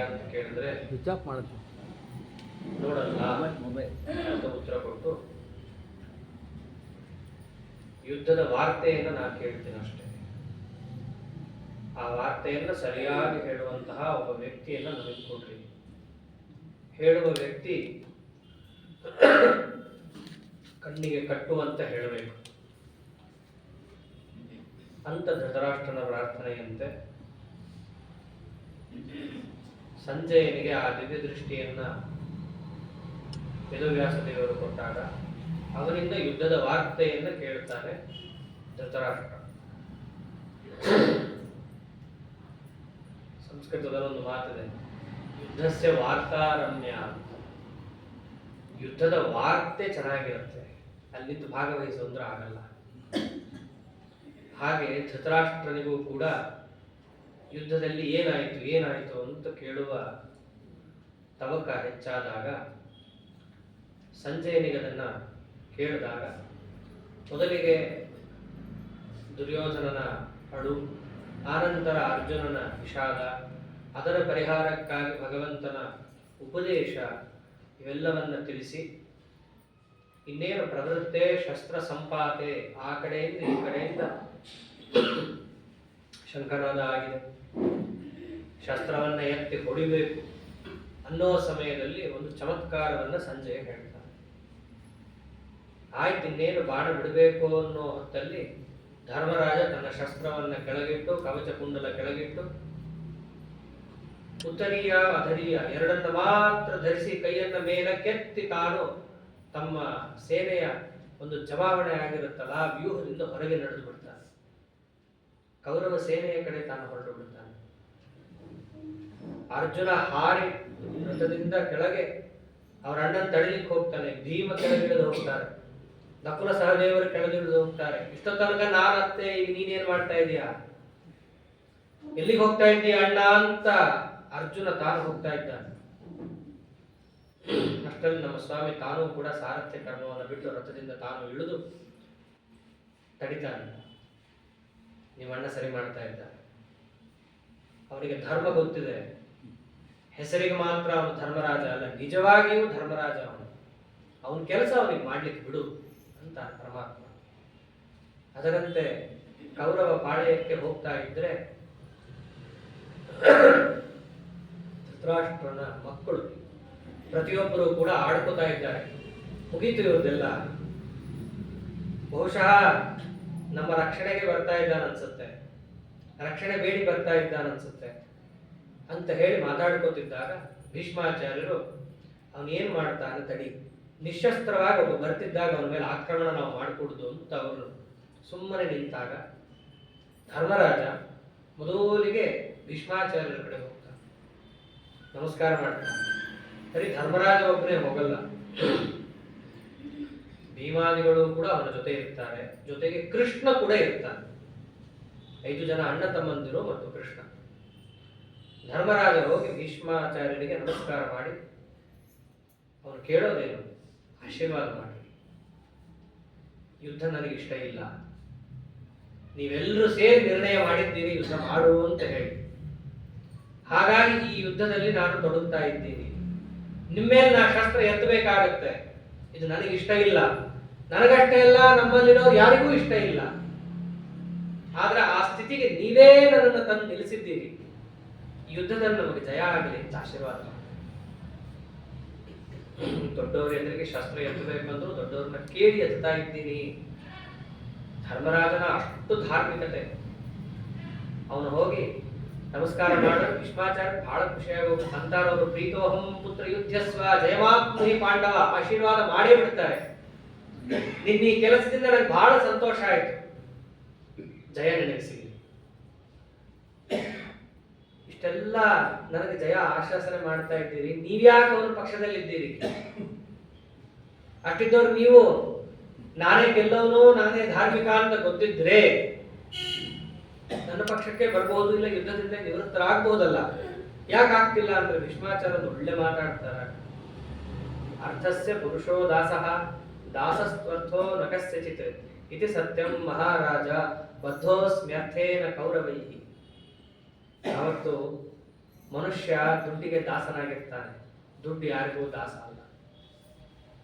ಅಂತ ಕೇಳಿದ್ರೆ switch off ಮಾಡುತ್ತೆ ನೋಡಲ್ಲ ಅಂತ ಉತ್ತರ ಕೊಟ್ಟು ಯುದ್ಧದ ವಾರ್ತೆಯನ್ನು ನಾನು ಕೇಳ್ತೀನಿ ಅಷ್ಟೇ. ಆ ವಾರ್ತೆಯನ್ನು ಸರಿಯಾಗಿ ಹೇಳುವಂತಹ ಒಬ್ಬ ವ್ಯಕ್ತಿಯನ್ನು ನಮಗೆ ಕೊಡ್ರಿ. ಹೇಳುವ ವ್ಯಕ್ತಿ ಕಣ್ಣಿಗೆ ಕಟ್ಟುವಂತ ಹೇಳಬೇಕು ಅಂತ ಧೃತರಾಷ್ಟ್ರನ ಪ್ರಾರ್ಥನೆಯಂತೆ ಸಂಜಯನಿಗೆ ಆ ದಿವ್ಯ ದೃಷ್ಟಿಯನ್ನ ವೇದವ್ಯಾಸ ದೇವರು ಕೊಟ್ಟಾಗ ಅವನಿಂದ ಯುದ್ಧದ ವಾರ್ತೆಯನ್ನು ಕೇಳುತ್ತಾನೆ ಧೃತರಾಷ್ಟ್ರ. ಸಂಸ್ಕೃತದಲ್ಲಿ ಒಂದು ಮಾತಿದೆ, ಯುದ್ಧಸ್ಯ ವಾರ್ತಾರಮ್ಯ ಅಂತ. ಯುದ್ಧದ ವಾರ್ತೆ ಚೆನ್ನಾಗಿರುತ್ತೆ, ಅಲ್ಲಿದ್ದು ಭಾಗವಹಿಸು ಅಂದ್ರೆ ಆಗಲ್ಲ. ಹಾಗೆ ಧೃತರಾಷ್ಟ್ರನಿಗೂ ಕೂಡ ಯುದ್ಧದಲ್ಲಿ ಏನಾಯಿತು ಅಂತ ಕೇಳುವ ತವಕ ಹೆಚ್ಚಾದಾಗ ಸಂಜಯನಿಗೆ ಅದನ್ನ ಕೇಳಿದಾಗ ಮೊದಲಿಗೆ ದುರ್ಯೋಧನನ ಅಳು, ಆನಂತರ ಅರ್ಜುನನ ವಿಷಾದ, ಅದರ ಪರಿಹಾರಕ್ಕಾಗಿ ಭಗವಂತನ ಉಪದೇಶ ಇವೆಲ್ಲವನ್ನ ತಿಳಿಸಿ ಇನ್ನೇನು ಪ್ರವೃತ್ತೆ ಶಸ್ತ್ರ ಸಂಪಾತೆ ಆ ಕಡೆಯಿಂದ ಈ ಕಡೆಯಿಂದ ಶಂಖನಾದ ಆಗಿದೆ, ಶಸ್ತ್ರವನ್ನ ಎತ್ತಿ ಹೊಡಿಬೇಕು ಅನ್ನೋ ಸಮಯದಲ್ಲಿ ಒಂದು ಚಮತ್ಕಾರವನ್ನ ಸಂಜಯ ಹೇಳ್ತಾನೆ. ಆಯ್ತು ಇನ್ನೇನು ಬಾಣ ಬಿಡಬೇಕು ಅನ್ನೋ ಹೊತ್ತಲ್ಲಿ ಧರ್ಮರಾಜ ತನ್ನ ಶಸ್ತ್ರವನ್ನ ಕೆಳಗಿಟ್ಟು, ಕವಚ ಕುಂಡಲ ಕೆಳಗಿಟ್ಟು, ಉತ್ತರೀಯ ಅಧರೀಯ ಎರಡನ್ನ ಮಾತ್ರ ಧರಿಸಿ ಕೈಯನ್ನ ಮೇಲಕ್ಕೆತ್ತಿ ತಾನು ತಮ್ಮ ಸೇನೆಯ ಒಂದು ಜಮಾವಣೆ ಆಗಿರುತ್ತಲ್ಲ ಆ ವ್ಯೂಹದಿಂದ ಹೊರಗೆ ನಡೆದು ಬಿಡ್ತಾನೆ. ಕೌರವ ಸೇನೆಯ ಕಡೆ ತಾನು ಹೊರಟು ಬಿಡ್ತಾನೆ. ಅರ್ಜುನ ಹಾರಿ ರಥದಿಂದ ಕೆಳಗೆ ಅವರ ಅಣ್ಣನ ತಡಿಲಿಕ್ಕೆ ಹೋಗ್ತಾನೆ, ಭೀಮ ಕೆಳಗಿಳಿದು ಹೋಗ್ತಾರೆ, ನಕುಲ ಸಹದೇವರು ಕೆಳಗಿಳಿದು ಹೋಗ್ತಾರೆ. ಇಷ್ಟೋ ತನಕ ನಾನು ಅತ್ತೆ, ಈಗ ನೀನೇನ್ ಮಾಡ್ತಾ ಇದೀಯಾ, ಎಲ್ಲಿಗೆ ಹೋಗ್ತಾ ಇದ್ದೀಯ ಅಣ್ಣ ಅಂತ ಅರ್ಜುನ ತಾನು ಹೋಗ್ತಾ ಇದ್ದಾನೆ. ಅಷ್ಟರಲ್ಲಿ ನಮ್ಮ ಸ್ವಾಮಿ ತಾನೂ ಕೂಡ ಸಾರಥ್ಯ ಕರ್ಮವನ್ನು ಬಿಟ್ಟು ರಥದಿಂದ ತಾನು ಇಳಿದು ತಡಿತಾನೆ. ನಿಮ್ಮ ಅಣ್ಣ ಸರಿ ಮಾಡ್ತಾ ಇದ್ದಾನೆ, ಅವನಿಗೆ ಧರ್ಮ ಗೊತ್ತಿದೆ, ಹೆಸರಿಗೆ ಮಾತ್ರ ಅವನು ಧರ್ಮರಾಜ ಅಲ್ಲ, ನಿಜವಾಗಿಯೂ ಧರ್ಮರಾಜ ಅವನು, ಅವನ ಕೆಲಸ ಅವನಿಗೆ ಮಾಡ್ಲಿಕ್ಕೆ ಬಿಡು ಅಂತ ಪರಮಾತ್ಮ. ಅದರಂತೆ ಕೌರವ ಪಾಳೆಯಕ್ಕೆ ಹೋಗ್ತಾ ಇದ್ರೆ ಧೃತರಾಷ್ಟ್ರನ ಮಕ್ಕಳು ಪ್ರತಿಯೊಬ್ಬರು ಕೂಡ ಆಡ್ಕೋತಾ ಇದ್ದಾರೆ. ಮುಗೀತು ಇವ್ರದೆಲ್ಲ, ಬಹುಶಃ ನಮ್ಮ ರಕ್ಷಣೆಗೆ ಬರ್ತಾ ಇದ್ದಾನ ಅನ್ಸುತ್ತೆ, ರಕ್ಷಣೆ ಬೇಡಿ ಬರ್ತಾ ಇದ್ದಾನ ಅನ್ಸುತ್ತೆ ಅಂತ ಹೇಳಿ ಮಾತಾಡ್ಕೋತಿದ್ದಾಗ ಭೀಷ್ಮಾಚಾರ್ಯರು ಅವನೇನ್ ಮಾಡ್ತಾನೆ ತಡಿ, ನಿಶಸ್ತ್ರವಾಗಿ ಒಬ್ಬ ಬರ್ತಿದ್ದಾಗ ಅವನ ಮೇಲೆ ಆಕ್ರಮಣ ನಾವು ಮಾಡಿಕೊಡುದು ಅಂತ ಅವರು ಸುಮ್ಮನೆ ನಿಂತಾಗ ಧರ್ಮರಾಜ ಮೊದಲಿಗೆ ಭೀಷ್ಮಾಚಾರ್ಯರ ಕಡೆ ಹೋಗ್ತಾನೆ, ನಮಸ್ಕಾರ ಮಾಡ್ತಾನೆ. ಸರಿ, ಧರ್ಮರಾಜ ಒಬ್ಬನೇ ಹೋಗಲ್ಲ, ಭೀಮಾದಿಗಳು ಕೂಡ ಅವನ ಜೊತೆ ಇರ್ತಾರೆ, ಜೊತೆಗೆ ಕೃಷ್ಣ ಕೂಡ ಇರ್ತಾನೆ. 5 ಜನ ಅಣ್ಣ ತಮ್ಮಂದಿರು ಮತ್ತು ಕೃಷ್ಣ. ಧರ್ಮರಾಜ ಹೋಗಿ ಭೀಷ್ಮಾಚಾರ್ಯರಿಗೆ ನಮಸ್ಕಾರ ಮಾಡಿ ಅವನು ಕೇಳೋದೇನು, ಆಶೀರ್ವಾದ ಮಾಡಿ, ಯುದ್ಧ ನನಗೆ ಇಷ್ಟ ಇಲ್ಲ, ನೀವೆಲ್ಲರೂ ಸೇರಿ ನಿರ್ಣಯ ಮಾಡಿದ್ದೀರಿ ಯುದ್ಧ ಮಾಡು ಅಂತ ಹೇಳಿ, ಹಾಗಾಗಿ ಈ ಯುದ್ಧದಲ್ಲಿ ನಾನು ತೊಡಗ್ತಾ ಇದ್ದೀನಿ, ನಿಮ್ಮೇಲೆ ನಾ ಶಸ್ತ್ರ ಎತ್ತಬೇಕಾಗತ್ತೆ, ಇದು ನನಗೆ ಇಷ್ಟ ಇಲ್ಲ, ನನಗಷ್ಟೇ ಇಲ್ಲ ನಮ್ಮಲ್ಲಿರೋರು ಯಾರಿಗೂ ಇಷ್ಟ ಇಲ್ಲ, ಆದ್ರೆ ಆ ಸ್ಥಿತಿಗೆ ನೀವೇ ನನ್ನನ್ನು ತಂದು ನಿಲ್ಲಿಸಿದ್ದೀರಿ, ಈ ಯುದ್ಧದಲ್ಲಿ ನಮಗೆ ಜಯ ಆಗಲಿ ಅಂತ ಆಶೀರ್ವಾದ ಮಾಡಿ. ದೊಡ್ಡವರು ಎದುರಿಗೆ ಶಸ್ತ್ರ ಎತ್ತಬೇಕಂದ್ರು ದೊಡ್ಡವ್ರನ್ನ ಕೇಳಿ ಎತ್ತಾ ಇದ್ದೀನಿ. ಧರ್ಮರಾಜನ ಅಷ್ಟು ಧಾರ್ಮಿಕತೆ. ಅವನು ಹೋಗಿ ನಮಸ್ಕಾರ ಮಾಡ ಭೀಷ್ಮಾಚಾರ್ಯ ಬಹಳ ಖುಷಿಯಾಗಿ ಹೋಗಿ ಅಂತಾರವರು ಪ್ರೀತೋಹಂ ಪುತ್ರ ಯುದ್ಧಸ್ವ ಜಯಮಾಪ್ನುಹಿ ಪಾಂಡವ ಆಶೀರ್ವಾದ ಮಾಡೇ ಬಿಡ್ತಾರೆ. ನಿನ್ನ ಈ ಕೆಲಸದಿಂದ ನನಗೆ ಬಹಳ ಸಂತೋಷ ಆಯ್ತು, ಜಯ ನನಗೆ ಸಿಗಲಿ. ಇಷ್ಟೆಲ್ಲ ನನಗೆ ಜಯ ಆಶ್ವಾಸನೆ ಮಾಡ್ತಾ ಇದ್ದೀರಿ, ನೀವ್ಯಾಕೆ ಅವನ ಪಕ್ಷದಲ್ಲಿದ್ದೀರಿ? ಅಷ್ಟಿದ್ದವ್ರು ನೀವು ನಾನೇ ಗೆಲ್ಲವನು, ನಾನೇ ಧಾರ್ಮಿಕ ಅಂತ ಗೊತ್ತಿದ್ರೆ ನನ್ನ ಪಕ್ಷಕ್ಕೆ ಬರ್ಬೋದು, ಇಲ್ಲ ಯುದ್ಧದಿಂದ ನಿವೃತ್ತರಾಗಬಹುದಲ್ಲ. ಯಾಕೆ ಆಗ್ತಿಲ್ಲ ಅಂದ್ರೆ ಭೀಷ್ಮಾಚಾರ್ಯರು ಒಳ್ಳೆ ಮಾತಾಡ್ತಾರೆ. ಅರ್ಥಸ್ಯ ಪುರುಷೋ ದಾಸಃ ದಾಸಸ್ತ್ವರ್ಥೋ ನ ಕಸ್ಯಚಿತ್ ಇತಿ ಸತ್ಯಂ ಮಹಾರಾಜ ಬದ್ಧೋಸ್ಮ್ಯರ್ಥೇನ ಕೌರವೈಹಿ. ಯಾವತ್ತು ಮನುಷ್ಯ ದುಡ್ಡಿಗೆ ದಾಸನಾಗಿರ್ತಾನೆ, ದುಡ್ಡು ಯಾರಿಗೂ ದಾಸ ಅಲ್ಲ.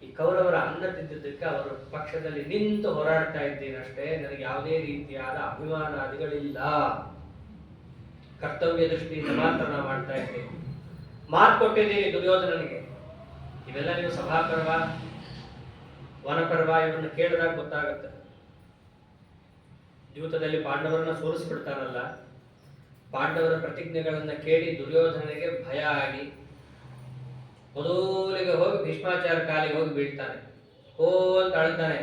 ಈ ಕೌರವರ ಅನ್ನ ತಿದ್ದಿದ್ದಕ್ಕೆ ಅವರ ಪಕ್ಷದಲ್ಲಿ ನಿಂತು ಹೋರಾಡ್ತಾ ಇದ್ದೀನಷ್ಟೇ, ನನಗೆ ಯಾವುದೇ ರೀತಿಯಾದ ಅಭಿಮಾನಾದಿಗಳಿಲ್ಲ. ಕರ್ತವ್ಯ ದೃಷ್ಟಿಯಿಂದ ಮಾತ್ರ ನಾವು ಮಾಡ್ತಾ ಇದ್ದೇವೆ. ಮಾತು ಕೊಟ್ಟಿದ್ದೀನಿ ದುರ್ಯೋಧನನಿಗೆ. ಇವೆಲ್ಲ ನೀವು ಸಭಾಪರ್ವ, ವನಪರ್ವ ಇವನ್ನ ಕೇಳಿದಾಗ ಗೊತ್ತಾಗುತ್ತೆ. ದ್ಯೂತದಲ್ಲಿ ಪಾಂಡವರನ್ನ ಸೋಲಿಸ್ಬಿಡ್ತಾನಲ್ಲ, ಪಾಂಡವರ ಪ್ರತಿಜ್ಞೆಗಳನ್ನ ಕೇಳಿ ದುರ್ಯೋಧನನಿಗೆ ಭಯ ಆಗಿ ಮೊದಲಿಗೆ ಹೋಗಿ ಭೀಷ್ಮಾಚಾರ್ಯ ಕಾಲಿಗೆ ಹೋಗಿ ಬೀಳ್ತಾನೆ. ಓ ಅಂತ ಅಳ್ತಾನೆ,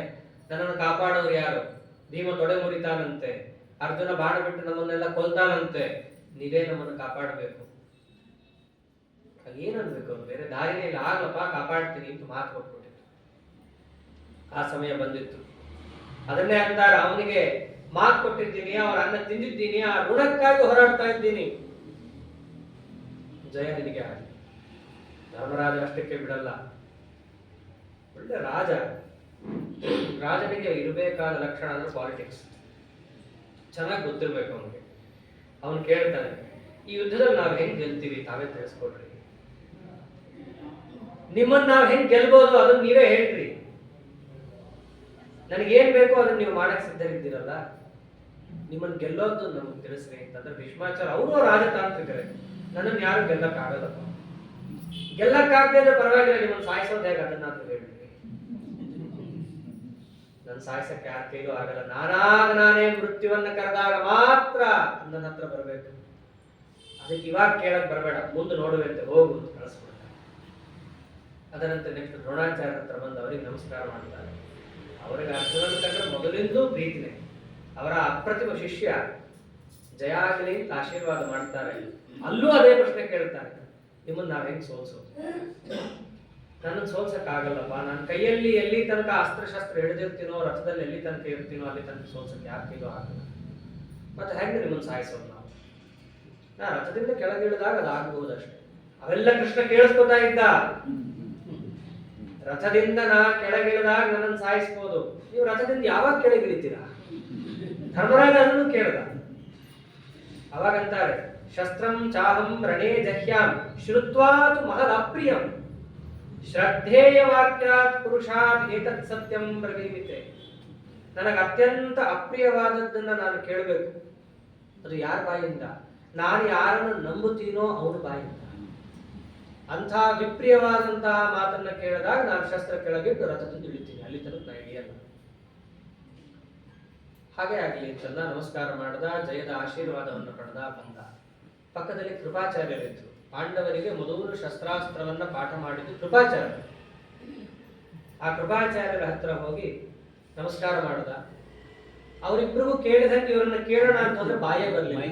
ನನ್ನನ್ನು ಕಾಪಾಡೋರು ಯಾರು? ಭೀಮ ತೊಡೆ ಮುರಿತಾನಂತೆ, ಅರ್ಜುನ ಬಾಣ ಬಿಟ್ಟು ನಮ್ಮನ್ನೆಲ್ಲ ಕೊಲ್ತಾನಂತೆ, ನೀವೇ ನಮ್ಮನ್ನು ಕಾಪಾಡಬೇಕು. ಏನನ್ಬೇಕು ಅವ್ರು? ಬೇರೆ ದಾರಿನೇ ಇಲ್ಲ, ಆಗ್ಲಪ್ಪ ಕಾಪಾಡ್ತೀನಿ ಅಂತ ಮಾತು ಕೊಟ್ಬಿಟ್ಟಿತ್ತು. ಆ ಸಮಯ ಬಂದಿತ್ತು. ಅದನ್ನೇ ಅಂತಾರೆ, ಅವನಿಗೆ ಮಾತು ಕೊಟ್ಟಿದ್ದೀನಿ, ಅವರ ಅನ್ನ ತಿಂದಿದ್ದೀನಿ, ಆ ಋಣಕ್ಕಾಗಿ ಹೋರಾಡ್ತಾ ಇದ್ದೀನಿ. ಜಯ ನಿನಗೆ ಆಗಲಿ. ಧರ್ಮರಾಜ ಅಷ್ಟಕ್ಕೆ ಬಿಡಲ್ಲ. ಒಳ್ಳೆ ರಾಜ. ರಾಜನಿಗೆ ಇರಬೇಕಾದ ಲಕ್ಷಣ ಅಂದ್ರೆ ಪಾಲಿಟಿಕ್ಸ್ ಚೆನ್ನಾಗಿ ಗೊತ್ತಿರ್ಬೇಕು ಅವನಿಗೆ. ಅವನು ಕೇಳ್ತಾನೆ, ಈ ಯುದ್ಧದಲ್ಲಿ ನಾವು ಹೆಂಗ್ ಗೆಲ್ತೀವಿ ತಾವೇ ತಿಳಿಸ್ಕೊಡ್ರಿ. ನಿಮ್ಮನ್ನ ನಾವು ಹೆಂಗ್ ಗೆಲ್ಬೋದು ಅದನ್ನ ನೀವೇ ಹೇಳ್ರಿ. ನನಗೇನ್ ಬೇಕೋ ಅದನ್ನ ನೀವು ಮಾಡಕ್ ಸಿದ್ಧರಿದ್ದೀರಲ್ಲ, ನಿಮ್ಮನ್ನ ಗೆಲ್ಲೋದು ನಮ್ಗೆ ತಿಳಿಸ್ರಿ ಅಂತಂದ್ರೆ ಭೀಷ್ಮಾಚಾರ್ಯ ಅವರು ರಾಜತಾಂತ್ರಿಕರೇ, ನನ್ನನ್ನು ಯಾರು ಗೆಲ್ಲಕ್ಕಾಗಲ್ಲಪ್ಪ. ಗೆಲ್ಲಕ್ಕಾಗದೆ ಪರವಾಗಿಲ್ಲ, ನಿಮ್ಮನ್ನು ಸಾಯಿಸೋದು ಹೇಗೆ ಅದನ್ನಾದ್ರೂ ಹೇಳ್ರಿ. ನನ್ನ ಸಾಯಿಸಕ್ಕೆ ಯಾರ ಕೈಲೂ ಆಗಲ್ಲ. ನಾನೇ ಮೃತ್ಯುವನ್ನ ಕರೆದಾಗ ಮಾತ್ರ ನನ್ನ ಹತ್ರ ಬರಬೇಕು. ಅದಕ್ಕೆ ಇವಾಗ ಕೇಳಕ್ ಬರಬೇಡ, ಮುಂದೆ ನೋಡುವಂತೆ ಹೋಗು ಅಂತ ಕಳಿಸ್ಬಿಡ್ತಾರೆ. ಅದರಂತೆ ನೆಕ್ಸ್ಟ್ ದ್ರೋಣಾಚಾರ್ಯ ಹತ್ರ ಬಂದು ಅವರಿಗೆ ನಮಸ್ಕಾರ ಮಾಡ್ತಾರೆ. ಅವರಿಗೆ ಅರ್ಜುನನ ಕಂಡ್ರೆ ಮೊದಲಿಂದಲೂ ಪ್ರೀತಿನೇ. ಅವರ ಅಪ್ರತಿಮ ಶಿಷ್ಯ, ಜಯ ಆಗಲಿ ಅಂತ ಆಶೀರ್ವಾದ ಮಾಡ್ತಾರೆ. ಅಲ್ಲೂ ಅದೇ ಪ್ರಶ್ನೆ ಕೇಳ್ತಾರೆ, ನಿಮ್ಮನ್ನ ನಾವ್ ಹೆಂಗ್ ಸೋಲ್ಸೋದು? ನನ್ನನ್ನು ಸೋಲ್ಸಕ್ಕಾಗಲ್ಲಪ್ಪ. ನನ್ನ ಕೈಯಲ್ಲಿ ಎಲ್ಲಿ ತನಕ ಅಸ್ತ್ರಶಸ್ತ್ರ ಹಿಡಿದಿರ್ತೀನೋ, ರಥದಲ್ಲಿ ಎಲ್ಲಿ ತನಕ ಇರ್ತೀನೋ ಅಲ್ಲಿ ತನಕ ಸೋಲ್ಸಕ್ಕೆ ಯಾರ ಕೈಲೂ ಆಗಲ್ಲ. ಮತ್ತೆ ಹೆಂಗೆ ನಿಮ್ಮನ್ನು ಸಾಯಿಸೋದು ನಾವು? ನಾ ರಥದಿಂದ ಕೆಳಗಿಳಿದಾಗ ಅದಾಗಬಹುದಷ್ಟೇ. ಅವೆಲ್ಲ ಕೃಷ್ಣ ಕೇಳಿಸ್ಕೊತಾ ಇದ್ದ. ರಥದಿಂದ ನಾ ಕೆಳಗಿಳಿದಾಗ ನನ್ನನ್ನು ಸಾಯಿಸ್ಬೋದು. ನೀವು ರಥದಿಂದ ಯಾವಾಗ ಕೆಳಗಿಳಿತೀರಾ? ಧರ್ಮರಾಜ ಅದನ್ನು ಕೇಳ್ದ. ಅವಾಗಂತಾರೆ, ಶಸ್ತ್ರಂ ಚಾಹಂ ರಣೇ ಜಹ್ಯಾಂ ಶ್ರುತ್ವಾತು ಮಹದಪ್ರಿಯಂ ಶ್ರದ್ಧೇಯ ವಾಕ್ಯಾತ್ ಪುರುಷಾತ್ ಏತತ್ ಸತ್ಯಂ ಬ್ರವೀಮಿತೆ. ನನಗೆ ಅತ್ಯಂತ ಅಪ್ರಿಯವಾದದ್ದನ್ನ ನಾನು ಕೇಳಬೇಕು. ಅದು ಯಾರ ಬಾಯಿಂದ? ನಾನು ಯಾರನ್ನು ನಂಬುತ್ತೀನೋ ಅವನ ಬಾಯಿಂದ. ಅಂಥ ವಿಪ್ರಿಯವಾದಂತಹ ಮಾತನ್ನ ಕೇಳಿದಾಗ ನಾನು ಶಸ್ತ್ರ ಕೆಳಗಿಟ್ಟು ರಥದಿಂದ ಇಳಿತೀನಿ, ಅಲ್ಲಿ ತನಕ ನಾ ಇಳಿಯಲ್ಲ. ಹಾಗೆ ಆಗಲಿ ಅಂತಂದ. ನಮಸ್ಕಾರ ಮಾಡ್ದ, ಜಯದ ಆಶೀರ್ವಾದವನ್ನು ಪಡೆದ, ಬಂದ. ಪಕ್ಕದಲ್ಲಿ ಕೃಪಾಚಾರ್ಯರಿದ್ರು. ಪಾಂಡವರಿಗೆ ಮೊದಲು ಶಸ್ತ್ರಾಸ್ತ್ರವನ್ನ ಪಾಠ ಮಾಡಿದ್ದು ಕೃಪಾಚಾರ್ಯ. ಆ ಕೃಪಾಚಾರ್ಯರ ಹತ್ರ ಹೋಗಿ ನಮಸ್ಕಾರ ಮಾಡ್ದ. ಅವರಿಬ್ಬರಿಗೂ ಕೇಳಿದಂಗೆ ಇವರನ್ನ ಕೇಳೋಣ ಅಂತಂದ್ರೆ ಬಾಯೇ ಬರಲಿಲ್ಲ.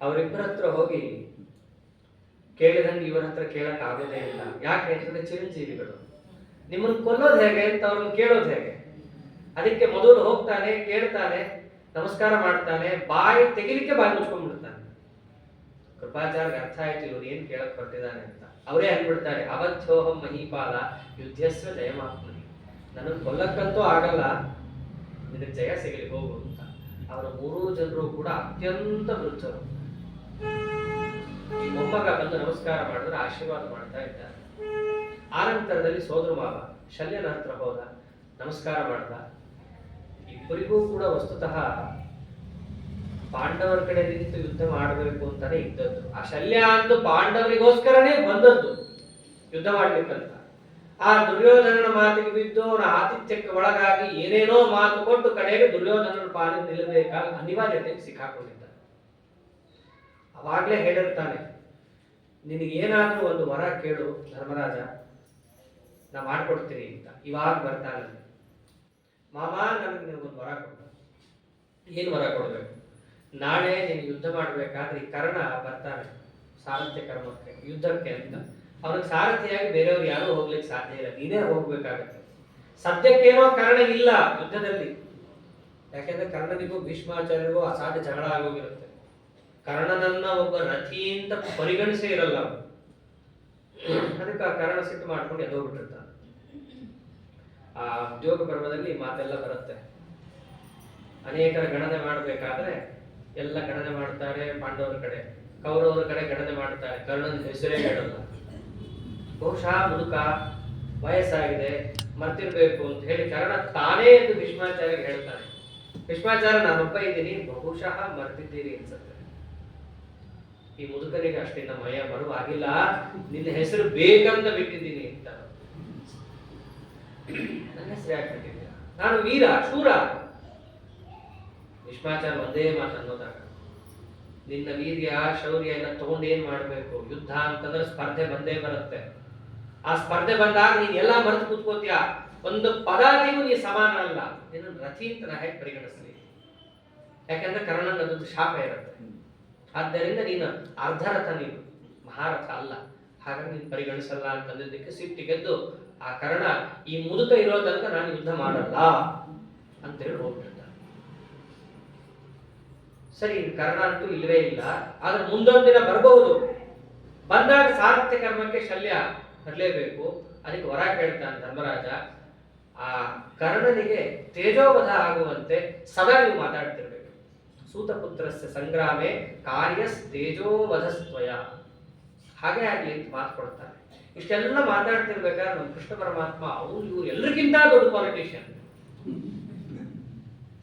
ಅವರಿಬ್ಬರ ಹತ್ರ ಹೋಗಿ ಕೇಳಿದಂಗೆ ಇವರ ಹತ್ರ ಕೇಳಕ್ ಆಗೋದೇ ಇಲ್ಲ. ಯಾಕೆ ಅಂತಂದ್ರೆ ಚಿರಂಜೀವಿಗಳು. ನಿಮ್ಮನ್ನು ಕೊಲ್ಲೋದು ಹೇಗೆ ಅಂತ ಅವ್ರನ್ನ ಕೇಳೋದು ಹೇಗೆ? ಅದಕ್ಕೆ ಮೊದಲು ಹೋಗ್ತಾನೆ, ಕೇಳ್ತಾನೆ, ನಮಸ್ಕಾರ ಮಾಡ್ತಾನೆ, ಬಾಯಿ ತೆಗಿಲಿಕ್ಕೆ ಬಾಯಿ ಮುಚ್ಕೊಂಡ್ಬಿಡ್ತಾನೆ. ಕೃಪಾಚಾರ್ಯ ಅರ್ಥ ಆಯ್ತು ಇವ್ರು ಏನ್ ಕೇಳಕ್ ಹೊರಟಿದ್ದಾನೆ ಅಂತ. ಅವರೇ ಅಂದ್ಬಿಡ್ತಾರೆ, ಅವಧ್ಯೋಹಂ ಮಹೀಪಾಲ ಯುದ್ಧಸ್ವ ಜಯಮಾಪ್ಮನಿ. ನನಗೆ ಕೊಲ್ಲಕ್ಕಂತೂ ಆಗಲ್ಲ, ನಿನಗೆ ಜಯ ಸಿಗಲಿ ಹೋಗು ಅಂತ. ಅವರ ಮೂರೂ ಜನರು ಕೂಡ ಅತ್ಯಂತ ವೃದ್ಧರು. ಈ ಮೊಮ್ಮಗ ಬಂದು ನಮಸ್ಕಾರ ಮಾಡಿದ್ರೆ ಆಶೀರ್ವಾದ ಮಾಡ್ತಾ ಇದ್ದಾರೆ. ಆನಂತರದಲ್ಲಿ ಸೋದರ ಮಾವ ಶಲ್ಯನ ಹತ್ರ ಹೋದ, ನಮಸ್ಕಾರ ಮಾಡ್ದ. ಇಬ್ಬರಿಗೂ ಕೂಡ ವಸ್ತುತಃ ಪಾಂಡವರ ಕಡೆ ನಿಂತು ಯುದ್ಧ ಮಾಡಬೇಕು ಅಂತಾನೆ ಇದ್ದದ್ದು. ಆ ಶಲ್ಯ ಅಂತೂ ಪಾಂಡವರಿಗೋಸ್ಕರನೇ ಬಂದದ್ದು ಯುದ್ಧ ಮಾಡ್ಲಿಕ್ಕಂತ. ಆ ದುರ್ಯೋಧನನ ಮಾತಿಗೆ ಬಿದ್ದು ಅವನ ಆತಿಥ್ಯಕ್ಕೆ ಒಳಗಾಗಿ ಏನೇನೋ ಮಾತು ಕೊಟ್ಟು ಕಡೆಗೆ ದುರ್ಯೋಧನನ ಪಾಲಿಗೆ ನಿಲ್ಲಬೇಕಾದ ಅನಿವಾರ್ಯತೆಗೆ ಸಿಕ್ಕಾಕೊಂಡಿದ್ದ. ಅವಾಗ್ಲೇ ಹೇಳಿರ್ತಾನೆ, ನಿನಗೇನಾದ್ರೂ ಒಂದು ವರ ಕೇಳು ಧರ್ಮರಾಜ, ನಾ ಮಾಡ್ಕೊಡ್ತೀನಿ ಅಂತ. ಇವಾಗ ಬರ್ತಾನೆ, ಮಾಮ ನನಗೆ ನಿನಗೊಂದು ವರ ಕೊಡ. ಏನು ವರ ಕೊಡ್ಬೇಕು? ನಾಳೆ ನೀನು ಯುದ್ಧ ಮಾಡ್ಬೇಕಾದ್ರೆ ಈ ಕರ್ಣ ಬರ್ತಾನೆ ಸಾರಥ್ಯ ಕರ್ಮಕ್ಕೆ, ಯುದ್ಧಕ್ಕೆ ಅಂತ. ಅವನಿಗೆ ಸಾರಥಿಯಾಗಿ ಬೇರೆಯವ್ರು ಯಾರು ಹೋಗ್ಲಿಕ್ಕೆ ಸಾಧ್ಯ ಇಲ್ಲ, ನೀನೇ ಹೋಗ್ಬೇಕಾಗತ್ತೆ. ಸದ್ಯಕ್ಕೇನೋ ಕರ್ಣ ಇಲ್ಲ ಯುದ್ಧದಲ್ಲಿ, ಯಾಕೆಂದ್ರೆ ಕರ್ಣನಿಗೂ ಭೀಷ್ಮಾಚಾರ್ಯರಿಗೂ ಅಸಾಧ್ಯ ಜಗಳ ಆಗೋಗಿರುತ್ತೆ. ಕರ್ಣನನ್ನ ಒಬ್ಬ ರಥಿ ಅಂತ ಪರಿಗಣಿಸೇ ಇರಲ್ಲ ಅವನು. ಅದಕ್ಕೆ ಆ ಕರ್ಣ ಸಿಟ್ಟು ಮಾಡ್ಕೊಂಡು ಎದೋಗ್ಬಿಟ್ಟಿರ್ತಾನೆ. ಆ ಉದ್ಯೋಗ ಪರ್ವದಲ್ಲಿ ಮಾತೆಲ್ಲ ಬರುತ್ತೆ. ಅನೇಕರ ಗಣನೆ ಮಾಡಬೇಕಾದ್ರೆ ಎಲ್ಲ ಗಣನೆ ಮಾಡ್ತಾರೆ ಪಾಂಡವರ ಕಡೆ, ಕೌರವರ ಕಡೆ ಗಣನೆ ಮಾಡ್ತಾರೆ, ಕರ್ಣನ ಹೆಸರೇ ಹೇಳಲ್ಲ. ಬಹುಶಃ ಮುದುಕ, ವಯಸ್ಸಾಗಿದೆ, ಮರ್ತಿರ್ಬೇಕು ಅಂತ ಹೇಳಿ ಕರ್ಣ ತಾನೇ ಎಂದು ಭೀಷ್ಮಾಚಾರ್ಯಗೆ ಹೇಳ್ತಾನೆ. ಭೀಷ್ಮಾಚಾರ್ಯ ನಾನೊಬ್ಬ ಇದ್ದೀನಿ, ಬಹುಶಃ ಮರ್ತಿದ್ದೀರಿ ಅನ್ಸುತ್ತೆ. ಈ ಮುದುಕನಿಗೆ ಅಷ್ಟಿನ ಮಯ ಮರುವಾಗಿಲ್ಲ, ನಿನ್ನ ಹೆಸರು ಬೇಕಂತ ಬಿಟ್ಟಿದ್ದೀನಿ ಅಂತ. ನನ್ನ ಹೆಸರು ಯಾಕೆ ಬಿಟ್ಟಿದ್ದೀರ? ನಾನು ವೀರ, ಶೂರ. ಭೀಷ್ಮಾಚಾರ್ಯ ಒಂದೇ ಮಾತು ಅನ್ನೋದಾಗ, ನಿನ್ನ ವೀರ್ಯ ಶೌರ್ಯ ಎಲ್ಲ ತಗೊಂಡು ಏನ್ ಮಾಡ್ಬೇಕು? ಯುದ್ಧ ಅಂತಂದ್ರೆ ಸ್ಪರ್ಧೆ ಬಂದೇ ಬರುತ್ತೆ. ಆ ಸ್ಪರ್ಧೆ ಬಂದಾಗ ನೀನ್ ಎಲ್ಲಾ ಮರೆತು ಕೂತ್ಕೋತೀಯ, ಒಂದು ಪದಾತಿಗೂ ನೀ ಸಮಾನ ಅಲ್ಲ. ನಿನ್ನ ರಥಿ ಅಂತ ನಾ ಹೇಗೆ ಪರಿಗಣಿಸ್ಲಿ? ಯಾಕಂದ್ರೆ ಕರ್ಣಂಗೆ ಅದೊಂದು ಶಾಪ ಇರುತ್ತೆ. ಆದ್ದರಿಂದ ನೀನು ಅರ್ಧರಥ, ನೀನು ಮಹಾರಥ ಅಲ್ಲ, ಹಾಗಾಗಿ ನೀನು ಪರಿಗಣಿಸಲ್ಲ ಅಂತಂದಿದ್ದಕ್ಕೆ ಸಿಟ್ಟಿಗೆದ್ದು ಆ ಕರ್ಣ ಈ ಮುದುಕ ಇರೋ ತನಕ ನಾನು ಯುದ್ಧ ಮಾಡಲ್ಲ ಅಂತೇಳಿ ಹೋಗ್ಬಿಡ್ತಾನೆ. ಸರಿ, ಕರ್ಣ ಅಂತೂ ಇಲ್ಲವೇ ಇಲ್ಲ. ಆದ್ರೆ ಮುಂದೊಂದು ದಿನ ಬರಬಹುದು. ಬಂದಾಗ ಸಾರಥ್ಯ ಕರ್ಮಕ್ಕೆ ಶಲ್ಯ ಬರಲೇಬೇಕು. ಅದಕ್ಕೆ ವರ ಕೇಳ್ತಾನೆ ಧರ್ಮರಾಜ, ಆ ಕರ್ಣನಿಗೆ ತೇಜೋವಧ ಆಗುವಂತೆ ಸದಾ ನೀವು ಮಾತಾಡ್ತಿರ್ಬೇಕು. ಸೂತಪುತ್ರಸ್ಯ ಸಂಗ್ರಾಮೆ ಕಾರ್ಯಸ್ ತೇಜೋವಧಸ್ತ್ವಯ. ಹಾಗೆ ಆಗ್ಲಿ ಅಂತ ಮಾತು ಕೊಡ್ತಾನೆ. ಇಷ್ಟೆಲ್ಲ ಮಾತಾಡ್ತಿರ್ಬೇಕಾದ್ರೆ ನಮ್ಮ ಕೃಷ್ಣ ಪರಮಾತ್ಮ ಅವ್ರು ಇವ್ರು ಎಲ್ಲರಿಗಿಂತ ದೊಡ್ಡ ಪಾಲಿಟಿಷಿಯನ್.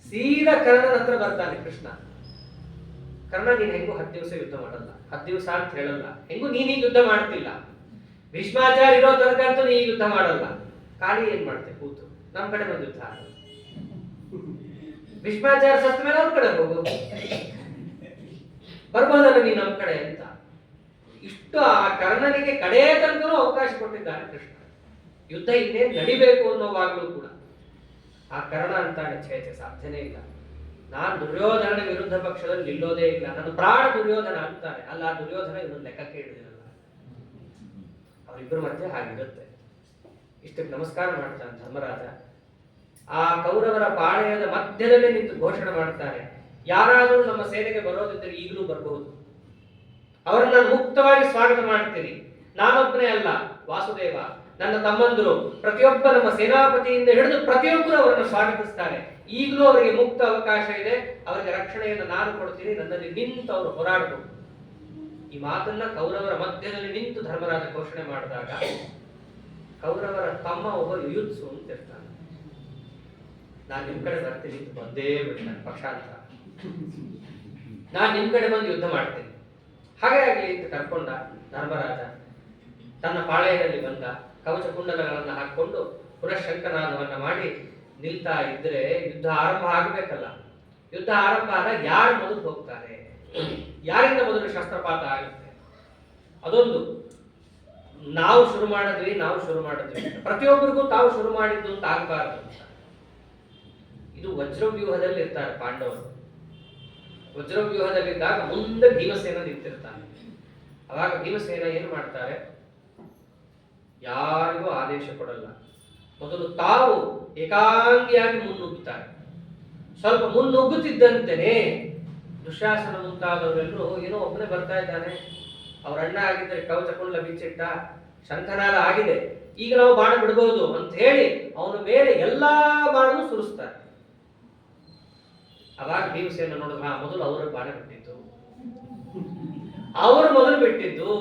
ಸೀದಾ ಕರ್ಣನ ಹತ್ರ ಬರ್ತಾನೆ ಕೃಷ್ಣ. ಕರ್ಣ, ನೀನ್ ಹೆಂಗು 10 ದಿವಸ ಯುದ್ಧ ಮಾಡಲ್ಲ, 10 ದಿವಸ ಅಂತ ಹೇಳಲ್ಲ, ಹೆಂಗು ನೀನೀಗ ಯುದ್ಧ ಮಾಡ್ತಿಲ್ಲ, ಭೀಷ್ಮಾಚಾರ್ಯ ಇರೋ ತನಕ ಅಂತೂ ನೀ ಯುದ್ಧ ಮಾಡಲ್ಲ, ಖಾಲಿ ಏನ್ ಮಾಡ್ತೆ ಕೂತು ನಮ್ ಕಡೆ ಬಂದು ಯುದ್ಧ ಆಗ. ಭೀಷ್ಮಾಚಾರ್ಯ ಸತ್ತ ಮೇಲೆ ಅವ್ರ ಕಡೆ ಹೋಗು, ಬರ್ಬೋದಲ್ಲ ನೀ ನಮ್ ಕಡೆ ಅಂತ. ಇಷ್ಟು ಆ ಕರ್ಣನಿಗೆ ಕಡೆ ತನಕನೂ ಅವಕಾಶ ಕೊಟ್ಟಿದ್ದಾನೆ ಕೃಷ್ಣ. ಯುದ್ಧ ಇನ್ನೇನ್ ನಡಿಬೇಕು ಅನ್ನೋವಾಗ್ಲೂ ಕೂಡ ಆ ಕರ್ಣ ಅಂತಾನೆ, ಛೇ ಸಾಧ್ಯನೇ ಇಲ್ಲ, ನಾನು ದುರ್ಯೋಧನ ವಿರುದ್ಧ ಪಕ್ಷದಲ್ಲಿ ನಿಲ್ಲೋದೇ ಇಲ್ಲ, ನನ್ನ ಪ್ರಾಣ ದುರ್ಯೋಧನ ಅಂತಾನೆ. ಅಲ್ಲ, ಆ ದುರ್ಯೋಧನ ಇವನು ಲೆಕ್ಕಕ್ಕೆ ಹಿಡಿದಿರಲ್ಲ. ಅವರಿಬ್ಬರ ಮಧ್ಯೆ ಹಾಗಿರುತ್ತೆ. ಇಷ್ಟಕ್ಕೆ ನಮಸ್ಕಾರ ಮಾಡ್ತಾನೆ ಧರ್ಮರಾಜ. ಆ ಕೌರವರ ಪಾಳೆಯದ ಮಧ್ಯದಲ್ಲೇ ನಿಂತು ಘೋಷಣೆ ಮಾಡ್ತಾರೆ, ಯಾರಾದರೂ ನಮ್ಮ ಸೇನೆಗೆ ಬರೋದಿದ್ದರೆ ಈಗಲೂ ಬರಬಹುದು, ಅವರನ್ನ ನಾನು ಮುಕ್ತವಾಗಿ ಸ್ವಾಗತ ಮಾಡ್ತೀನಿ. ನಾನೊಬ್ಬನೇ ಅಲ್ಲ, ವಾಸುದೇವ, ನನ್ನ ತಮ್ಮಂದರು, ಪ್ರತಿಯೊಬ್ಬ ನಮ್ಮ ಸೇನಾಪತಿಯಿಂದ ಹಿಡಿದು ಪ್ರತಿಯೊಬ್ಬರು ಅವರನ್ನು ಸ್ವಾಗತಿಸ್ತಾರೆ. ಈಗಲೂ ಅವರಿಗೆ ಮುಕ್ತ ಅವಕಾಶ ಇದೆ, ಅವರಿಗೆ ರಕ್ಷಣೆಯನ್ನು ನಾನು ಕೊಡ್ತೀನಿ, ನನ್ನಲ್ಲಿ ನಿಂತು ಅವರು ಹೋರಾಡಬಹುದು. ಈ ಮಾತನ್ನ ಕೌರವರ ಮಧ್ಯದಲ್ಲಿ ನಿಂತು ಧರ್ಮರಾಜ ಘೋಷಣೆ ಮಾಡಿದಾಗ ಕೌರವರ ತಮ್ಮ ಒಬ್ಬ ಯುಯುತ್ಸು ಅಂತ ಇರ್ತಾನೆ. ನಾನು ನಿಮ್ ಕಡೆ ಬರ್ತೀನಿ ಅಂತ ಬಂದೇ ಬಿಡ್ತಾನೆ, ಪಕ್ಷಾಂತರ. ನಾನು ನಿಮ್ ಕಡೆ ಬಂದು ಯುದ್ಧ ಮಾಡ್ತೀನಿ, ಹಾಗೆ ಆಗ್ಲಿ ಅಂತ ಕರ್ಕೊಂಡ ಧರ್ಮರಾಜ. ತನ್ನ ಪಾಳೆಯದಲ್ಲಿ ಬಂದ, ಕವಚ ಕುಂಡಲಗಳನ್ನ ಹಾಕೊಂಡು ಪುನಃ ಶಂಖನಾದವನ್ನ ಮಾಡಿ ನಿಲ್ತಾ ಇದ್ರೆ ಯುದ್ಧ ಆರಂಭ ಆಗಬೇಕಲ್ಲ. ಯುದ್ಧ ಆರಂಭ ಆದಾಗ ಯಾರು ಮೊದಲು ಹೋಗ್ತಾರೆ, ಯಾರಿಂದ ಮೊದಲು ಶಸ್ತ್ರಪಾತ ಆಗುತ್ತೆ, ಅದೊಂದು. ನಾವು ಶುರು ಮಾಡಿದ್ವಿ, ಪ್ರತಿಯೊಬ್ಬರಿಗೂ ತಾವು ಶುರು ಮಾಡಿದ್ದು ಅಂತ ಆಗಬಾರದು ಅಂತ. ಇದು ವಜ್ರವ್ಯೂಹದಲ್ಲಿ ಇರ್ತಾರೆ ಪಾಂಡವರು. ವಜ್ರವ್ಯೂಹದಲ್ಲಿದ್ದಾಗ ಮುಂದೆ ಭೀಮಸೇನ ನಿಂತಿರ್ತಾನೆ. ಅವಾಗ ಭೀಮಸೇನ ಏನು ಮಾಡ್ತಾರೆ, ಯಾರಿಗೂ ಆದೇಶ ಕೊಡಲ್ಲ, ಮೊದಲು ತಾವು ಏಕಾಂಗಿಯಾಗಿ ಮುನ್ನುಗ್ಗುತ್ತಾರೆ. ಸ್ವಲ್ಪ ಮುನ್ನುಗ್ಗುತ್ತಿದ್ದಂತೆಯೇ ದುಶ್ಯಾಸನ ಮುಂತಾದವರೆಲ್ಲರೂ ಏನೋ ಒಬ್ಬನೇ ಬರ್ತಾ ಇದ್ದಾನೆ, ಅವ್ರ ಅಣ್ಣ ಆಗಿದ್ದರೆ ಕವಚ ಕುಂಡಲ ಬಿಚ್ಚಿಟ್ಟ, ಶಂಖನಾದ ಆಗಿದೆ, ಈಗ ನಾವು ಬಾಣ ಬಿಡಬಹುದು ಅಂತ ಹೇಳಿ ಅವನ ಮೇಲೆ ಎಲ್ಲಾ ಬಾಣನು ಸುರಿಸ್ತಾರೆ. ಅವಾಗ ಭೀಮಸೇನ ನೋಡಿದ್ರೆ ಮೊದಲು ಅವರ ಬಾಣ ಬಿಟ್ಟಿದ್ದು, ಅವರು ಮೊದಲು ಬಿಟ್ಟಿದ್ದು,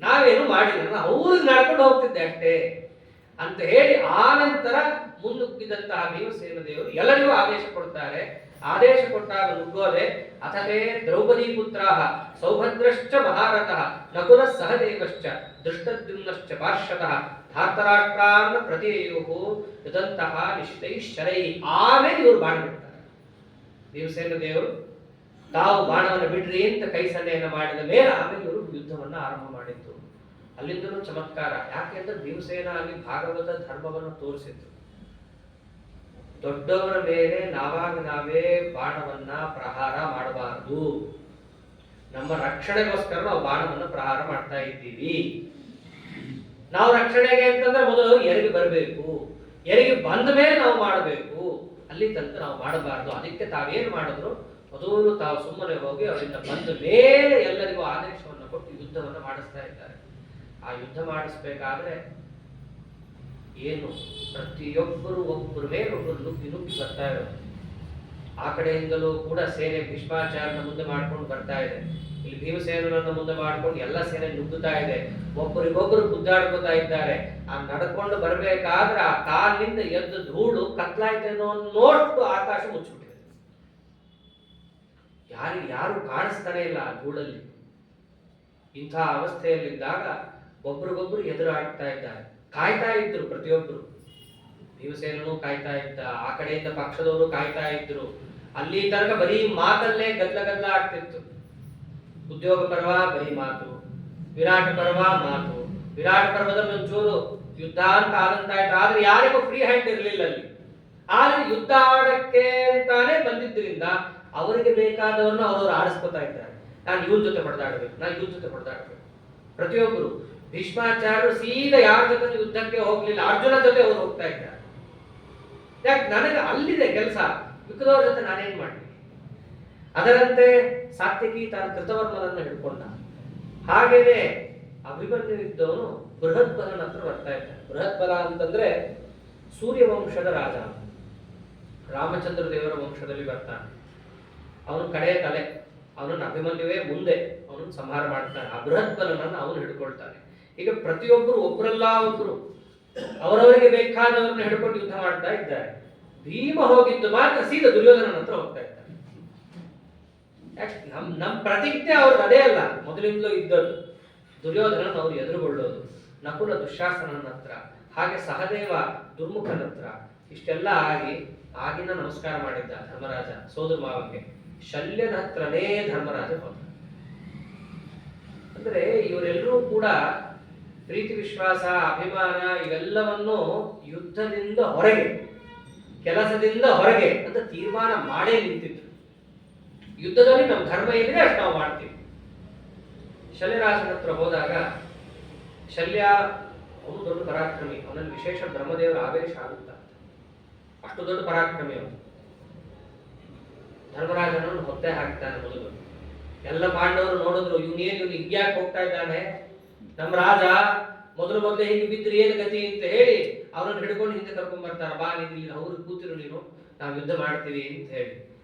ನಾವೇನು ಮಾಡಿಲ್ಲ, ಅವ್ರಿಗೆ ನಡ್ಕೊಂಡು ಹೋಗ್ತಿದ್ದೆ ಅಷ್ಟೇ ಅಂತ ಹೇಳಿ ಆ ನಂತರ ಮುನ್ನುಗ್ಗಿದಂತಹ ಭೀಮಸೇನ ದೇವರು ಎಲ್ಲರಿಗೂ ಆದೇಶ ಕೊಡ್ತಾರೆ. ಆದೇಶ ಕೊಟ್ಟಾಗ ನುಗ್ಗೋದೆ, ಅಥತೆ ದ್ರೌಪದಿ ಪುತ್ರಾಹ ಸೌಭದ್ರಶ್ಚ ಮಹಾರಥಃ ನಕುಲ ಸಹದೇವಶ್ಚ ದೃಷ್ಟದ್ಯುಮ್ನಶ್ಚ ಪಾರ್ಶ್ವತಃ ಧಾರ್ತರಾಷ್ಟ್ರಾನ್ನ ಪ್ರತಿಯುಹು ಯುದಂತಹ ನಿಶ್ಚೈಶ್ಚರೈ. ಆಮೇಲೆ ಇವರು ಬಾಣ ಬಿಡ್ತಾರೆ. ಭೀಮಸೇನ ದೇವರು ತಾವು ಬಾಣವನ್ನು ಬಿಡ್ರಿ ಅಂತ ಕೈ ಸನ್ನೆಯನ್ನು ಮಾಡಿದ ಮೇಲೆ ಆಮೇಲೆ ಇವರು ಯುದ್ಧವನ್ನ ಆರಂಭ ಮಾಡಿದ್ದು. ಅಲ್ಲಿಂದಲೂ ಚಮತ್ಕಾರ. ಯಾಕೆಂದ್ರೆ ಭೀಮಸೇನ ಅಲ್ಲಿ ಭಾಗವತ ಧರ್ಮವನ್ನು ತೋರಿಸಿದ್ರು. ದೊಡ್ಡವರ ಮೇಲೆ ನಾವೇ ಬಾಣವನ್ನ ಪ್ರಹಾರ ಮಾಡಬಾರದು, ನಮ್ಮ ರಕ್ಷಣೆಗೋಸ್ಕರ ನಾವು ಬಾಣವನ್ನ ಪ್ರಹಾರ ಮಾಡ್ತಾ ಇದ್ದೀವಿ. ನಾವು ರಕ್ಷಣೆಗೆ ಅಂತಂದ್ರೆ ಮೊದಲು ಎರಿಗೆ ಬರಬೇಕು, ಎರಿಗೆ ಬಂದ ಮೇಲೆ ನಾವು ಮಾಡಬೇಕು, ಅಲ್ಲಿ ತನಕ ನಾವು ಮಾಡಬಾರದು. ಅದಕ್ಕೆ ತಾವೇನು ಮಾಡಿದ್ರು, ಮೊದಲು ತಾವು ಸುಮ್ಮನೆ ಹೋಗಿ ಅವರಿಂದ ಬಂದ ಮೇಲೆ ಎಲ್ಲರಿಗೂ ಆದೇಶವನ್ನು ಕೊಟ್ಟು ಯುದ್ಧವನ್ನು ಮಾಡಿಸ್ತಾ ಇದ್ದಾರೆ. ಆ ಯುದ್ಧ ಮಾಡಿಸ್ಬೇಕಾದ್ರೆ ಏನು, ಪ್ರತಿಯೊಬ್ಬರು ಒಬ್ಬರ ಮೇಲೆ ಒಬ್ಬರು ನುಗ್ಗಿ ಬರ್ತಾ ಇರೋದು. ಆ ಕಡೆಯಿಂದಲೂ ಕೂಡ ಸೇನೆ ಭೀಷ್ಮಾಚಾರ್ಯನ ಮುಂದೆ ಮಾಡ್ಕೊಂಡು ಬರ್ತಾ ಇದೆ. ಇಲ್ಲಿ ಭೀಮಸೇನರನ್ನ ಮುಂದೆ ಮಾಡ್ಕೊಂಡು ಎಲ್ಲ ಸೇನೆ ನುಗ್ಗುತ್ತಾ ಇದೆ. ಒಬ್ಬರಿಗೊಬ್ಬರು ಗುದ್ದಾಡ್ಕೋತಾ ಇದ್ದಾರೆ. ಆ ನಡ್ಕೊಂಡು ಬರ್ಬೇಕಾದ್ರೆ ಆ ಕಾಲಿನಿಂದ ಎದ್ದು ಧೂಳು ಕತ್ಲಾಯ್ತೇನೋ ನೋಡ್ತು ಆಕಾಶ ಮುಚ್ಚಿಬಿಟ್ಟಿದೆ. ಯಾರು ಕಾಣಿಸ್ತಾನೆ ಇಲ್ಲ ಆ ಧೂಳಲ್ಲಿ. ಇಂಥ ಅವಸ್ಥೆಯಲ್ಲಿದ್ದಾಗ ಒಬ್ರಿಗೊಬ್ರು ಎದುರಾಡ್ತಾ ಇದ್ದಾರೆ. ಕಾಯ್ತಾ ಇದ್ರು ಪ್ರತಿಯೊಬ್ಬರು. ಭೀಮಸೇನನು ಕಾಯ್ತಾ ಇದ್ದ, ಆ ಕಡೆಯಿಂದ ಪಕ್ಷದವರು ಕಾಯ್ತಾ ಇದ್ರು. ಅಲ್ಲಿ ತನಕ ಬರೀ ಮಾತಲ್ಲೇ ಗದ್ಲ ಆಗ್ತಿತ್ತು. ಉದ್ಯೋಗ ಪರ್ವ ಬರೀ ಮಾತು, ವಿರಾಟ ಪರ್ವ ಮಾತು. ವಿರಾಟ ಪರ್ವದಲ್ಲಿ ಒಂಚೂರು ಯುದ್ಧ ಅಂತ ಆದಂತಾಯ್ತು. ಆದ್ರೆ ಯಾರಿಗೂ ಫ್ರೀ ಹ್ಯಾಂಡ್ ಇರಲಿಲ್ಲ ಅಲ್ಲಿ. ಆದ್ರೆ ಯುದ್ಧ ಆಡಕ್ಕೆ ಅಂತಾನೆ ಬಂದಿದ್ದರಿಂದ ಅವರಿಗೆ ಬೇಕಾದವರನ್ನು ಅವರು ಆಡಿಸ್ಕೊತಾ ಇದ್ದಾರೆ. ನಾನು ಇವನ್ ಜೊತೆ ಹೊಡೆದಾಡಬೇಕು. ಪ್ರತಿಯೊಬ್ಬರು ಭೀಷ್ಮಾಚಾರ್ಯರು ಸೀದಾ ಯಾರ ಜೊತೆ ಯುದ್ಧಕ್ಕೆ ಹೋಗ್ಲಿಲ್ಲ, ಅರ್ಜುನ ಜೊತೆ ಅವರು ಹೋಗ್ತಾ ಇದ್ದಾರೆ. ಯಾಕೆ? ನನಗೆ ಅಲ್ಲಿದೆ ಕೆಲಸ, ಮಿಕ್ಕದವ್ರ ಜೊತೆ ನಾನೇನ್ ಮಾಡ್ತೀನಿ. ಅದರಂತೆ ಸಾತ್ಯಕಿ ತಾನು ಕೃತವರ್ಮನನ್ನು ಹಿಡ್ಕೊಂಡ. ಹಾಗೇನೆ ಅಭಿಮನ್ಯು ಇದ್ದವನು ಬೃಹದ್ಬಲನ ಹತ್ರ ಬರ್ತಾ ಇದ್ದ. ಬೃಹದ್ಬಲ ಅಂತಂದ್ರೆ ಸೂರ್ಯವಂಶದ ರಾಜ, ರಾಮಚಂದ್ರ ದೇವರ ವಂಶದಲ್ಲಿ ಬರ್ತಾನೆ. ಅವನು ಕಡೆಯ ತಲೆ. ಅವನನ್ನು ಅಭಿಮನ್ಯುವೇ ಮುಂದೆ ಅವನನ್ನು ಸಂಹಾರ ಮಾಡ್ತಾನೆ. ಆ ಬೃಹದ್ಬಲನನ್ನು ಅವನು ಹಿಡ್ಕೊಳ್ತಾನೆ. ಈಗ ಪ್ರತಿಯೊಬ್ಬರು ಒಬ್ಬರಲ್ಲ ಒಬ್ರು ಅವರವರಿಗೆ ಬೇಕಾದವರನ್ನ ಹಿಡ್ಕೊಂಡು ಯುದ್ಧ ಮಾಡ್ತಾ ಇದ್ದಾರೆ. ಭೀಮ ಹೋಗಿದ್ದು ಮಾತ್ರ ಸೀದಾ ದುರ್ಯೋಧನನ ಹತ್ರ ಹೋಗ್ತಾ ಇದ್ದಾರೆ. ಯಾಕೆ? ನಮ್ ಪ್ರತಿಜ್ಞೆ ಅವ್ರದ್ದು ಅದೇ ಅಲ್ಲ, ಮೊದಲಿಂದಲೂ ಇದ್ದದ್ದು. ದುರ್ಯೋಧನನ ಅವ್ರು ಎದುರುಗೊಳ್ಳೋದು, ನಕುಲ ದುಶ್ಯಾಸನನ ಹತ್ರ, ಹಾಗೆ ಸಹದೇವ ದುರ್ಮುಖನ ಹತ್ರ. ಇಷ್ಟೆಲ್ಲ ಆಗಿನ ನಮಸ್ಕಾರ ಮಾಡಿದ್ದ ಧರ್ಮರಾಜ ಸೋದರ ಮಾವನಿಗೆ. ಶಲ್ಯನ ಹತ್ರನೇ ಧರ್ಮರಾಜ ಹೋದ. ಅಂದ್ರೆ ಇವರೆಲ್ಲರೂ ಕೂಡ ಪ್ರೀತಿ ವಿಶ್ವಾಸ ಅಭಿಮಾನ ಇವೆಲ್ಲವನ್ನು ಯುದ್ಧದಿಂದ ಹೊರಗೆ, ಕೆಲಸದಿಂದ ಹೊರಗೆ ಅಂತ ತೀರ್ಮಾನ ಮಾಡೇ ನಿಂತಿದ್ರು. ಯುದ್ಧದಲ್ಲಿ ನಮ್ಮ ಧರ್ಮ ಏನಿದೆ ಅಷ್ಟು ನಾವು ಮಾಡ್ತೀವಿ. ಶಲ್ಯರಾಜನ ಹತ್ರ ಹೋದಾಗ ಶಲ್ಯ ಅವನು ದೊಡ್ಡ ಪರಾಕ್ರಮಿ. ಅವನಲ್ಲಿ ವಿಶೇಷ ಬ್ರಹ್ಮದೇವರ ಆವೇಶ ಆಗುತ್ತ, ಅಷ್ಟು ದೊಡ್ಡ ಪರಾಕ್ರಮಿ ಅವನು. ಧರ್ಮರಾಜನನ್ನು ಹೊತ್ತೆ ಹಾಕ್ತಾನೆ ಮೊದಲು. ಎಲ್ಲ ಪಾಂಡವರು ನೋಡಿದ್ರು, ಇವನು ಹಿಗ್ಯಾಕೆ ಹೋಗ್ತಾ ಇದ್ದಾನೆ, ನಮ್ಮ ರಾಜ ಮೊದಲೇ ಹೀಗೆ ಬಿದ್ದರೆ ಏನು ಗತಿ ಅಂತ ಹೇಳಿ ಅವರನ್ನು ಹಿಡ್ಕೊಂಡು ಹಿಂದೆ ಕರ್ಕೊಂಡ್ ಬರ್ತಾರ. ಬಾ ನೀನು ಅವ್ರು ಕೂತಿರು, ನೀನು ನಾವು ಯುದ್ಧ ಮಾಡ್ತೀವಿ ಅಂತ ಹೇಳಿ.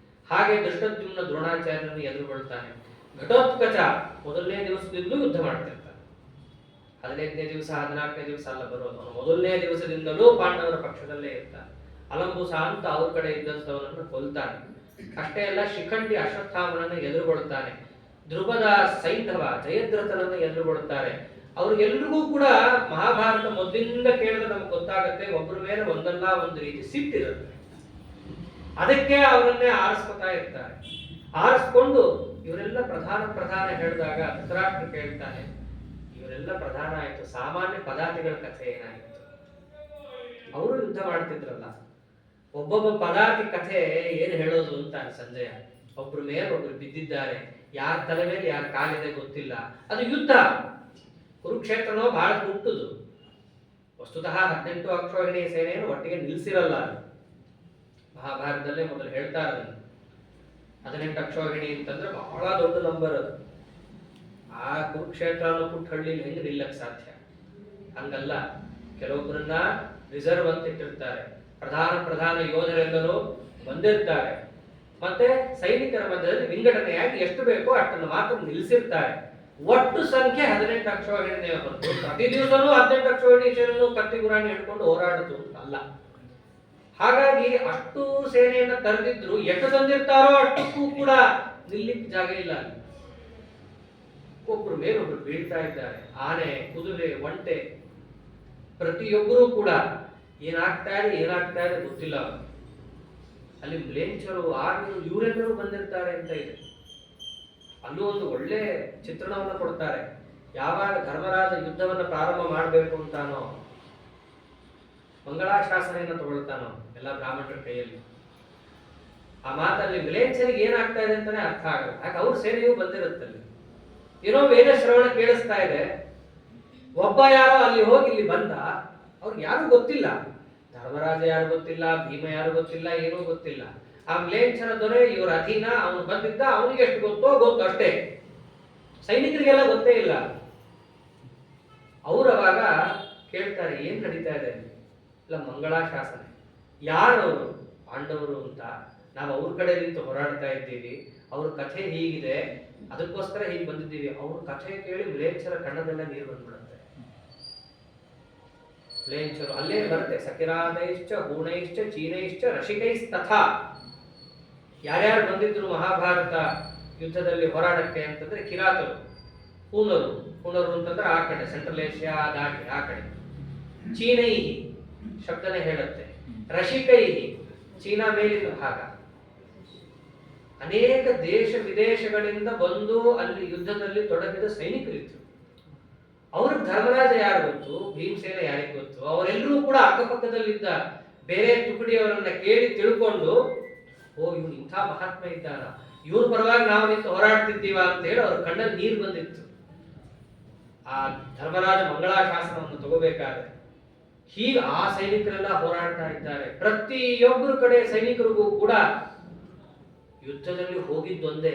ಹಾಗೆ ಧೃಷ್ಟದ್ಯುಮ್ನ ದ್ರೋಣಾಚಾರ್ಯರನ್ನು ಎದುರುಗೊಳ್ತಾನೆ. ಘಟೋತ್ಕಚ ಮೊದಲನೇ ದಿವಸದಿಂದಲೂ ಯುದ್ಧ ಮಾಡ್ತಿರ್ತಾನೆ. 15ನೇ ದಿವಸ 14ನೇ ದಿವಸ ಅಲ್ಲ ಬರೋದು, ಅವನು ಮೊದಲನೇ ದಿವಸದಿಂದಲೂ ಪಾಂಡವರ ಪಕ್ಷದಲ್ಲೇ ಇರ್ತಾನೆ. ಅಲಂಬುಸ ಅಂತ ಅವ್ರ ಕಡೆ ಇದ್ದಂಥವನನ್ನು ಕೊಲ್ತಾನೆ. ಅಷ್ಟೇ ಅಲ್ಲ, ಶಿಖಂಡಿ ಅಶ್ವತ್ಥಾಮನನ್ನು ಎದುರುಗೊಳ್ತಾನೆ. ಧ್ರುವದ ಸೈಂಧವ ಜಯದ್ರಥನನ್ನು ಎದುರುಗೊಳ್ತಾರೆ. ಅವ್ರಿಗೆಲ್ರಿಗೂ ಕೂಡ ಮಹಾಭಾರತ ಮೊದಲಿಂದ ಕೇಳಿದ್ರೆ ನಮ್ಗೆ ಗೊತ್ತಾಗತ್ತೆ, ಒಬ್ಬರ ಮೇಲೆ ಒಂದಲ್ಲ ಒಂದು ರೀತಿ ಸಿಟ್ಟಿರುತ್ತೆ. ಅದಕ್ಕೆ ಅವರನ್ನೇ ಆರಿಸ್ಕೊತಾ ಇರ್ತಾರೆ. ಆರಿಸ್ಕೊಂಡು ಇವರೆಲ್ಲ ಪ್ರಧಾನ ಹೇಳಿದಾಗ ಧೃತರಾಷ್ಟ್ರ ಕೇಳ್ತಾನೆ, ಇವರೆಲ್ಲ ಪ್ರಧಾನ ಆಯ್ತು, ಸಾಮಾನ್ಯ ಪದಾತಿಗಳ ಕಥೆ ಏನಾಯ್ತು? ಅವರು ಯುದ್ಧ ಮಾಡ್ತಿದ್ರಲ್ಲ, ಒಬ್ಬೊಬ್ಬ ಪದಾತಿ ಕಥೆ ಏನು ಹೇಳೋದು ಅಂತಾನೆ ಸಂಜಯ. ಒಬ್ರ ಮೇಲೆ ಒಬ್ರು ಬಿದ್ದಿದ್ದಾರೆ, ಯಾರ ತಲೆ ಮೇಲೆ ಯಾರ ಕಾಲಿದೆ ಗೊತ್ತಿಲ್ಲ. ಅದು ಯುದ್ಧ. ಕುರುಕ್ಷೇತ್ರನೋ ಬಹಳ ಹುಟ್ಟುದು. ವಸ್ತುತಃ 18 ಅಕ್ಷೋಹಿಣಿ ಸೇನೆಯನ್ನು ಒಟ್ಟಿಗೆ ನಿಲ್ಲಿಸಿರಲ್ಲ. ಮಹಾಭಾರತದಲ್ಲೇ ಮೊದಲು ಹೇಳ್ತಾರೆ ಅದನ್ನು. 18 ಅಕ್ಷೋಹಿಣಿ ಅಂತಂದ್ರೆ ಬಹಳ ದೊಡ್ಡ ನಂಬರ್ ಅದು. ಆ ಕುರುಕ್ಷೇತ್ರ ಅನ್ನೋ ಪುಟ್ಟ ಹಳ್ಳಿಲಿ ಹೆಂಗೆ ನಿಲ್ಲಕ್ ಸಾಧ್ಯ? ಹಂಗಲ್ಲ, ಕೆಲವೊಬ್ಬರನ್ನ ರಿಸರ್ವ್ ಅಂತ ಇಟ್ಟಿರ್ತಾರೆ. ಪ್ರಧಾನ ಯೋಧರೆಲ್ಲರೂ ಬಂದಿರ್ತಾರೆ. ಮತ್ತೆ ಸೈನಿಕರ ಮಧ್ಯದಲ್ಲಿ ವಿಂಗಡಣೆಯಾಗಿ ಎಷ್ಟು ಬೇಕೋ ಅಷ್ಟನ್ನು ಮಾತ್ರ ನಿಲ್ಲಿಸಿರ್ತಾರೆ. ಒಟ್ಟು ಸಂಖ್ಯೆ 18 ಅಕ್ಷೋಹಿಣಿ ಬಂತು. ಪ್ರತಿ ದಿವಸನೂ 18 ಅಕ್ಷೋಹಿಣಿ ಸೇನೆಯನ್ನು ಕತ್ತಿ ಗುರಾಣಿ ಹಿಡ್ಕೊಂಡು ಹೋರಾಡಿತು ಅಲ್ಲ. ಹಾಗಾಗಿ ಅಷ್ಟು ಸೇನೆಯನ್ನ ತರದಿದ್ರು, ಎಷ್ಟು ತಂದಿರ್ತಾರೋ ಅಷ್ಟಕ್ಕೂ ಕೂಡ ನಿಲ್ಲಿಕ್ಕೆ ಜಾಗ ಇಲ್ಲ. ಒಬ್ರು ಮೇಲೊಬ್ರು ಬೀಳ್ತಾ ಇದ್ದಾರೆ. ಆನೆ, ಕುದುರೆ, ಒಂಟೆ ಪ್ರತಿಯೊಬ್ಬರೂ ಕೂಡ ಏನಾಗ್ತಾ ಇದೆ ಗೊತ್ತಿಲ್ಲ. ಅಲ್ಲಿ ಮ್ಲೇಚ್ಛರು, ಆರ್ಯರು ಇವರೆಲ್ಲರೂ ಬಂದಿರ್ತಾರೆ ಅಂತ ಇದೆ. ಅಲ್ಲೂ ಒಂದು ಒಳ್ಳೆ ಚಿತ್ರಣವನ್ನು ಕೊಡ್ತಾರೆ. ಯಾವಾಗ ಧರ್ಮರಾಜ ಯುದ್ಧವನ್ನ ಪ್ರಾರಂಭ ಮಾಡಬೇಕು ಅಂತಾನೋ, ಮಂಗಳಾಶಾಸನೆಯನ್ನು ತಗೊಳ್ತಾನೋ ಎಲ್ಲ ಬ್ರಾಹ್ಮಣರ ಕೈಯಲ್ಲಿ, ಆ ಮಾತಲ್ಲಿ ಮ್ಲೇಚ್ಛರಿಗೆ ಏನಾಗ್ತಾ ಇದೆ ಅಂತಾನೆ ಅರ್ಥ ಆಗಲ್ಲ. ಯಾಕೆ ಅವ್ರ ಸೇನೆಯೂ ಬಂದಿರುತ್ತಲ್ಲಿ. ಏನೋ ವೇದ ಶ್ರವಣ ಕೇಳಿಸ್ತಾ ಇದೆ. ಒಬ್ಬ ಯಾರೋ ಅಲ್ಲಿ ಹೋಗಿ ಇಲ್ಲಿ ಬಂದ, ಅವ್ರಿಗೆ ಯಾರು ಗೊತ್ತಿಲ್ಲ. ಧರ್ಮರಾಜ ಯಾರು ಗೊತ್ತಿಲ್ಲ, ಭೀಮ ಯಾರು ಗೊತ್ತಿಲ್ಲ, ಏನೂ ಗೊತ್ತಿಲ್ಲ. ಆ ಮ್ಲೇಚ್ಛರ ದೊರೆ ಇವರ ಅಧೀನ, ಅವನು ಬಂದಿದ್ದ, ಅವನಿಗೆ ಎಷ್ಟು ಗೊತ್ತು ಅಷ್ಟೇ. ಸೈನಿಕರಿಗೆಲ್ಲ ಗೊತ್ತೇ ಇಲ್ಲ. ಅವರವಾಗ ಕೇಳ್ತಾರೆ, ಏನ್ ನಡೀತಾ ಇದೆ? ಇಲ್ಲ, ಮಂಗಳಾಶಾಸನೆ. ಯಾರವರು? ಪಾಂಡವರು ಅಂತ. ನಾವು ಅವ್ರ ಕಡೆ ನಿಂತು ಹೋರಾಡ್ತಾ ಇದ್ದೀವಿ, ಅವ್ರ ಕಥೆ ಹೀಗಿದೆ, ಅದಕ್ಕೋಸ್ಕರ ಹೀಗೆ ಬಂದಿದ್ದೀವಿ. ಅವ್ರ ಕಥೆ ಕೇಳಿ ಮ್ಲೇಚ್ಛರ ಕಣ್ಣದೆಲ್ಲ ನೀರು ಬಂದ್ಬಿಡುತ್ತೆ. ಮ್ಲೇಚ್ಛರು ಅಲ್ಲೇ ಬರುತ್ತೆ, ಸಕಿರಾದೈಶ್ಚ ಹೂಣೈಶ್ಚ ಚೀನೈಶ್ಚ ರಸಿಕೈಸ್ತಥಾ. ಯಾರ್ಯಾರು ಬಂದಿದ್ರು ಮಹಾಭಾರತ ಯುದ್ಧದಲ್ಲಿ ಹೋರಾಡಕ್ಕೆ ಅಂತಂದ್ರೆ ಕಿರಾತರು, ಹೂಣರು ಅಂತಂದ್ರೆ ಆ ಕಡೆ ಸೆಂಟ್ರಲ್ ಏಷ್ಯಾ ದಾಟಿ ಆ ಕಡೆ, ಚೀನೈಹಿ ಶಬ್ದನೇ ಹೇಳುತ್ತೆ, ರಸಿಕೈಹಿ ಚೀನಾ ಮೇಲಿನ ಭಾಗ. ಅನೇಕ ದೇಶ ವಿದೇಶಗಳಿಂದ ಬಂದು ಅಲ್ಲಿ ಯುದ್ಧದಲ್ಲಿ ತೊಡಗಿದ ಸೈನಿಕರಿದ್ರು. ಅವ್ರಿಗೆ ಧರ್ಮರಾಜ ಯಾರು ಗೊತ್ತು, ಭೀಮಸೇನ ಯಾರಿಗೆ ಗೊತ್ತು. ಅವರೆಲ್ಲರೂ ಕೂಡ ಅಕ್ಕಪಕ್ಕದಲ್ಲಿದ್ದ ಬೇರೆ ತುಕಡಿಯವರನ್ನ ಕೇಳಿ ತಿಳ್ಕೊಂಡು, ಓ ಇವನು ಇಂಥ ಮಹಾತ್ಮ ಇದ್ದಾನ, ಇವ್ರ ಪರವಾಗಿ ನಾವು ನಿಂತು ಹೋರಾಡ್ತಿದ್ದೀವ ಅಂತ ಹೇಳಿ ಅವ್ರ ಕಣ್ಣಲ್ಲಿ ನೀರು ಬಂದಿತ್ತು. ಆ ಧರ್ಮರಾಜ ಮಂಗಳಾಶಾಸನವನ್ನು ತಗೋಬೇಕಾದ್ರೆ ಹೀಗೆ ಆ ಸೈನಿಕರೆಲ್ಲ ಹೋರಾಡ್ತಾ ಇದ್ದಾರೆ. ಪ್ರತಿಯೊಬ್ಬರ ಕಡೆ ಸೈನಿಕರಿಗೂ ಕೂಡ ಯುದ್ಧದಲ್ಲಿ ಹೋಗಿದ್ದೊಂದೇ,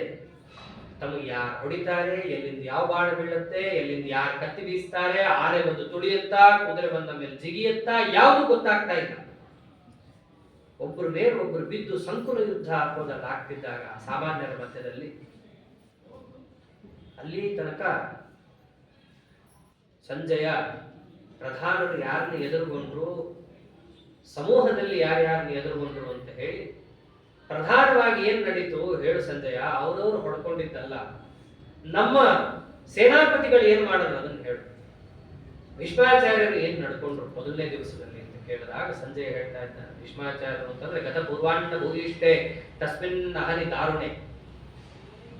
ತಮಗೆ ಯಾರು ಹೊಡಿತಾರೆ, ಎಲ್ಲಿಂದ ಯಾವ ಬಾಣ ಬೀಳುತ್ತೆ, ಎಲ್ಲಿಂದ ಯಾರು ಕತ್ತಿ ಬೀಸ್ತಾರೆ, ಆನೆ ಬಂದು ತುಳಿಯುತ್ತಾ, ಕುದುರೆ ಬಂದ ಮೇಲೆ ಜಿಗಿಯುತ್ತಾ, ಯಾವುದು ಗೊತ್ತಾಗ್ತಾ ಇಲ್ಲ. ಒಬ್ಬರ ಮೇಲೆ ಒಬ್ಬರು ಬಿದ್ದು ಸಂಕುಲ ಯುದ್ಧ ಹಾಕೋದಲ್ಲ ಆಗ್ತಿದ್ದಾಗ ಸಾಮಾನ್ಯರ ಮಧ್ಯದಲ್ಲಿ, ಅಲ್ಲಿ ತನಕ ಸಂಜಯ ಪ್ರಧಾನರು ಯಾರನ್ನು ಎದುರುಗೊಂಡ್ರು, ಸಮೂಹದಲ್ಲಿ ಯಾರ್ಯಾರನ್ನು ಎದುರುಗೊಂಡ್ರು ಅಂತ ಹೇಳಿ ಪ್ರಧಾನವಾಗಿ ಏನ್ ನಡೀತು ಹೇಳು ಸಂಜಯ. ಅವರವರು ಹೊಡ್ಕೊಂಡಿದ್ದಲ್ಲ, ನಮ್ಮ ಸೇನಾಪತಿಗಳು ಏನ್ ಮಾಡಿದ್ರು ಅದನ್ನು ಹೇಳು. ಭೀಷ್ಮಾಚಾರ್ಯರು ಏನ್ ನಡ್ಕೊಂಡ್ರು ಮೊದಲನೇ ದಿವಸದಲ್ಲಿ ಅಂತ ಕೇಳಿದಾಗ ಸಂಜಯ ಹೇಳ್ತಾ ಇದ್ದಾರೆ, ಭೀಷ್ಮಾಚಾರ್ಯರು ಅಂತಂದ್ರೆ ಗತ ಪೂರ್ವಾಂಡ ಭೂಯಿಷ್ಟೇ ತಸ್ಮಿನ್ ಅಹನಿ ದಾರುಣೆ.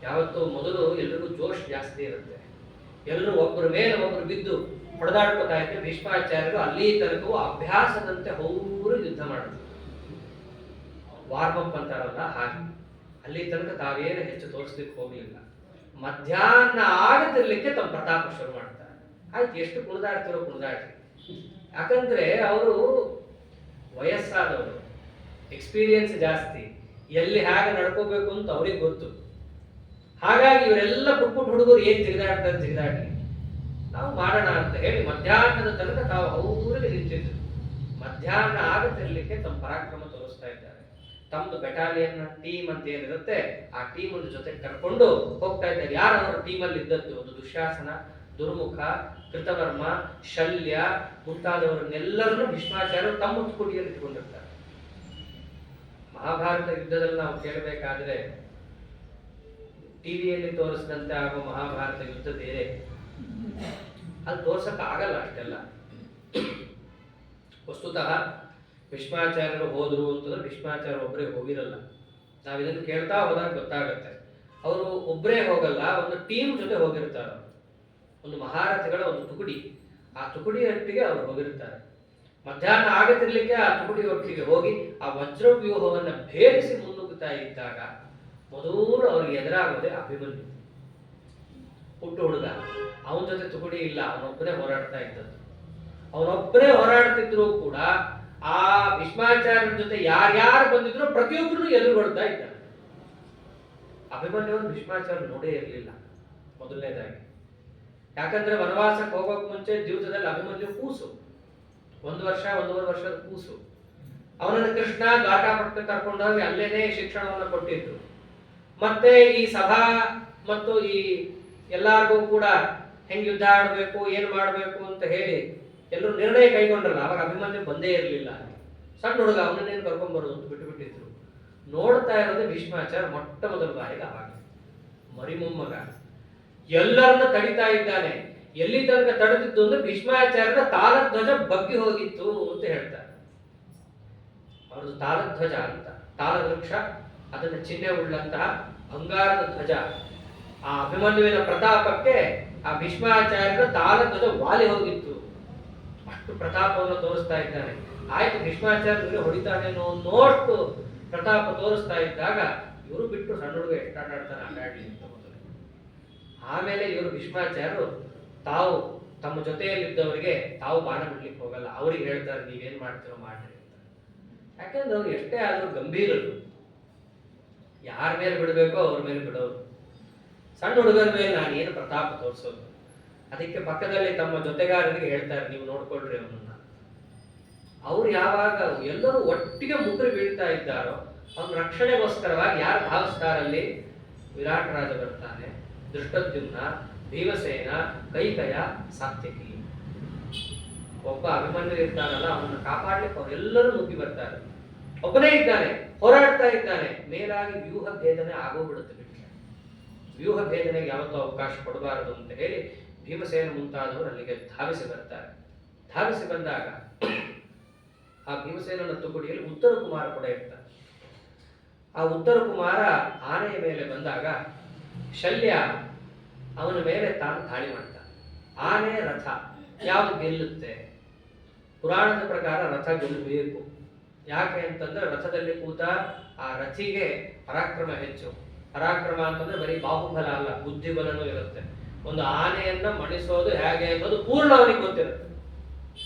ಯಾವತ್ತು ಮೊದಲು ಎಲ್ರಿಗೂ ಜೋಶ್ ಜಾಸ್ತಿ ಇರುತ್ತೆ, ಎಲ್ಲರೂ ಒಬ್ಬರ ಮೇಲೆ ಒಬ್ಬರು ಬಿದ್ದು ಹೊಡೆದಾಡ್ಕೋತಾ ಇದ್ರೆ ಭೀಷ್ಮಾಚಾರ್ಯರು ಅಲ್ಲಿ ತನಕವೂ ಅಭ್ಯಾಸದಂತೆ ಹೌರು ಯುದ್ಧ ಮಾಡಿದ್ರು. ವಾರ್ಮಪ್ ಅಂತಾರಲ್ಲ ಹಾಗೆ ಅಲ್ಲಿ ತನಕ ತಾವೇನು ಹೆಚ್ಚು ತೋರಿಸ್ಲಿಕ್ಕೆ ಹೋಗ್ಲಿಲ್ಲ. ಮಧ್ಯಾಹ್ನ ಆಗತಿರ್ಲಿಕ್ಕೆ ತಮ್ಮ ಪ್ರತಾಪ ಶುರು ಮಾಡ್ತಾರೆ. ಆಯ್ತು, ಎಷ್ಟು ಕುಣಿದಾಡ್ತಿರೋ ಕುಣಿದಾಡ್ರಿ, ಯಾಕಂದ್ರೆ ಅವರು ವಯಸ್ಸಾದವರು, ಎಕ್ಸ್ಪೀರಿಯನ್ಸ್ ಜಾಸ್ತಿ, ಎಲ್ಲಿ ಹೇಗೆ ನಡ್ಕೋಬೇಕು ಅಂತ ಅವ್ರಿಗೆ ಗೊತ್ತು. ಹಾಗಾಗಿ ಇವರೆಲ್ಲ ಪುಟ್ ಹುಡುಗರು ಏನ್ ಜಿಗಿದಾಡ್ಲಿ, ನಾವು ಮಾಡೋಣ ಅಂತ ಹೇಳಿ ಮಧ್ಯಾಹ್ನದ ತನಕ ತಾವು ಅವ್ರಿಗೆ ನಿಂತಿದ್ರು. ಮಧ್ಯಾಹ್ನ ಆಗತಿರ್ಲಿಕ್ಕೆ ತಮ್ಮ ಪರಾಕ್ರಮ ತೋರಿಸ್ತಾ ಇದ್ದಾರೆ. ತಮ್ಮದು ಬೆಟಾಲಿಯನ್ ಟೀಮ್ ಅಂತ ಏನಿರುತ್ತೆ ಆ ಟೀಮ್ ಒಂದು ಜೊತೆ ಕರ್ಕೊಂಡು ಹೋಗ್ತಾ ಇದ್ದಾರೆ. ಯಾರು ಅವರ ಟೀಮಲ್ಲಿ ಇದ್ದದ್ದು, ಒಂದು ದುಶ್ಯಾಸನ, ದುರ್ಮುಖ, ಕೃತವರ್ಮ, ಶಲ್ಯ ಮುಂತಾದವರನ್ನೆಲ್ಲರನ್ನು ಭೀಷ್ಮಾಚಾರ್ಯರು ತಮ್ಮ ತುಕಡಿಯಲ್ಲಿ ಇಟ್ಕೊಂಡಿರ್ತಾರೆ. ಮಹಾಭಾರತ ಯುದ್ಧದಲ್ಲಿ ನಾವು ಕೇಳಬೇಕಾದ್ರೆ ಟಿವಿಯಲ್ಲಿ ತೋರಿಸಿದಂತೆ ಆಗೋ ಮಹಾಭಾರತ ಯುದ್ಧ ಬೇರೆ, ಅಲ್ಲಿ ತೋರ್ಸಕ್ ಆಗಲ್ಲ ಅಷ್ಟೆಲ್ಲ. ವಸ್ತುತಃ ಭೀಷ್ಮಾಚಾರ್ಯರು ಹೋದ್ರು ಅಂತಂದ್ರೆ ಭೀಷ್ಮಾಚಾರ್ಯ ಒಬ್ಬರೇ ಹೋಗಿರಲ್ಲ. ನಾವ್ ಇದನ್ನು ಕೇಳ್ತಾ ಹೋದಾಗ ಗೊತ್ತಾಗತ್ತೆ, ಅವರು ಒಬ್ಬರೇ ಹೋಗಲ್ಲ, ಒಂದು ಟೀಮ್ ಜೊತೆ ಹೋಗಿರ್ತಾರೆ. ಒಂದು ಮಹಾರಥಿಗಳ ಒಂದು ತುಕಡಿ, ಆ ತುಕಡಿ ಒಟ್ಟಿಗೆ ಅವರು ಹೋಗಿರ್ತಾರೆ. ಮಧ್ಯಾಹ್ನ ಆಗತಿರ್ಲಿಕ್ಕೆ ಆ ತುಕಡಿ ಒಟ್ಟಿಗೆ ಹೋಗಿ ಆ ವಜ್ರವ್ಯೂಹವನ್ನ ಭೇದಿಸಿ ಮುನ್ನುಗ್ಗುತ್ತಾ ಇದ್ದಾಗ ಮೊದಲು ಅವ್ರಿಗೆ ಎದುರಾಗೋದೆ ಅಭಿಮನ್ಯು. ಹುಟ್ಟು ಹುಡುಗ, ಅವನ ಜೊತೆ ತುಕಡಿ ಇಲ್ಲ, ಅವನೊಬ್ಬನೇ ಹೋರಾಡ್ತಾ ಇದ್ದದ್ದು. ಅವನೊಬ್ಬನೇ ಹೋರಾಡ್ತಿದ್ರು ಕೂಡ ಆ ಭೀಷ್ಮಾಚಾರ್ಯರ ಜೊತೆ ಯಾರ್ಯಾರು ಬಂದಿದ್ರು ಪ್ರತಿಯೊಬ್ಬರು ಎದುರುಗೊಳ್ತಾ ಇದ್ದಾರೆ. ಅಭಿಮನ್ಯುವನ್ನು ಭೀಷ್ಮಾಚಾರ್ಯ ನೋಡೇ ಇರಲಿಲ್ಲ ಮೊದಲನೇದಾಗಿ. ಯಾಕಂದ್ರೆ ವನವಾಸಕ್ಕೆ ಹೋಗೋಕ್ ಮುಂಚೆ ಜೀವಿತದಲ್ಲಿ ಅಭಿಮನ್ಯು ಕೂಸು, 1 ವರ್ಷ 1.5 ವರ್ಷದ ಕೂಸು. ಅವನನ್ನು ಕೃಷ್ಣ ಘಾಟಾಪಟ್ಟಕ್ಕೆ ಕರ್ಕೊಂಡೋಗಿ ಅಲ್ಲೇನೆ ಶಿಕ್ಷಣವನ್ನು ಕೊಟ್ಟಿದ್ರು. ಮತ್ತೆ ಈ ಸಭಾ ಮತ್ತು ಈ ಎಲ್ಲಾರ್ಗೂ ಕೂಡ ಹೆಂಗ್ ಯುದ್ಧ ಆಡ್ಬೇಕು, ಏನ್ ಮಾಡ್ಬೇಕು ಅಂತ ಹೇಳಿ ಎಲ್ಲರೂ ನಿರ್ಣಯ ಕೈಗೊಂಡ್ರಲ್ಲ, ಅವಾಗ ಅಭಿಮನ್ಯು ಬಂದೇ ಇರಲಿಲ್ಲ. ಸಣ್ಣ ಹುಡುಗ, ಅವನನ್ನೇನು ಕರ್ಕೊಂಡ್ಬರೋದು ಅಂತ ಬಿಟ್ಟಿದ್ರು. ನೋಡ್ತಾ ಇರೋದೇ ಭೀಷ್ಮಾಚಾರ್ಯ ಮೊಟ್ಟ ಮೊದಲ ಬಾರಿಗೆ. ಅವಾಗ ಮರಿಮೊಮ್ಮಗ ಎಲ್ಲರನ್ನ ತಡಿತಾ ಇದ್ದಾನೆ. ಎಲ್ಲಿ ತನಕ ತಡೆದಿದ್ದು ಅಂದ್ರೆ ಭೀಷ್ಮಾಚಾರ್ಯರ ತಾಲಧ್ವಜ ಬಗ್ಗಿ ಹೋಗಿತ್ತು ಅಂತ ಹೇಳ್ತಾರೆ. ಅವ್ರದ್ದು ತಾಲಧ್ವಜ ಅಂತ, ತಾಲವೃಕ್ಷ, ಅದನ್ನ ಚಿಹ್ನೆ ಉಳ್ಳಂತಹ ಬಂಗಾರದ ಧ್ವಜ. ಆ ಅಭಿಮನ್ಯುವಿನ ಪ್ರತಾಪಕ್ಕೆ ಆ ಭೀಷ್ಮಾಚಾರ್ಯರ ತಾಲಧ್ವಜ ವಾಲಿ ಹೋಗಿತ್ತು. ಅಷ್ಟು ಪ್ರತಾಪವನ್ನು ತೋರಿಸ್ತಾ ಇದ್ದಾನೆ. ಆಯ್ತು, ಭೀಷ್ಮಾಚಾರ್ಯ ಹೊಡಿತಾನೆ ನೋಟ್ಟು ಪ್ರತಾಪ ತೋರಿಸ್ತಾ ಇದ್ದಾಗ ಇವರು ಬಿಟ್ಟು ಸಣ್ಣ ಹುಡುಗ ಎಷ್ಟು ಆಟ ಆಡ್ತಾನೆ, ಆಟಾಡ್ಲಿ ಅಂತ ಮೊದಲು. ಆಮೇಲೆ ಇವರು ಭೀಷ್ಮಾಚಾರ್ಯರು ತಾವು ತಮ್ಮ ಜೊತೆಯಲ್ಲಿದ್ದವರಿಗೆ ತಾವು ಬಾಣ ಬಿಡ್ಲಿಕ್ಕೆ ಹೋಗಲ್ಲ, ಅವ್ರಿಗೆ ಹೇಳ್ತಾರೆ ನೀವೇನ್ ಮಾಡ್ತೀರೋ ಮಾಡ್ರಿ ಅಂತ. ಯಾಕಂದ್ರೆ ಅವ್ರು ಎಷ್ಟೇ ಆದ್ರೂ ಗಂಭೀರರು, ಯಾರ ಮೇಲೆ ಬಿಡಬೇಕೋ ಅವ್ರ ಮೇಲೆ ಬಿಡೋರು. ಸಣ್ಣ ಹುಡುಗರ ಮೇಲೆ ನಾನು ಏನು ಪ್ರತಾಪ ತೋರಿಸೋದು. ಅದಕ್ಕೆ ಪಕ್ಕದಲ್ಲಿ ತಮ್ಮ ಜೊತೆಗಾರರಿಗೆ ಹೇಳ್ತಾರೆ ನೀವು ನೋಡ್ಕೊಳ್ರಿ ಅವನನ್ನ. ಅವ್ರು ಯಾವಾಗ ಎಲ್ಲರೂ ಒಟ್ಟಿಗೆ ಮುಗ್ರಿ ಬೀಳ್ತಾ ಇದ್ದಾರೋ ಅವನ ರಕ್ಷಣೆಗೋಸ್ಕರವಾಗಿ ಯಾರು ಧಾವಿಸ್ತಾರಲ್ಲಿ? ವಿರಾಟ್ ರಾಜ ಬರ್ತಾನೆ, ದೃಷ್ಟದ್ಯುಮ್ನ, ಭೀಮಸೇನ, ಕೈಕಯ, ಸಾತ್ಯಕಿ. ಒಬ್ಬ ಅಭಿಮನ್ಯು ಇರ್ತಾನಲ್ಲ, ಅವನನ್ನು ಕಾಪಾಡ್ಲಿಕ್ಕೆ ಅವರೆಲ್ಲರೂ ನುಗ್ಗಿ ಬರ್ತಾರೆ. ಒಬ್ಬನೇ ಇದ್ದಾನೆ, ಹೋರಾಡ್ತಾ ಇದ್ದಾನೆ. ಮೇಲಾಗಿ ವ್ಯೂಹ ಭೇದನೆ ಆಗೋಗ್ಬಿಡುತ್ತೆ. ಬಿಟ್ಟು ವ್ಯೂಹ ಭೇದನೆಗೆ ಯಾವತ್ತೂ ಅವಕಾಶ ಕೊಡಬಾರದು ಅಂತ ಹೇಳಿ ಭೀಮಸೇನ ಮುಂತಾದವರು ಅಲ್ಲಿಗೆ ಧಾವಿಸಿ ಬರ್ತಾರೆ. ಧಾವಿಸಿ ಬಂದಾಗ ಆ ಭೀಮಸೇನನ ತುಕಡಿಯಲ್ಲಿ ಉತ್ತರ ಕುಮಾರ ಕೂಡ ಇರ್ತಾನೆ. ಆ ಉತ್ತರ ಕುಮಾರ ಆನೆಯ ಮೇಲೆ ಬಂದಾಗ ಶಲ್ಯ ಅವನ ಮೇಲೆ ತಾನು ದಾಳಿ ಮಾಡ್ತಾನೆ. ಆನೆ ರಥ ಯಾವುದು ಗೆಲ್ಲುತ್ತೆ? ಪುರಾಣದ ಪ್ರಕಾರ ರಥ ಗೆಲ್ಲಬೇಕು. ಯಾಕೆ ಅಂತಂದ್ರೆ ರಥದಲ್ಲಿ ಕೂತ ಆ ರಥಿಗೆ ಪರಾಕ್ರಮ ಹೆಚ್ಚು. ಪರಾಕ್ರಮ ಅಂತಂದ್ರೆ ಬರೀ ಬಾಹುಬಲ ಅಲ್ಲ, ಬುದ್ಧಿಬಲನೂ ಇರುತ್ತೆ. ಒಂದು ಆನೆಯನ್ನ ಮಣಿಸೋದು ಹೇಗೆ ಅನ್ನೋದು ಪೂರ್ಣ ಅವನಿಗೆ ಗೊತ್ತಿರುತ್ತೆ.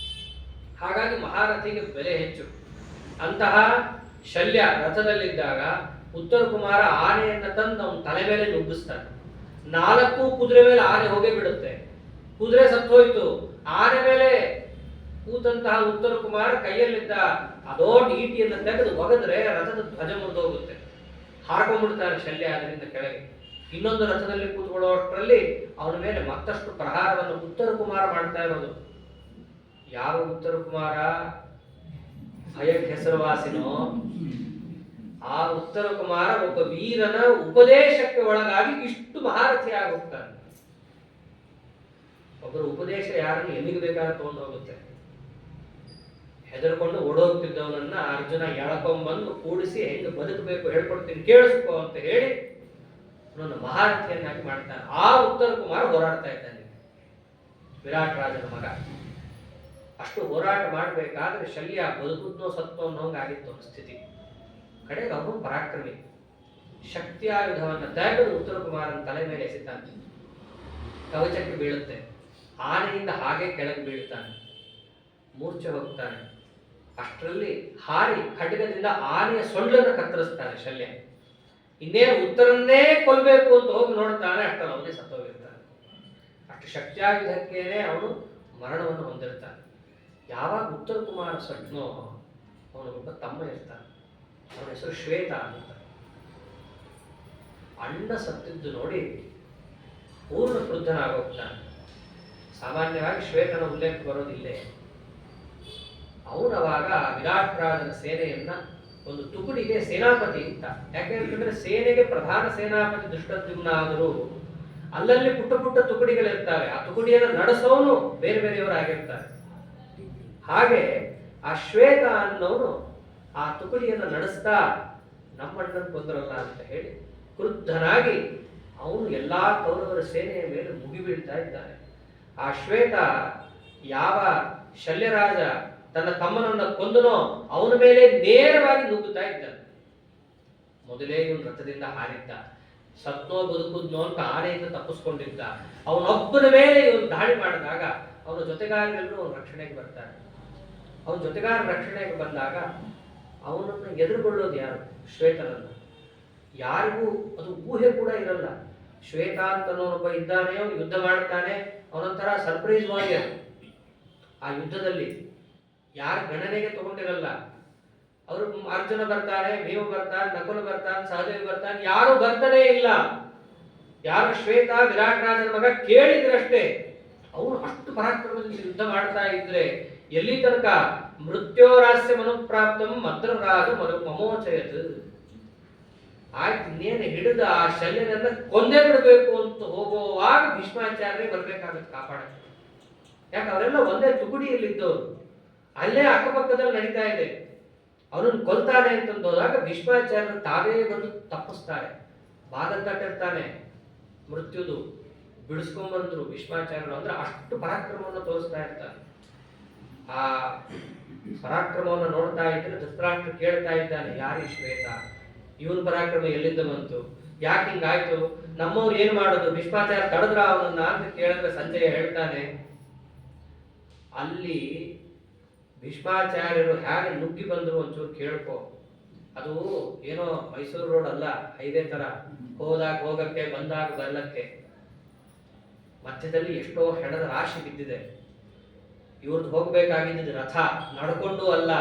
ಹಾಗಾಗಿ ಮಹಾರಥಿಗೆ ಬೆಲೆ ಹೆಚ್ಚು. ಅಂತಹ ಶಲ್ಯ ರಥದಲ್ಲಿದ್ದಾಗ ಉತ್ತರ ಕುಮಾರ ಆನೆಯನ್ನ ತಂದು ಅವನ ತಲೆ ಮೇಲೆ ನುಗ್ಗಿಸ್ತಾನೆ. 4 ಕುದುರೆ ಮೇಲೆ ಆನೆ ಹೋಗೇ ಬಿಡುತ್ತೆ. ಕುದುರೆ ಸತ್ತೋಯ್ತು. ಆನೆ ಮೇಲೆ ಕೂತಂತಹ ಉತ್ತರ ಕುಮಾರ ಕೈಯಲ್ಲಿದ್ದ ಅದೋಡ್ ಈಟಿಯನ್ನು ತೆಗೆದು ಒಗೆದ್ರೆ ರಥದ ಧ್ವಜ ಮುರಿದೋಗುತ್ತೆ. ಹಾರ್ಕೊಂಡ್ಬಿಡ್ತಾನೆ ಶಲ್ಯ ಅದರಿಂದ ಕೆಳಗೆ. ಇನ್ನೊಂದು ರಥದಲ್ಲಿ ಕೂತ್ಕೊಳ್ಳೋಷ್ಟರಲ್ಲಿ ಅವನ ಮೇಲೆ ಮತ್ತಷ್ಟು ಪ್ರಹಾರವನ್ನು ಉತ್ತರ ಕುಮಾರ ಮಾಡ್ತಾ ಇರೋದು. ಯಾವ ಉತ್ತರ ಕುಮಾರ ಭಯಕ್ಕೆ ಹೆಸರುವಾಸಿನೋ ಆ ಉತ್ತರ ಕುಮಾರ ಒಬ್ಬ ವೀರನ ಉಪದೇಶಕ್ಕೆ ಒಳಗಾಗಿ ಇಷ್ಟು ಮಹಾರಥಿ ಆಗೋಗ್ತಾನೆ. ಒಬ್ಬರ ಉಪದೇಶ ಯಾರನ್ನು ಎಲ್ಲಿಗೆ ಬೇಕಾದ್ರೆ ತಗೊಂಡು ಹೋಗುತ್ತೆ. ಹೆದರ್ಕೊಂಡು ಓಡೋಗ್ತಿದ್ದವನನ್ನ ಅರ್ಜುನ ಎಳ್ಕೊಂಡ್ಬಂದು ಕೂಡಿಸಿ ಹೆಂಗೆ ಬದುಕಬೇಕು ಹೇಳ್ಕೊಡ್ತೀನಿ ಕೇಳಿಸ್ಕೋ ಅಂತ ಹೇಳಿ ನನ್ನ ಮಹಾರಥಿಯನ್ನಾಗಿ ಮಾಡ್ತಾನೆ. ಆ ಉತ್ತರ ಕುಮಾರ ಹೋರಾಡ್ತಾ ಇದ್ದಾನೆ, ವಿರಾಟ್ ರಾಜನ ಮಗ. ಅಷ್ಟು ಹೋರಾಟ ಮಾಡಬೇಕಾದ್ರೆ ಶಲ್ಯ ಬದುಕುದ್ನೋ ಸತ್ತೋ ಅನ್ನೋಂಗಾಗಿತ್ತು ಅವನ ಸ್ಥಿತಿ. ಕಡೆಗೆ ಅವನು ಪರಾಕ್ರಮಿ. ಶಕ್ತಿಯಾಯುಧವನ್ನು ತೆಗೆದು ಉತ್ತರ ಕುಮಾರನ ತಲೆ ಮೇಲೆ ಎಸಿತಾನೆ. ಕವಚಕ್ಕೆ ಬೀಳುತ್ತೆ. ಆನೆಯಿಂದ ಹಾಗೆ ಕೆಳಗೆ ಬೀಳ್ತಾನೆ, ಮೂರ್ಛೆ ಹೋಗ್ತಾನೆ. ಅಷ್ಟರಲ್ಲಿ ಹಾರಿ ಖಡ್ಗದಿಂದ ಆನೆಯ ಸೊಂಡನ್ನು ಕತ್ತರಿಸ್ತಾನೆ ಶಲ್ಯ. ಇನ್ನೇನು ಉತ್ತರನ್ನೇ ಕೊಲ್ಲಬೇಕು ಅಂತ ಹೋಗಿ ನೋಡ್ತಾನೆ, ಅಷ್ಟರಲ್ಲಿ ಅವನೇ ಸತ್ತೋಗಿರ್ತಾನೆ. ಅಷ್ಟು ಶಕ್ತಿಯಾಯುಧಕ್ಕೇನೆ ಅವನು ಮರಣವನ್ನು ಹೊಂದಿರ್ತಾನೆ. ಯಾವಾಗ ಉತ್ತರ ಕುಮಾರ ಸಟ್ನೋ ಅವನಿಗೊಬ್ಬ ತಮ್ಮ ಇರ್ತಾನೆ. ಅವನ ಹೆಸರು ಶ್ವೇತ ಅಂತ. ಅಣ್ಣ ಸತ್ತಿದ್ದು ನೋಡಿ ಪೂರ್ಣ ಕ್ರುದ್ಧನಾಗೋಗ್ತಾನೆ. ಸಾಮಾನ್ಯವಾಗಿ ಶ್ವೇತನ ಉಲ್ಲೇಖ ಬರೋದಿಲ್ಲೇ. ಅವನವಾಗ ವಿರಾಟ್ ರಾಜನ ಸೇನೆಯನ್ನ ಒಂದು ತುಕುಡಿಗೆ ಸೇನಾಪತಿ ಅಂತ. ಯಾಕೆಂತಂದ್ರೆ ಸೇನೆಗೆ ಪ್ರಧಾನ ಸೇನಾಪತಿ ದೃಷ್ಟದ್ಯುಮ್ನ ಆದರೂ ಅಲ್ಲಲ್ಲಿ ಪುಟ್ಟ ಪುಟ್ಟ ತುಕಡಿಗಳಿರ್ತಾರೆ. ಆ ತುಕಡಿಯನ್ನು ನಡೆಸೋನು ಬೇರೆ ಬೇರೆಯವರಾಗಿರ್ತಾರೆ. ಹಾಗೆ ಆ ಶ್ವೇತ ಅನ್ನೋನು ಆ ತುಕಡಿಯನ್ನು ನಡೆಸ್ತಾ ನಮ್ಮಣ್ಣನ ಕೊಂದರಲ್ಲ ಅಂತ ಹೇಳಿ ಕ್ರುದ್ಧನಾಗಿ ಅವನು ಎಲ್ಲಾ ಕೌರವರ ಸೇನೆಯ ಮೇಲೆ ಮುಗಿಬೀಳ್ತಾ ಇದ್ದಾನೆ. ಆ ಶ್ವೇತ ಯಾವ ಶಲ್ಯರಾಜ ತನ್ನ ತಮ್ಮನನ್ನ ಕೊಂದನೋ ಅವನ ಮೇಲೆ ನೇರವಾಗಿ ನುಗ್ಗುತ್ತಾ ಇದ್ದಾನೆ. ಮೊದಲೇ ಇವನು ರಥದಿಂದ ಹಾರಿದ್ದ, ಸತ್ನೋ ಬದುಕುದ್ನೋ ಅಂತ ಆನೆಯಿಂದ ತಪ್ಪಿಸ್ಕೊಂಡಿದ್ದ. ಅವನೊಬ್ಬನ ಮೇಲೆ ಇವನು ದಾಳಿ ಮಾಡಿದಾಗ ಅವನ ಜೊತೆಗಾರರೆಲ್ಲರೂ ಅವನ ರಕ್ಷಣೆಗೆ ಬರ್ತಾರೆ. ಅವನ ಜೊತೆಗಾರ ರಕ್ಷಣೆಗೆ ಬಂದಾಗ ಅವನನ್ನು ಎದುರುಗೊಳ್ಳೋದು ಯಾರು? ಶ್ವೇತನನ್ನು. ಯಾರಿಗೂ ಅದು ಊಹೆ ಕೂಡ ಇರಲ್ಲ. ಶ್ವೇತ ಅಂತನೊಬ್ಬ ಇದ್ದಾನೆ, ಅವನು ಯುದ್ಧ ಮಾಡ್ತಾನೆ, ಅವನೊಂಥರ ಸರ್ಪ್ರೈಸ್ ವಾರಿಯರ್. ಆ ಯುದ್ಧದಲ್ಲಿ ಯಾರು ಗಣನೆಗೆ ತಗೊಂಡಿರಲ್ಲ. ಅವರು ಅರ್ಜುನ ಬರ್ತಾರೆ, ಭೀಮ ಬರ್ತಾನೆ, ನಕುಲ ಬರ್ತಾನೆ, ಸಹದೇವ ಬರ್ತಾನೆ, ಯಾರು ಬರ್ತಾನೆ ಇಲ್ಲ. ಯಾರು ಶ್ವೇತ ವಿರಾಟ್ ರಾಜನ ಮಗ ಕೇಳಿದ್ರಷ್ಟೇ. ಅವನು ಅಷ್ಟು ಪರಾಕ್ರಮದಿಂದ ಯುದ್ಧ ಮಾಡ್ತಾ ಇದ್ರೆ ಎಲ್ಲಿ ತನಕ ಮೃತ್ಯೋರಾಸ್ಯ ಮನುಪ್ರಾಪ್ತಂ ಮದ್ರರಾಜ ಮಮೋಚಯತ್. ಆಯ್ತು, ಇನ್ನೇನು ಹಿಡಿದ ಆ ಶಲ್ಯನನ್ನ ಕೊಂದೇ ಬಿಡಬೇಕು ಅಂತ ಹೋಗುವಾಗ ಭೀಷ್ಮಾಚಾರ್ಯ ಬರ್ಬೇಕಾಗತ್ತೆ ಕಾಪಾಡಕ್ಕೆ. ಯಾಕೆ ಅವರೆಲ್ಲ ಒಂದೇ ತುಕುಡಿಯಲ್ಲಿದ್ದವರು, ಅಲ್ಲೇ ಅಕ್ಕಪಕ್ಕದಲ್ಲಿ ನಡೀತಾ ಇದೆ. ಅವನನ್ನು ಕೊಲ್ತಾನೆ ಅಂತಂದು ಹೋದಾಗ ಭೀಷ್ಮಾಚಾರ್ಯರು ತಾವೇ ಬಂದು ತಪ್ಪಿಸ್ತಾರೆ. ಬಾದ ತಟ್ಟಿರ್ತಾನೆ ಮೃತ್ಯುದು, ಬಿಡಿಸ್ಕೊಂಡ್ಬಂದ್ರು ಭೀಷ್ಮಾಚಾರ್ಯರು. ಅಂದ್ರೆ ಅಷ್ಟು ಪರಾಕ್ರಮವನ್ನು ತೋರಿಸ್ತಾ ಇರ್ತಾರೆ. ಆ ಪರಾಕ್ರಮವನ್ನು ನೋಡ್ತಾ ಇದ್ರೆ ಧೃತರಾಷ್ಟ್ರ ಕೇಳ್ತಾ ಇದ್ದಾನೆ, ಯಾರು ಈ ಶ್ವೇತ? ಇವನ್ ಪರಾಕ್ರಮ ಎಲ್ಲಿಂದ ಬಂತು? ಯಾಕೆ ಹಿಂಗಾಯ್ತು? ನಮ್ಮವ್ರು ಏನ್ ಮಾಡೋದು? ಭೀಷ್ಮಾಚಾರ್ಯ ತಡೆದ್ರ ಅವನನ್ನ ಅಂತ ಕೇಳಿದ್ರೆ ಸಂಜಯ ಹೇಳ್ತಾನೆ, ಅಲ್ಲಿ ಭೀಷ್ಮಾಚಾರ್ಯರು ಹೇಗೆ ನುಗ್ಗಿ ಬಂದ್ರು ಒಂಚೂರು ಕೇಳ್ಕೊ. ಅದು ಏನೋ ಮೈಸೂರು ರೋಡ್ ಅಲ್ಲ, ಹೈವೇ ತರ ಹೋದಾಗ ಹೋಗಕ್ಕೆ, ಬಂದಾಗ ಬರ್ಲಕ್ಕೆ. ಮಧ್ಯದಲ್ಲಿ ಎಷ್ಟೋ ಹೆಣದ ರಾಶಿ ಬಿದ್ದಿದೆ. ಇವ್ರದ್ದು ಹೋಗ್ಬೇಕಾಗಿದ್ದು ರಥ, ನಡ್ಕೊಂಡು ಅಲ್ಲ.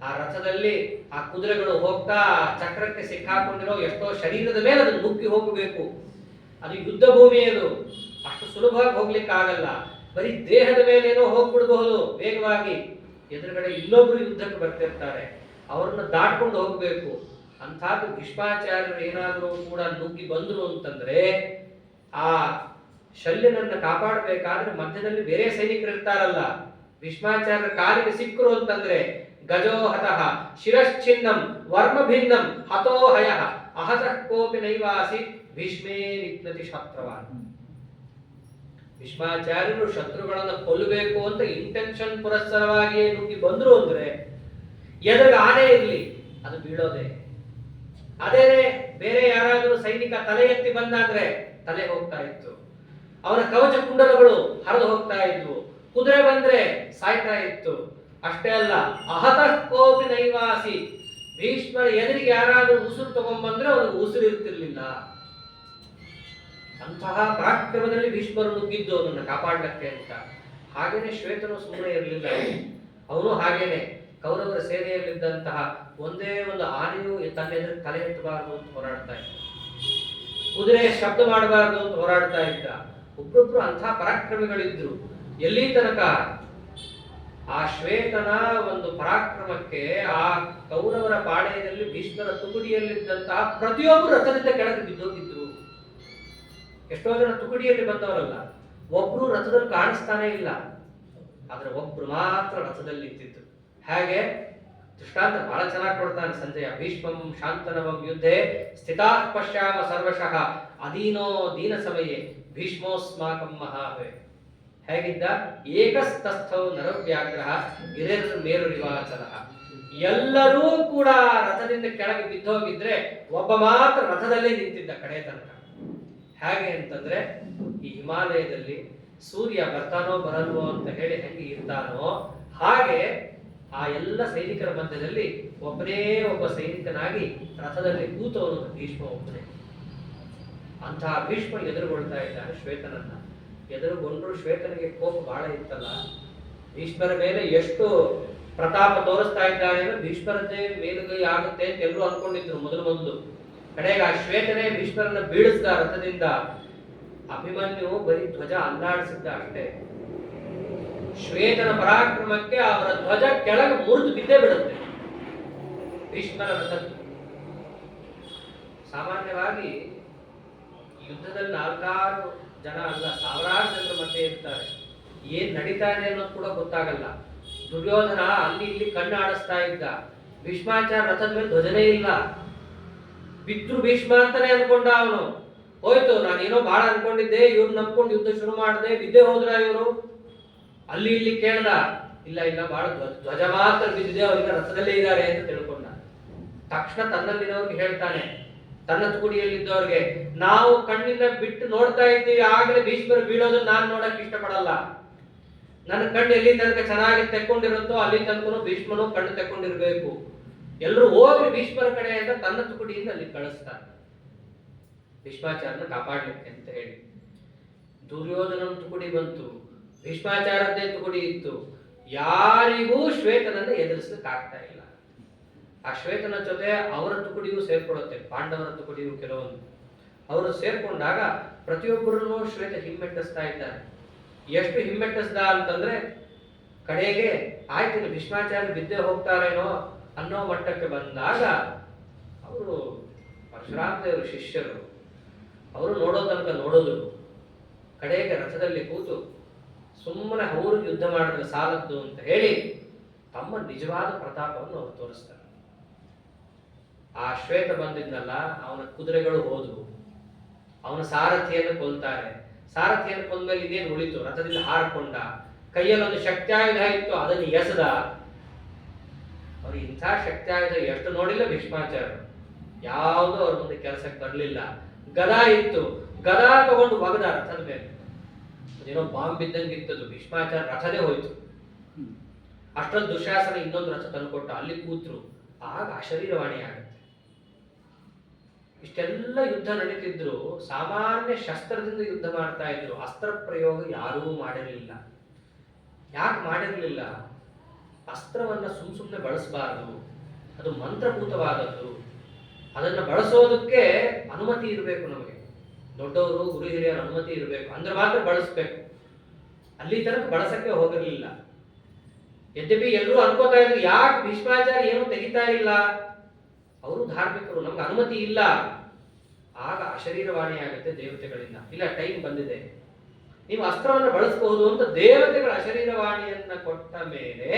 ಆ ರಥದಲ್ಲಿ ಆ ಕುದುರೆಗಳು ಹೋಗ್ತಾ ಚಕ್ರಕ್ಕೆ ಸಿಕ್ಕಾಕೊಂಡಿರೋ ಎಷ್ಟೋ ಶರೀರದ ಮೇಲೆ ಅದು ನುಗ್ಗಿ ಹೋಗಬೇಕು. ಅದು ಯುದ್ಧ ಭೂಮಿ, ಅದು ಅಷ್ಟು ಸುಲಭವಾಗಿ ಹೋಗ್ಲಿಕ್ಕೆ ಆಗಲ್ಲ. ಬರೀ ದೇಹದ ಮೇಲೇನೋ ಹೋಗ್ಬಿಡಬಹುದು ವೇಗವಾಗಿ. ಎದುರುಗಡೆ ಇನ್ನೊಬ್ರು ಯುದ್ಧಕ್ಕೆ ಬರ್ತಿರ್ತಾರೆ, ಅವ್ರನ್ನ ದಾಟ್ಕೊಂಡು ಹೋಗ್ಬೇಕು. ಅಂಥದ್ದು ಭೀಷ್ಮಾಚಾರ್ಯರು ಏನಾದರೂ ಕೂಡ ನುಗ್ಗಿ ಬಂದ್ರು ಅಂತಂದ್ರೆ ಆ ಶಲ್ಯನನ್ನ ಕಾಪಾಡಬೇಕಾದ್ರೆ ಮಧ್ಯದಲ್ಲಿ ಬೇರೆ ಸೈನಿಕರು ಇರ್ತಾರಲ್ಲ, ಭೀಷ್ಮಾಚಾರ್ಯರ ಕಾಲಿಗೆ ಸಿಕ್ಕರು ಅಂತಂದ್ರೆ ಗಜೋ ಹತಃ ಶಿರಶ್ಚಿನ್ನಂ ವರ್ಮ ಭಿನ್ನಂ ಹತೋ ಹಯ ಅಹತಃ ಕೋಪಿ ನೈವಾಸಿ ಭೀಷ್ಮೇ ನಿಪ್ನತಿ ಶತ್ರವಾನ್. ಭೀಷ್ಮಾಚಾರ್ಯರು ಶತ್ರುಗಳನ್ನ ಕೊಲ್ಲಬೇಕು ಅಂತ ಇಂಟೆನ್ಷನ್ ಪುರಸ್ಸರವಾಗಿ ನುಗ್ಗಿ ಬಂದ್ರು ಅಂದ್ರೆ ಎದುರು ಆನೆ ಇರ್ಲಿ ಅದು ಬೀಳೋದೆ. ಅದೇನೆ ಬೇರೆ ಯಾರಾದರೂ ಸೈನಿಕ ತಲೆ ಎತ್ತಿ ಬಂದಾದ್ರೆ ತಲೆ ಹೋಗ್ತಾ ಇತ್ತು, ಅವನ ಕವಚ ಕುಂಡಲಗಳು ಹರಿದು ಹೋಗ್ತಾ ಇದ್ವು, ಕುದುರೆ ಬಂದ್ರೆ ಸಾಯ್ತಾ ಇತ್ತು. ಅಷ್ಟೇ ಅಲ್ಲ, ಅಹತಃ ಕೋಪಿ ನೈವಾಸಿ, ಭೀಷ್ಮರ ಎದುರಿಗೆ ಯಾರಾದ್ರೂ ಉಸಿರು ತಗೊಂಡ್ಬಂದ್ರೆ ಅವನಿಗೆ ಉಸಿರು ಇರ್ತಿರ್ಲಿಲ್ಲ. ಅಂತಹ ಪರಾಕ್ರಮದಲ್ಲಿ ಭೀಷ್ಮರು ನುಗ್ಗಿದ್ದು ಅವನನ್ನು ಕಾಪಾಡಲಿಕ್ಕೆ ಅಂತ. ಹಾಗೇನೆ ಶ್ವೇತನು ಸುಮ್ಮನೆ ಇರಲಿಲ್ಲ, ಅವನು ಹಾಗೇನೆ ಕೌರವರ ಸೇನೆಯಲ್ಲಿದ್ದಂತಹ ಒಂದೇ ಒಂದು ಆನೆಯು ತನ್ನ ಎದುರು ತಲೆ ಎತ್ತಬಾರದು ಅಂತ ಹೋರಾಡ್ತಾ ಇದ್ದ, ಕುದುರೆ ಶಬ್ದ ಮಾಡಬಾರದು ಅಂತ ಹೋರಾಡ್ತಾ ಇದ್ದ. ಒಬ್ಬೊಬ್ರು ಅಂಥ ಪರಾಕ್ರಮಿಗಳಿದ್ರು. ಎಲ್ಲಿ ತನಕ ಆ ಶ್ವೇತನ ಒಂದು ಪರಾಕ್ರಮಕ್ಕೆ ಆ ಕೌರವರ ಪಾಳೆಯದಲ್ಲಿ ಭೀಷ್ಮರ ತುಕುಡಿಯಲ್ಲಿದ್ದಂತಹ ಪ್ರತಿಯೊಬ್ಬರು ರಥದಿಂದ ಕೆಳಗೆ ಬಿದ್ದೋಗಿದ್ರು. ಎಷ್ಟೋ ಜನ ತುಕುಡಿಯಲ್ಲಿ ಬಂದವರಲ್ಲ, ಒಬ್ರು ರಥದಲ್ಲಿ ಕಾಣಿಸ್ತಾನೆ ಇಲ್ಲ, ಆದ್ರೆ ಒಬ್ರು ಮಾತ್ರ ರಥದಲ್ಲಿ ನಿಂತಿದ್ರು. ಹಾಗೆ ದೃಷ್ಟಾಂತ ಬಹಳ ಚೆನ್ನಾಗಿ ಕೊಡ್ತಾನೆ ಸಂಜಯ. ಭೀಷ್ಮಂ ಶಾಂತನವಂ ಯುದ್ಧೆ ಸ್ಥಿತಾ ಪಶ್ಯಾಮ ಸರ್ವಶಃ ಅಧೀನೋ ದೀನ ಸಮಯೇ ಭೀಷ್ಮೋಸ್ಮಾಕಂ ಮಹಾವೇ. ಹೇಗಿದ್ದ? ಏಕಸ್ತಸ್ಥೌ ನರವ್ಯಾಗ್ರಹ ಗಿರಿರ್ ಮೇರು ನಿವಾಚನ. ಎಲ್ಲರೂ ಕೂಡ ರಥದಿಂದ ಕೆಳಗೆ ಬಿದ್ದೋಗಿದ್ರೆ ಒಬ್ಬ ಮಾತ್ರ ರಥದಲ್ಲೇ ನಿಂತಿದ್ದ ಕಡೆ ತನಕ. ಹೇಗೆ ಅಂತಂದ್ರೆ ಈ ಹಿಮಾಲಯದಲ್ಲಿ ಸೂರ್ಯ ಬರ್ತಾನೋ ಬರಲ್ವೋ ಅಂತ ಹೇಳಿ ಹೆಂಗೆ ಇರ್ತಾನೋ ಹಾಗೆ ಆ ಎಲ್ಲ ಸೈನಿಕರ ಮಧ್ಯದಲ್ಲಿ ಒಬ್ಬನೇ ಒಬ್ಬ ಸೈನಿಕನಾಗಿ ರಥದಲ್ಲಿ ಕೂತವನು ಭೀಷ್ಮ ಒಬ್ಬನೇ. ಅಂತಹ ಭೀಷ್ಮ ಎದುರುಗೊಳ್ತಾ ಇದ್ದಾನೆ ಶ್ವೇತನನ್ನ. ಎದುರುಗೊಂಡ್ರು ಶ್ವೇತನಿಗೆ ಕೋಪ ಬಹಳ ಇತ್ತಲ್ಲ, ಭೀಷ್ಮರ ಮೇಲೆ ಎಷ್ಟು ಪ್ರತಾಪ ತೋರಿಸ್ತಾ ಇದ್ದಾನೆ ಅಂದ್ರೆ ಭೀಷ್ಮರದ್ದೇ ಮೇಲುಗೈ ಆಗುತ್ತೆ ಅಂತ ಎಲ್ಲರೂ ಅನ್ಕೊಂಡಿದ್ರು ಮೊದಲು. ಕಡೆಗೆ ಆ ಶ್ವೇತನೇ ಭೀಷ್ಮರನ್ನ ಬೀಳಿಸಿದ ರಥದಿಂದ. ಅಭಿಮನ್ಯು ಬರೀ ಧ್ವಜ ಅಲ್ಲಾಡಿಸಿದ್ದ ಅಷ್ಟೇ. ಶ್ವೇತನ ಪರಾಕ್ರಮಕ್ಕೆ ಅವರ ಧ್ವಜ ಕೆಳಗೆ ಮುರಿದು ಬಿದ್ದೇ ಬಿಡುತ್ತೆ ಭೀಷ್ಮರ ರಥದ್ದು. ಸಾಮಾನ್ಯವಾಗಿ ಯುದ್ಧದಲ್ಲಿ 4-6 ಜನ ಅಲ್ಲ, ಸಾವಿರಾರು ಜನರ ಮಧ್ಯೆ ಇರ್ತಾರೆ. ಏನ್ ನಡೀತಾ ಇದೆ ಅನ್ನೋದು ಕೂಡ ಗೊತ್ತಾಗಲ್ಲ. ದುರ್ಯೋಧನ ಅಲ್ಲಿ ಇಲ್ಲಿ ಕಣ್ಣು ಆಡಿಸ್ತಾ ಇದ್ದ. ಭೀಷ್ಮಾಚಾರ್ಯ ರಥದ ಮೇಲೆ ಧ್ವಜನೇ ಇಲ್ಲ. ಬಿದ್ರು ಭೀಷ್ಮ ಅಂತಾನೆ ಅನ್ಕೊಂಡ ಅವನು. ಹೋಯ್ತು, ನಾನೇನೋ ಬಹಳ ಅನ್ಕೊಂಡಿದ್ದೆ, ಇವ್ರು ನಂಬ್ಕೊಂಡು ಯುದ್ಧ ಶುರು ಮಾಡಿದೆ, ಬಿದ್ದೆ ಹೋದ್ರ ಇವರು. ಅಲ್ಲಿ ಇಲ್ಲಿ ಕೇಳ್ದ, ಇಲ್ಲ ಇಲ್ಲ ಬಹಳ ಧ್ವಜ ಮಾತ್ರ ಬಿದ್ದಿದೆ, ಅವ್ರಿಗೆ ರಥದಲ್ಲೇ ಇದ್ದಾರೆ ಅಂತ ತಿಳ್ಕೊಂಡ. ತಕ್ಷಣ ತನ್ನಲ್ಲಿನವ್ರಿಗೆ ಹೇಳ್ತಾನೆ, ತನ್ನ ತುಕುಡಿಯಲ್ಲಿದ್ದವ್ರಿಗೆ, ನಾವು ಕಣ್ಣಿಂದ ಬಿಟ್ಟು ನೋಡ್ತಾ ಇದ್ದೀವಿ, ಆಗಲೇ ಭೀಷ್ಮರು ಬೀಳೋದನ್ನ ನಾನು ನೋಡಕ್ ಇಷ್ಟಪಡಲ್ಲ. ನನ್ನ ಕಣ್ಣು ಎಲ್ಲಿ ತನಕ ಚೆನ್ನಾಗಿ ತೆಕ್ಕೊಂಡಿರುತ್ತೋ ಅಲ್ಲಿ ತನಕ ಭೀಷ್ಮನು ಕಣ್ಣು ತೆಕ್ಕೊಂಡಿರ್ಬೇಕು. ಎಲ್ಲರೂ ಹೋಗ್ರಿ ಭೀಷ್ಮರ ಕಡೆ ಅಂತ ತನ್ನ ತುಕುಡಿಯಿಂದ ಅಲ್ಲಿ ಕಳಿಸ್ತಾರೆ ಭೀಷ್ಮಾಚಾರ್ಯನ ಕಾಪಾಡ್ಲಿಕ್ಕೆ ಅಂತ ಹೇಳಿ. ದುರ್ಯೋಧನನ ತುಕುಡಿ ಬಂತು, ಭೀಷ್ಮಾಚಾರ್ಯದ್ದೇ ತುಕುಡಿ ಇತ್ತು. ಯಾರಿಗೂ ಶ್ವೇತನನ್ನ ಎದುರಿಸ್ಲಿಕ್ಕೆ ಆಗ್ತಾ ಇಲ್ಲ. ಆ ಶ್ವೇತನ ಜೊತೆ ಅವರ ತುಕುಡಿಯೂ ಸೇರ್ಕೊಳ್ಳುತ್ತೆ, ಪಾಂಡವರ ತುಕುಡಿಯೂ ಕೆಲವೊಂದು. ಅವರು ಸೇರ್ಕೊಂಡಾಗ ಪ್ರತಿಯೊಬ್ಬರನ್ನು ಶ್ವೇತ ಹಿಮ್ಮೆಟ್ಟಿಸ್ತಾ ಇದ್ದಾರೆ. ಎಷ್ಟು ಹಿಮ್ಮೆಟ್ಟಿಸ್ದ ಅಂತಂದ್ರೆ ಕಡೆಗೆ ಆಯ್ತು ಭೀಷ್ಮಾಚಾರ್ಯ ಬಿದ್ದೆ ಹೋಗ್ತಾರೇನೋ ಅನ್ನೋ ಮಟ್ಟಕ್ಕೆ ಬಂದಾಗ ಅವರು ಪರಶುರಾಮ ದೇವರು ಶಿಷ್ಯರು, ಅವರು ನೋಡೋ ತನಕ ನೋಡೋದು. ಕಡೆಗೆ ರಥದಲ್ಲಿ ಕೂತು ಸುಮ್ಮನೆ ಅವ್ರಿಗೆ ಯುದ್ಧ ಮಾಡಿದ್ರೆ ಸಾಲದ್ದು ಅಂತ ಹೇಳಿ ತಮ್ಮ ನಿಜವಾದ ಪ್ರತಾಪವನ್ನು ಅವರು ತೋರಿಸ್ತಾರೆ. ಆ ಶ್ವೇತ ಬಂದಿದ್ನಲ್ಲ, ಅವನ ಕುದುರೆಗಳು ಹೋದವು, ಅವನ ಸಾರಥಿಯನ್ನು ಕೊಲ್ತಾರೆ. ಸಾರಥಿಯನ್ನು ಕೊಂದ್ಮೇಲೆ ಇನ್ನೇನು ಉಳಿತು? ರಥದಿಂದ ಹಾರಿಕೊಂಡ, ಕೈಯಲ್ಲಿ ಒಂದು ಶಕ್ತಿಯಾಯುಧ ಇತ್ತು, ಅದನ್ನು ಎಸೆದ. ಅವ್ರು ಇಂಥ ಶಕ್ತಿಯಾಯುಧ ಎಷ್ಟು ನೋಡಿಲ್ಲ ಭೀಷ್ಮಾಚಾರ್ಯ, ಯಾವುದು ಅವ್ರ ಮುಂದೆ ಕೆಲಸಕ್ಕೆ ಬರಲಿಲ್ಲ. ಗದಾ ಇತ್ತು, ಗದಾ ತಗೊಂಡು ಒಗದ ರಥದ ಮೇಲೆ. ಅದೇನೋ ಬಾಂಬ್ ಬಿದ್ದಂಗೆ ಇತ್ತದು. ಭೀಷ್ಮಾಚಾರ್ಯ ರಥನೇ ಹೋಯ್ತು. ಅಷ್ಟೊಂದು ದುಶಾಸನ ಇನ್ನೊಂದು ರಥ ತಂದುಕೊಟ್ಟ, ಅಲ್ಲಿ ಕೂತ್ರು. ಆಗ ಅಶರೀರವಾಣಿ ಆಗುತ್ತೆ. ಇಷ್ಟೆಲ್ಲ ಯುದ್ಧ ನಡೀತಿದ್ರು, ಸಾಮಾನ್ಯ ಶಸ್ತ್ರದಿಂದ ಯುದ್ಧ ಮಾಡ್ತಾ ಇದ್ರು. ಅಸ್ತ್ರ ಪ್ರಯೋಗ ಯಾರೂ ಮಾಡಿರಲಿಲ್ಲ. ಯಾಕೆ ಮಾಡಿರಲಿಲ್ಲ? ಅಸ್ತ್ರವನ್ನ ಸುಮ್ಮನೆ ಬಳಸಬಾರದು. ಅದು ಮಂತ್ರಭೂತವಾದದ್ದು. ಅದನ್ನು ಬಳಸೋದಕ್ಕೆ ಅನುಮತಿ ಇರಬೇಕು ನಮಗೆ, ದೊಡ್ಡವರು ಗುರು ಹಿರಿಯರ ಅನುಮತಿ ಇರಬೇಕು, ಅಂದ್ರೆ ಮಾತ್ರ ಬಳಸಬೇಕು. ಅಲ್ಲಿ ತನಕ ಬಳಸಕ್ಕೆ ಹೋಗಿರಲಿಲ್ಲ. ಯದ್ಯಪಿ ಎಲ್ಲರೂ ಅನ್ಕೋತಾ ಇದ್ರು ಯಾಕೆ ಭೀಷ್ಮಾಚಾರ್ಯ ಏನು ತೆಗಿತಾ ಇಲ್ಲ, ಅವರು ಧಾರ್ಮಿಕರು, ನಮ್ಗೆ ಅನುಮತಿ ಇಲ್ಲ. ಆಗ ಅಶರೀರವಾಣಿ ಆಗುತ್ತೆ ದೇವತೆಗಳಿಂದ, ಇಲ್ಲ ಟೈಮ್ ಬಂದಿದೆ, ನೀವು ಅಸ್ತ್ರವನ್ನು ಬಳಸಬಹುದು ಅಂತ ದೇವತೆಗಳ ಅಶರೀರವಾಣಿಯನ್ನ ಕೊಟ್ಟ ಮೇಲೆ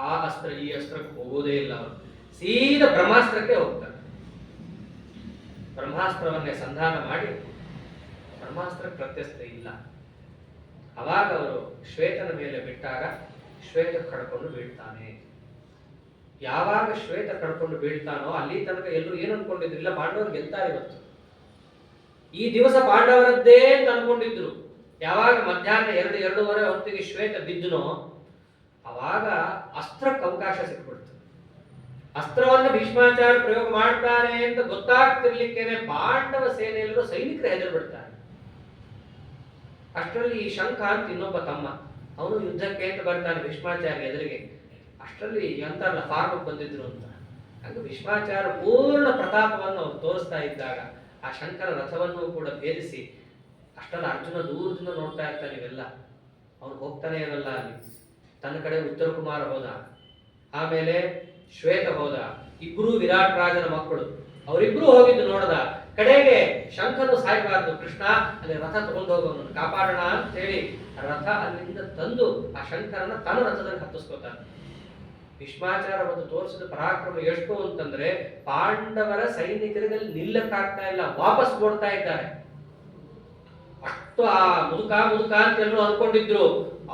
ಆ ಅಸ್ತ್ರ ಈ ಅಸ್ತ್ರಕ್ಕೆ ಹೋಗೋದೇ ಇಲ್ಲ. ಅವರು ಸೀದಾ ಬ್ರಹ್ಮಾಸ್ತ್ರಕ್ಕೆ ಹೋಗ್ತಾರೆ. ಬ್ರಹ್ಮಾಸ್ತ್ರವನ್ನೇ ಸಂಧಾನ ಮಾಡಿ ಬ್ರಹ್ಮಾಸ್ತ್ರ ಪ್ರತ್ಯಸ್ಥ ಇಲ್ಲ. ಅವಾಗ ಅವರು ಶ್ವೇತನ ಮೇಲೆ ಬಿಟ್ಟಾಗ ಶ್ವೇತ ಕಡ್ಕೊಂಡು ಬೀಳ್ತಾನೆ. ಯಾವಾಗ ಶ್ವೇತ ಕಡ್ಕೊಂಡು ಬೀಳ್ತಾನೋ ಅಲ್ಲಿ ತನಕ ಎಲ್ಲರೂ ಏನು ಅನ್ಕೊಂಡಿದ್ರಿಲ್ಲ, ಪಾಂಡವರು ಗೆಲ್ತಾರೆ ಇವತ್ತು, ಈ ದಿವಸ ಪಾಂಡವರದ್ದೇ ಅಂತ ಅನ್ಕೊಂಡಿದ್ರು. ಯಾವಾಗ ಮಧ್ಯಾಹ್ನ 2-2:30 ಹೊತ್ತಿಗೆ ಶ್ವೇತ ಬಿದ್ದನೋ ಅವಾಗ ಅಸ್ತ್ರಕ್ಕೆ ಅವಕಾಶ ಸಿಕ್ಬಿಡ್ತು. ಅಸ್ತ್ರವನ್ನು ಭೀಷ್ಮಾಚಾರ್ಯ ಪ್ರಯೋಗ ಮಾಡ್ತಾರೆ ಅಂತ ಗೊತ್ತಾಗ್ತಿರ್ಲಿಕ್ಕೇನೆ ಪಾಂಡವ ಸೇನೆಯಲ್ಲೂ ಸೈನಿಕರು ಹೆದರು ಬಿಡ್ತಾರೆ. ಅಷ್ಟರಲ್ಲಿ ಈ ಶಂಖ ಅಂತ ಇನ್ನೊಬ್ಬ ತಮ್ಮ, ಅವನು ಯುದ್ಧಕ್ಕೆ ಅಂತ ಬರ್ತಾನೆ ಭೀಷ್ಮಾಚಾರ್ಯ ಎದುರಿಗೆ. ಅಷ್ಟರಲ್ಲಿ ಎಂತಾರಲ್ಲ ಫಾರ್ಮಕ್ಕೆ ಬಂದಿದ್ರು ಅಂತ. ಹಾಗೆ ಭೀಷ್ಮಾಚಾರ್ಯ ಪೂರ್ಣ ಪ್ರತಾಪವನ್ನು ಅವ್ರು ತೋರಿಸ್ತಾ ಇದ್ದಾಗ ಆ ಶಂಕರ ರಥವನ್ನು ಕೂಡ ಭೇದಿಸಿ, ಅಷ್ಟಲ್ಲ ಅರ್ಜುನ ದೂರದಿಂದ ನೋಡ್ತಾ ಇರ್ತಾನೆ ಇವೆಲ್ಲ. ಅವನು ಹೋಗ್ತಾನೆ ಇರಲ್ಲ ಅಲ್ಲಿ. ತನ್ನ ಕಡೆ ಉತ್ತರ ಕುಮಾರ ಹೋದ, ಆಮೇಲೆ ಶ್ವೇತ ಹೋದ, ಇಬ್ರು ವಿರಾಟ್ ರಾಜನ ಮಕ್ಕಳು, ಅವರಿಬ್ರು ಹೋಗಿದ್ದು ನೋಡದ. ಕಡೆಗೆ ಶಂಕನು ಸಾಯ್ಬಾರ್ದು, ಕೃಷ್ಣ ಅಲ್ಲಿ ರಥ ತಗೊಂಡು ಹೋಗೋನು ಕಾಪಾಡೋಣ ಅಂತ ಹೇಳಿ ರಥ ಅಲ್ಲಿಂದ ತಂದು ಆ ಶಂಕರನ ತನ್ನ ರಥದಲ್ಲಿ ಹತ್ತಿಸ್ಕೋತಾನೆ. ಭೀಷ್ಮಾಚಾರ್ಯ ಒಂದು ತೋರಿಸಿದ ಪರಾಕ್ರಮ ಎಷ್ಟು ಅಂತಂದ್ರೆ ಪಾಂಡವರ ಸೈನಿಕರಿಗೆ ನಿಲ್ಲಕ್ಕಾಗ್ತಾ ಇಲ್ಲ, ವಾಪಸ್ ಓಡ್ತಾ ಇದ್ದಾರೆ. ಅಷ್ಟು ಆ ಮುದುಕ ಅಂತ ಎಲ್ಲರೂ ಅನ್ಕೊಂಡಿದ್ರು.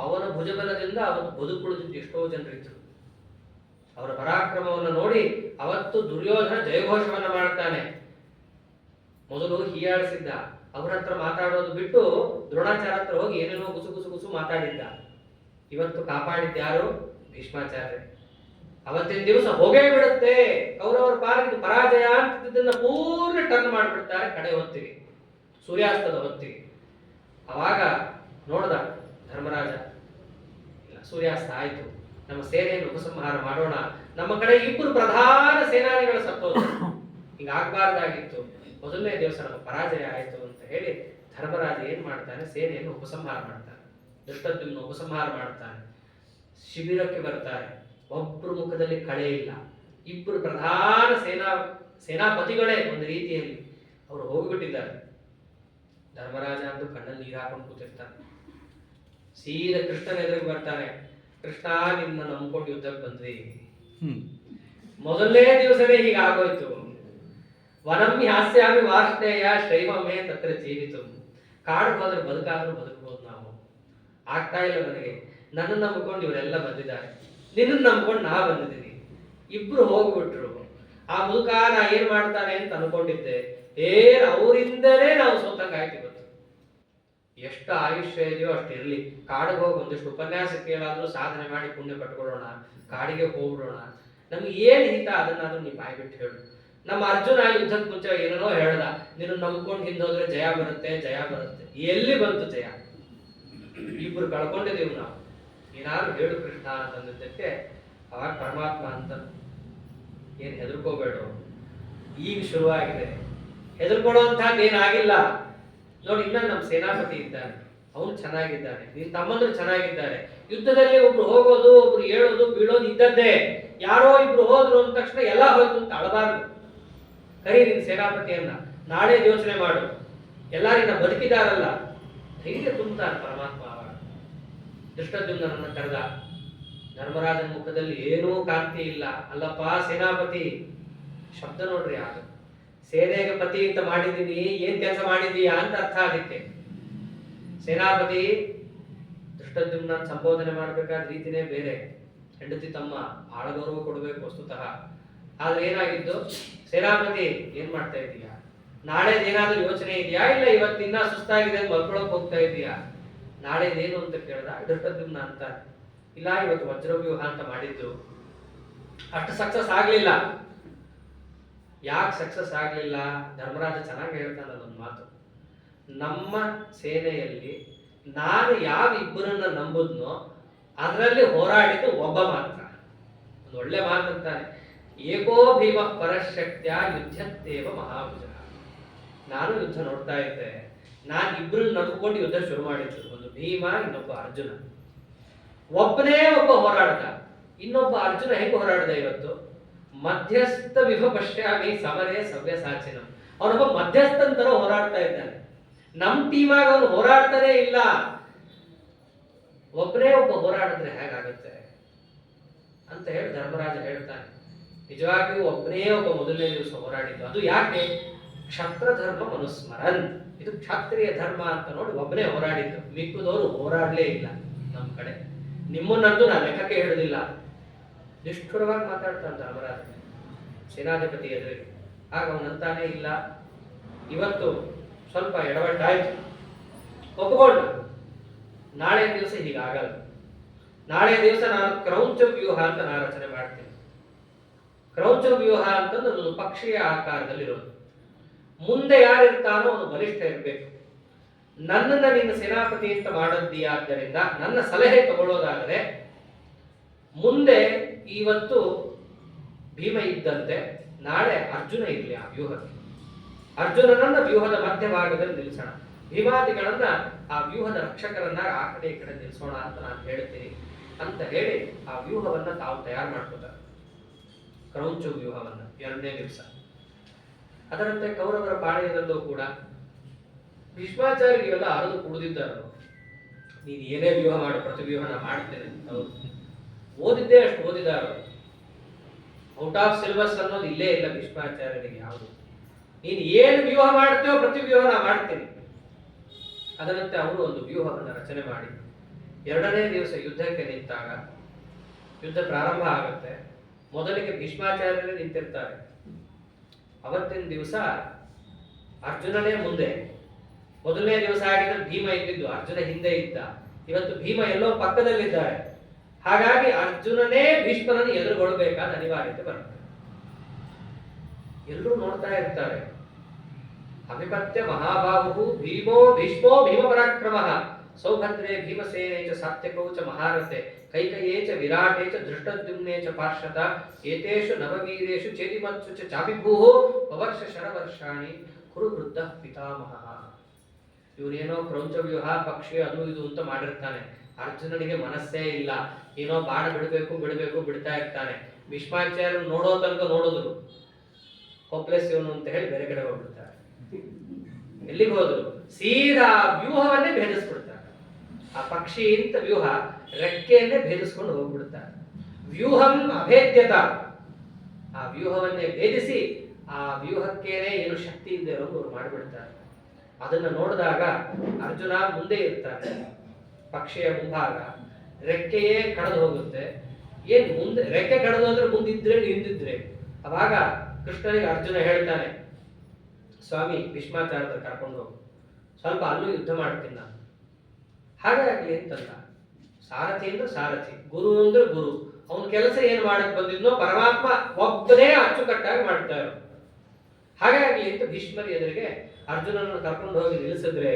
ಅವನ ಭುಜಬಲದಿಂದ ಅವತ್ತು ಬದುಕುಳಿದಿದ್ದು ಎಷ್ಟೋ ಜನರಿದ್ರು. ಅವರ ಪರಾಕ್ರಮವನ್ನು ನೋಡಿ ಅವತ್ತು ದುರ್ಯೋಧನ ಜಯಘೋಷವನ್ನ ಮಾಡ್ತಾನೆ. ಮೊದಲು ಹೀಯಾಡಿಸಿದ್ದ, ಅವರ ಹತ್ರ ಮಾತಾಡೋದು ಬಿಟ್ಟು ದ್ರೋಣಾಚಾರ್ಯ ಹತ್ರ ಹೋಗಿ ಏನೇನೋ ಗುಸು ಮಾತಾಡಿದ್ದ. ಇವತ್ತು ಕಾಪಾಡಿದ್ಯಾರು? ಭೀಷ್ಮಾಚಾರ್ಯ. ಅವತ್ತಿನ ದಿವಸ ಹೋಗೇ ಬಿಡುತ್ತೆ, ಕೌರವರ ಪಾಲಿಗೆ ಪರಾಜಯ ಅಂತಿದ್ದನ್ನ ಪೂರ್ಣ ಟರ್ನ್ ಮಾಡಿಬಿಡ್ತಾರೆ ಕಡೆ ಹೊತ್ತಿಗೆ, ಸೂರ್ಯಾಸ್ತದ ಹೊತ್ತಿಗೆ. ಅವಾಗ ನೋಡ್ದ ಧರ್ಮರಾಜ, ಇಲ್ಲ ಸೂರ್ಯಾಸ್ತ ಆಯ್ತು, ನಮ್ಮ ಸೇನೆಯನ್ನು ಉಪಸಂಹಾರ ಮಾಡೋಣ. ನಮ್ಮ ಕಡೆ ಇಬ್ಬರು ಪ್ರಧಾನ ಸೇನಾನಿಗಳು ಸತ್ತೋದು, ಹಿಂಗಾಗಬಾರ್ದಾಗಿತ್ತು, ಮೊದಲನೇ ದಿವಸ ನಮ್ಮ ಪರಾಜಯ ಆಯ್ತು ಅಂತ ಹೇಳಿ ಧರ್ಮರಾಜ ಏನ್ ಮಾಡ್ತಾನೆ, ಸೇನೆಯನ್ನು ಉಪಸಂಹಾರ ಮಾಡ್ತಾನೆ. ದುಷ್ಟದ್ಯುಮ್ನ ಉಪಸಂಹಾರ ಮಾಡ್ತಾನೆ. ಶಿಬಿರಕ್ಕೆ ಬರ್ತಾರೆ. ಒಬ್ಬರು ಮುಖದಲ್ಲಿ ಕಳೆ ಇಲ್ಲ. ಇಬ್ಬರು ಪ್ರಧಾನ ಸೇನಾಪತಿಗಳೇ ಒಂದು ರೀತಿಯಲ್ಲಿ ಅವರು ಹೋಗಿಬಿಟ್ಟಿದ್ದಾರೆ. ಧರ್ಮರಾಜ ಅಂತೂ ಕಣ್ಣಲ್ಲಿ ನೀರು ಹಾಕೊಂಡು ಕೂತಿರ್ತಾನೆ. ಸೀದಾ ಕೃಷ್ಣನ ಎದುರಿಗೆ ಬರ್ತಾನೆ. ಕೃಷ್ಣ, ನಿನ್ನ ನಂಬ್ಕೊಂಡು ಯುದ್ಧಕ್ಕೆ ಬಂದ್ವಿ, ಮೊದಲನೇ ದಿವಸನೇ ಹೀಗೆ ಆಗೋಯ್ತು. ವನಮ್ಮಿ ಹಾಸ್ಯಾಮಿ ವಾರ್ಷ್ಣೇಯ ಶೈವಮೇ ತತ್ರ ಜೀವಿತು. ಕಾಡು ಹೋದ್ರೆ ಬದುಕಾದ್ರೂ ಬದುಕಬಹುದು, ನಾವು ಆಗ್ತಾ ಇಲ್ಲ ನನಗೆ. ನನ್ನನ್ನು ನಂಬ್ಕೊಂಡು ಇವರೆಲ್ಲ ಬಂದಿದ್ದಾರೆ, ನಿನ್ನನ್ನು ನಂಬ್ಕೊಂಡು ನಾ ಬಂದಿದ್ದೀನಿ. ಇಬ್ರು ಹೋಗ್ಬಿಟ್ರು. ಆ ಮುದುಕ ನಾ ಏನ್ ಮಾಡ್ತಾನೆ ಅಂತ ಅನ್ಕೊಂಡಿದ್ದೆ, ಅವರಿಂದಲೇ ನಾವು ಸೋತಂಗಾಯ್ತು. ಇವತ್ತು ಎಷ್ಟು ಆಯುಷ್ಯ ಇದೆಯೋ ಅಷ್ಟು ಇರ್ಲಿ, ಕಾಡಿಗೆ ಹೋಗಿ ಒಂದಿಷ್ಟು ಉಪನ್ಯಾಸ ಕೇಳಾದ್ರೂ ಸಾಧನೆ ಮಾಡಿ ಪುಣ್ಯ ಪಟ್ಕೊಳ್ಳೋಣ, ಕಾಡಿಗೆ ಹೋಗ್ಬಿಡೋಣ. ನಮ್ಗೆ ಏನ್ ಹಿತ ಅದನ್ನಾದ್ರೂ ನೀವು ಬಾಯ್ಬಿಟ್ಟು ಹೇಳು. ನಮ್ಮ ಅರ್ಜುನ ಯುದ್ಧಕ್ಕೆ ಮುಂಚೆ ಏನೇನೋ ಹೇಳ್ದ, ನೀನು ನಂಬ್ಕೊಂಡು ಹಿಂದೋದ್ರೆ ಜಯ ಬರುತ್ತೆ. ಎಲ್ಲಿ ಬಂತು ಜಯ? ಇಬ್ರು ಕಳ್ಕೊಂಡಿದೀವಿ ನಾವು, ಏನಾದ್ರು ಹೇಳು ಕೃಷ್ಣ ಅಂತಂದಿದ್ದಕ್ಕೆ ಅವಾಗ ಪರಮಾತ್ಮ ಅಂತ, ಏನ್ ಹೆದರ್ಕೋಬೇಡ, ಈಗ ಶುರುವಾಗಿದೆ, ಹೆದರ್ಕೊಳ್ಳುವಂತಹದ್ದು ಏನಾಗಿಲ್ಲ. ನೋಡಿ, ಇನ್ನ ನಮ್ಮ ಸೇನಾಪತಿ ಇದ್ದಾನೆ, ಅವನು ಚೆನ್ನಾಗಿದ್ದಾನೆ, ನಿನ್ ತಮ್ಮಂದ್ರು ಚೆನ್ನಾಗಿದ್ದಾರೆ. ಯುದ್ಧದಲ್ಲಿ ಒಬ್ರು ಹೋಗೋದು, ಒಬ್ರು ಹೇಳೋದು ಬೀಳೋದು ಇದ್ದದ್ದೇ. ಯಾರೋ ಇಬ್ರು ಹೋದ್ರು ಅಂದ ತಕ್ಷಣ ಎಲ್ಲ ಹೋಯ್ತು ಅಂತ ಅಳಬಾರ್ದು. ಕರಿ ನಿನ್ ಸೇನಾಪತಿಯನ್ನ, ನಾಳೆ ಯೋಚನೆ ಮಾಡು, ಎಲ್ಲಾರಿನ ಬದುಕಿದಾರಲ್ಲ, ಧೈರ್ಯ ತುಂಬುತ್ತಾನೆ ಪರಮಾತ್ಮ. ಅವಾಗ ದುಷ್ಟದ್ಯುಮ್ನನ್ನ ಕರೆದ. ಧರ್ಮರಾಜನ ಮುಖದಲ್ಲಿ ಏನೂ ಕಾಂತಿ ಇಲ್ಲ. ಅಲ್ಲಪ್ಪ ಸೇನಾಪತಿ, ಶಬ್ದ ನೋಡ್ರಿ, ಆಗ ಸೇನೆಗೆ ಪತಿ ಅಂತ ಮಾಡಿದೀನಿ, ಏನ್ ಕೆಲಸ ಮಾಡಿದೀಯಾ ಅಂತ ಅರ್ಥ ಅದಕ್ಕೆ. ಸೇನಾಪತಿ ದುಷ್ಟದ್ಯುಮ್ನ ಸಂಬೋಧನೆ ಮಾಡ್ಬೇಕಾದ ರೀತಿನೇ ಬೇರೆ. ಹೆಂಡತಿ ತಮ್ಮ ಬಹಳ ಗೌರವ ಕೊಡಬೇಕು ವಸ್ತುತಃ. ಆದ್ರೆ ಏನಾಗಿದ್ದು, ಸೇನಾಪತಿ ಏನ್ ಮಾಡ್ತಾ ಇದೀಯಾ, ನಾಳೆದೇನಾದ್ರೂ ಯೋಚನೆ ಇದೆಯಾ, ಇಲ್ಲ ಇವತ್ತಿನ್ನ ಸುಸ್ತಾಗಿದೆ ಮಲ್ಕೊಳಕ್ ಹೋಗ್ತಾ ಇದೀಯಾ, ನಾಳೆದೇನು ಅಂತ ಕೇಳ್ದ. ದುಷ್ಟದ್ಯುಮ್ನ ಅಂತ, ಇಲ್ಲ ಇವತ್ತು ವಜ್ರವ್ಯೂಹ ಅಂತ ಮಾಡಿದ್ದು, ಅಷ್ಟು ಸಕ್ಸಸ್ ಆಗ್ಲಿಲ್ಲ. ಯಾಕೆ ಸಕ್ಸಸ್ ಆಗ್ಲಿಲ್ಲ? ಧರ್ಮರಾಜ ಚೆನ್ನಾಗಿ ಹೇಳ್ತಾನೆ ಒಂದು ಮಾತು, ನಮ್ಮ ಸೇನೆಯಲ್ಲಿ ನಾನು ಯಾವ ಇಬ್ಬರನ್ನ ನಂಬುದ್ನೋ ಅದರಲ್ಲಿ ಹೋರಾಡಿದ್ದು ಒಬ್ಬ ಮಾತ್ರ. ಒಂದು ಒಳ್ಳೆ ಮಾತಂತಾನೆ, ಏಕೋ ಭೀಮ ಪರಶಕ್ತ್ಯ ಯುದ್ಧತ್ತೇವ ಮಹಾಭುಜ. ನಾನು ಯುದ್ಧ ನೋಡ್ತಾ ಇದ್ದೆ, ನಾನು ಇಬ್ರು ನಂಬಿಕೊಂಡು ಯುದ್ಧ ಶುರು ಮಾಡಿದ್ದು, ಒಂದು ಭೀಮ, ಇನ್ನೊಬ್ಬ ಅರ್ಜುನ. ಒಬ್ಬನೇ ಒಬ್ಬ ಹೋರಾಡ್ದ, ಇನ್ನೊಬ್ಬ ಅರ್ಜುನ ಹೇಗೆ ಹೋರಾಡ್ದ ಇವತ್ತು? ಮಧ್ಯಸ್ಥ ವಿಭ ಪಶ್ಯಾಮಿ ಸಮರೇ ಸವ್ಯಸಾಚಿನ. ಅವನೊಬ್ಬ ಮಧ್ಯಸ್ಥನ್ ತರ ಹೋರಾಡ್ತಾ ಇದ್ದಾನೆ. ನಮ್ ಟೀಮಾಗ ಅವನು ಹೋರಾಡ್ತಾನೆ ಇಲ್ಲ. ಒಬ್ಬನೇ ಒಬ್ಬ ಹೋರಾಡಿದ್ರೆ ಹೇಗಾಗುತ್ತೆ ಅಂತ ಹೇಳಿ ಧರ್ಮರಾಜ ಹೇಳ್ತಾನೆ. ನಿಜವಾಗಿಯೂ ಒಬ್ಬನೇ ಒಬ್ಬ ಮೊದಲನೇ ದಿವಸ ಹೋರಾಡಿದ್ದು. ಅದು ಯಾಕೆ? ಕ್ಷತ್ರ ಧರ್ಮ ಮನುಸ್ಮರನ್, ಇದು ಕ್ಷತ್ರಿಯ ಧರ್ಮ ಅಂತ ನೋಡಿ ಒಬ್ಬನೇ ಹೋರಾಡಿದ್ದು. ಮಿಕ್ಕದವರು ಹೋರಾಡಲೇ ಇಲ್ಲ ನಮ್ಮ ಕಡೆ. ನಿಮ್ಮನ್ನಂತೂ ನಾನು ಲೆಕ್ಕಕ್ಕೆ ಹೇಳುದಿಲ್ಲ. ನಿಷ್ಠುರವಾಗಿ ಮಾತಾಡ್ತಾನೆ ಧರ್ಮರಾಜ ಸೇನಾಧಿಪತಿ ಎದುರಿಗೆ. ಆಗ ಅವನಂತಾನೆ, ಇಲ್ಲ ಇವತ್ತು ಸ್ವಲ್ಪ ಎಡವಟ್ಟಾಯ್ತು, ಒಪ್ಪಿಕೊಂಡ. ನಾಳೆ ದಿವಸ ಹೀಗಾಗಲ್ಲ. ನಾಳೆ ದಿವಸ ನಾನು ಕ್ರೌಂಚ ವ್ಯೂಹ ಅಂತ ನಾನು ರಚನೆ ಮಾಡ್ತೀನಿ. ಕ್ರೌಂಚ ವ್ಯೂಹ ಅಂತಂದ್ರೆ ಒಂದು ಪಕ್ಷಿಯ ಆಕಾರದಲ್ಲಿರೋದು. ಮುಂದೆ ಯಾರಿರ್ತಾನೋ ಅವನು ಬಲಿಷ್ಠ ಇರಬೇಕು. ನನ್ನನ್ನ ನಿನ್ನ ಸೇನಾಪತಿ ಅಂತ ಮಾಡದ್ದೀಯಾದ್ದರಿಂದ ನನ್ನ ಸಲಹೆ ತಗೊಳ್ಳೋದಾದರೆ, ಮುಂದೆ ಇವತ್ತು ಭೀಮ ಇದ್ದಂತೆ ನಾಳೆ ಅರ್ಜುನ ಇರಲಿ ಆ ವ್ಯೂಹಕ್ಕೆ. ಅರ್ಜುನನನ್ನ ವ್ಯೂಹದ ಮಧ್ಯಭಾಗದಲ್ಲಿ ನಿಲ್ಲಿಸೋಣ, ಭೀಮಾದಿಗಳನ್ನ ಆ ವ್ಯೂಹದ ರಕ್ಷಕರನ್ನ ಆ ಕಡೆ ಈ ಕಡೆ ನಿಲ್ಲಿಸೋಣ ಅಂತ ನಾನು ಹೇಳ್ತೀನಿ ಅಂತ ಹೇಳಿ ಆ ವ್ಯೂಹವನ್ನ ತಾವು ತಯಾರು ಮಾಡ್ಕೋತಾರೆ. ಕ್ರೌಂಚ ವ್ಯೂಹವನ್ನ ಎರಡನೇ ದಿವಸ. ಅದರಂತೆ ಕೌರವರ ಪಾಳ್ಯದಲ್ಲೂ ಕೂಡ ಭೀಷ್ಮಾಚಾರ್ಯ ಇವೆಲ್ಲ ಅರದು ಕುಡಿದಿದ್ದಾರು. ನೀನು ಏನೇ ವ್ಯೂಹ ಮಾಡು, ಪ್ರತಿ ವ್ಯೂಹ ನಾ ಮಾಡ್ತೇನೆ. ಹೌದು, ಓದಿದ್ದೇ ಅಷ್ಟು ಓದಿದಾರು. ಔಟ್ ಆಫ್ ಸಿಲೆಬಸ್ ಅನ್ನೋದು ಇಲ್ಲೇ ಇಲ್ಲ ಭೀಷ್ಮಾಚಾರ್ಯರಿಗೆ ಯಾವುದು. ನೀನು ಏನು ವ್ಯೂಹ ಮಾಡ್ತೇವೋ ಪ್ರತಿ ವ್ಯೂಹ ನಾ ಮಾಡ್ತೀನಿ. ಅದರಂತೆ ಅವರು ಒಂದು ವ್ಯೂಹವನ್ನು ರಚನೆ ಮಾಡಿ ಎರಡನೇ ದಿವಸ ಯುದ್ಧಕ್ಕೆ ನಿಂತಾಗ ಯುದ್ಧ ಪ್ರಾರಂಭ ಆಗುತ್ತೆ. ಮೊದಲಿಗೆ ಭೀಷ್ಮಾಚಾರ್ಯರೇ ನಿಂತಿರ್ತಾರೆ. ಅವತ್ತಿನ ದಿವಸ ಅರ್ಜುನನೇ ಮುಂದೆ. ಮೊದಲನೇ ದಿವಸ ಆಗಿದ್ರೆ ಭೀಮ ಇದ್ದಿದ್ದು, ಅರ್ಜುನ ಹಿಂದೆ ಇದ್ದ. ಇವತ್ತು ಭೀಮ ಎಲ್ಲೋ ಪಕ್ಕದಲ್ಲಿದ್ದಾರೆ. ಹಾಗಾಗಿ ಅರ್ಜುನನೇ ಭೀಷ್ಮನನ್ನು ಎದುರುಗೊಳ್ಳಬೇಕಾದ ಅನಿವಾರ್ಯತೆ ಬರುತ್ತೆ. ಎಲ್ಲರೂ ನೋಡ್ತಾ ಇರ್ತಾರೆ. ಅಭಿಪತ್ಯ ಮಹಾಬಾಹು ಭೀಮೋ ಭೀಷ್ಮೋ ಭೀಮ ಪರಾಕ್ರಮ ಸೌಭದ್ರೇ ಭೀಮಸೇನೇ ಚ ಸಾತ್ಯಕೌ ಚ ಮಹಾರಥೆ ಕೈಕಯೇ ಚ ವಿರಾಟೇ ಚ ಧೃಷ್ಟದ್ಯುಮ್ನೇ ಚ ಪಾರ್ಶ್ವತ ಏತೇಷು ನವವೀರೇಷು ಚೇದಿಮತ್ಸು ಚ ಚಾಪಿಭೂಃ ವವರ್ಷ ಶರವರ್ಷಾಣಿ ಕುರು ವೃದ್ಧ ಪಿತಾಮಹಃ. ಇವನೇನೋ ಕ್ರೌಂಚ ವ್ಯೂಹ ಪಕ್ಷಿ ಅದು ಇದು ಅಂತ ಮಾಡಿರ್ತಾನೆ. ಅರ್ಜುನನಿಗೆ ಮನಸ್ಸೇ ಇಲ್ಲ. ಏನೋ ಬಾಣ ಬಿಡಬೇಕು ಬಿಡ್ತಾ ಇರ್ತಾನೆ. ಭೀಷ್ಮಾಚಾರ್ಯರು ನೋಡೋ ತನಕ ನೋಡಿದ್ರು, ಹೋಪ್ಲೆಸ್ ಇವನು ಅಂತ ಹೇಳಿ ಬೇರೆ ಕಡೆ ಹೋಗ್ಬಿಡ್ತಾರೆ. ಎಲ್ಲಿಗೆ ಹೋದ್ರು? ಸೀದಾ ವ್ಯೂಹವನ್ನೇ ಭೇದಿಸ್ಬಿಡ್ತಾರೆ. ಆ ಪಕ್ಷಿ ಅಂತ ವ್ಯೂಹ ರೆಕ್ಕೆಯನ್ನೇ ಭೇದಿಸ್ಕೊಂಡು ಹೋಗ್ಬಿಡ್ತಾರೆ. ವ್ಯೂಹಂ ಅಭೇದ್ಯತ, ಆ ವ್ಯೂಹವನ್ನೇ ಭೇದಿಸಿ ಆ ವ್ಯೂಹಕ್ಕೇನೆ ಏನು ಶಕ್ತಿ ಇದೆ ಅನ್ನೋದು ಅವ್ರು ಮಾಡಿಬಿಡ್ತಾರೆ. ಅದನ್ನ ನೋಡಿದಾಗ ಅರ್ಜುನ ಮುಂದೆ ಇರ್ತಾನೆ, ಪಕ್ಷಿಯ ಮುಂಭಾಗ ರೆಕ್ಕೆಯೇ ಕಳೆದು ಹೋಗುತ್ತೆ. ಏನ್ ಮುಂದೆ ರೆಕ್ಕೆ ಕಳೆದು ಹೋದ್ರೆ ಮುಂದಿದ್ರೆ ಹಿಂದಿದ್ರೆ. ಅವಾಗ ಕೃಷ್ಣನಿಗೆ ಅರ್ಜುನ ಹೇಳ್ತಾನೆ, ಸ್ವಾಮಿ ಭೀಷ್ಮಾಚಾರ್ಯರ ಕರ್ಕೊಂಡು ಹೋಗು, ಸ್ವಲ್ಪ ಅಲ್ಲೂ ಯುದ್ಧ ಮಾಡ್ತೀನಿ ನಾನು. ಹಾಗೆ ಆಗ್ಲಿ ಅಂತಲ್ಲ. ಸಾರಥಿ ಅಂದ್ರೆ ಸಾರಥಿ, ಗುರು ಅಂದ್ರೆ ಗುರು. ಅವನ ಕೆಲಸ ಏನ್ ಮಾಡಕ್ ಬಂದಿದ್ನೋ ಪರಮಾತ್ಮ ಒಬ್ಬನೇ ಅಚ್ಚುಕಟ್ಟಾಗಿ ಮಾಡ್ತಾ ಇರೋ. ಹಾಗಾಗಿ ಅಂತ ಭೀಷ್ಮರ ಎದುರಿಗೆ ಅರ್ಜುನನನ್ನು ಕರ್ಕೊಂಡು ಹೋಗಿ ನಿಲ್ಲಿಸಿದ್ರೆ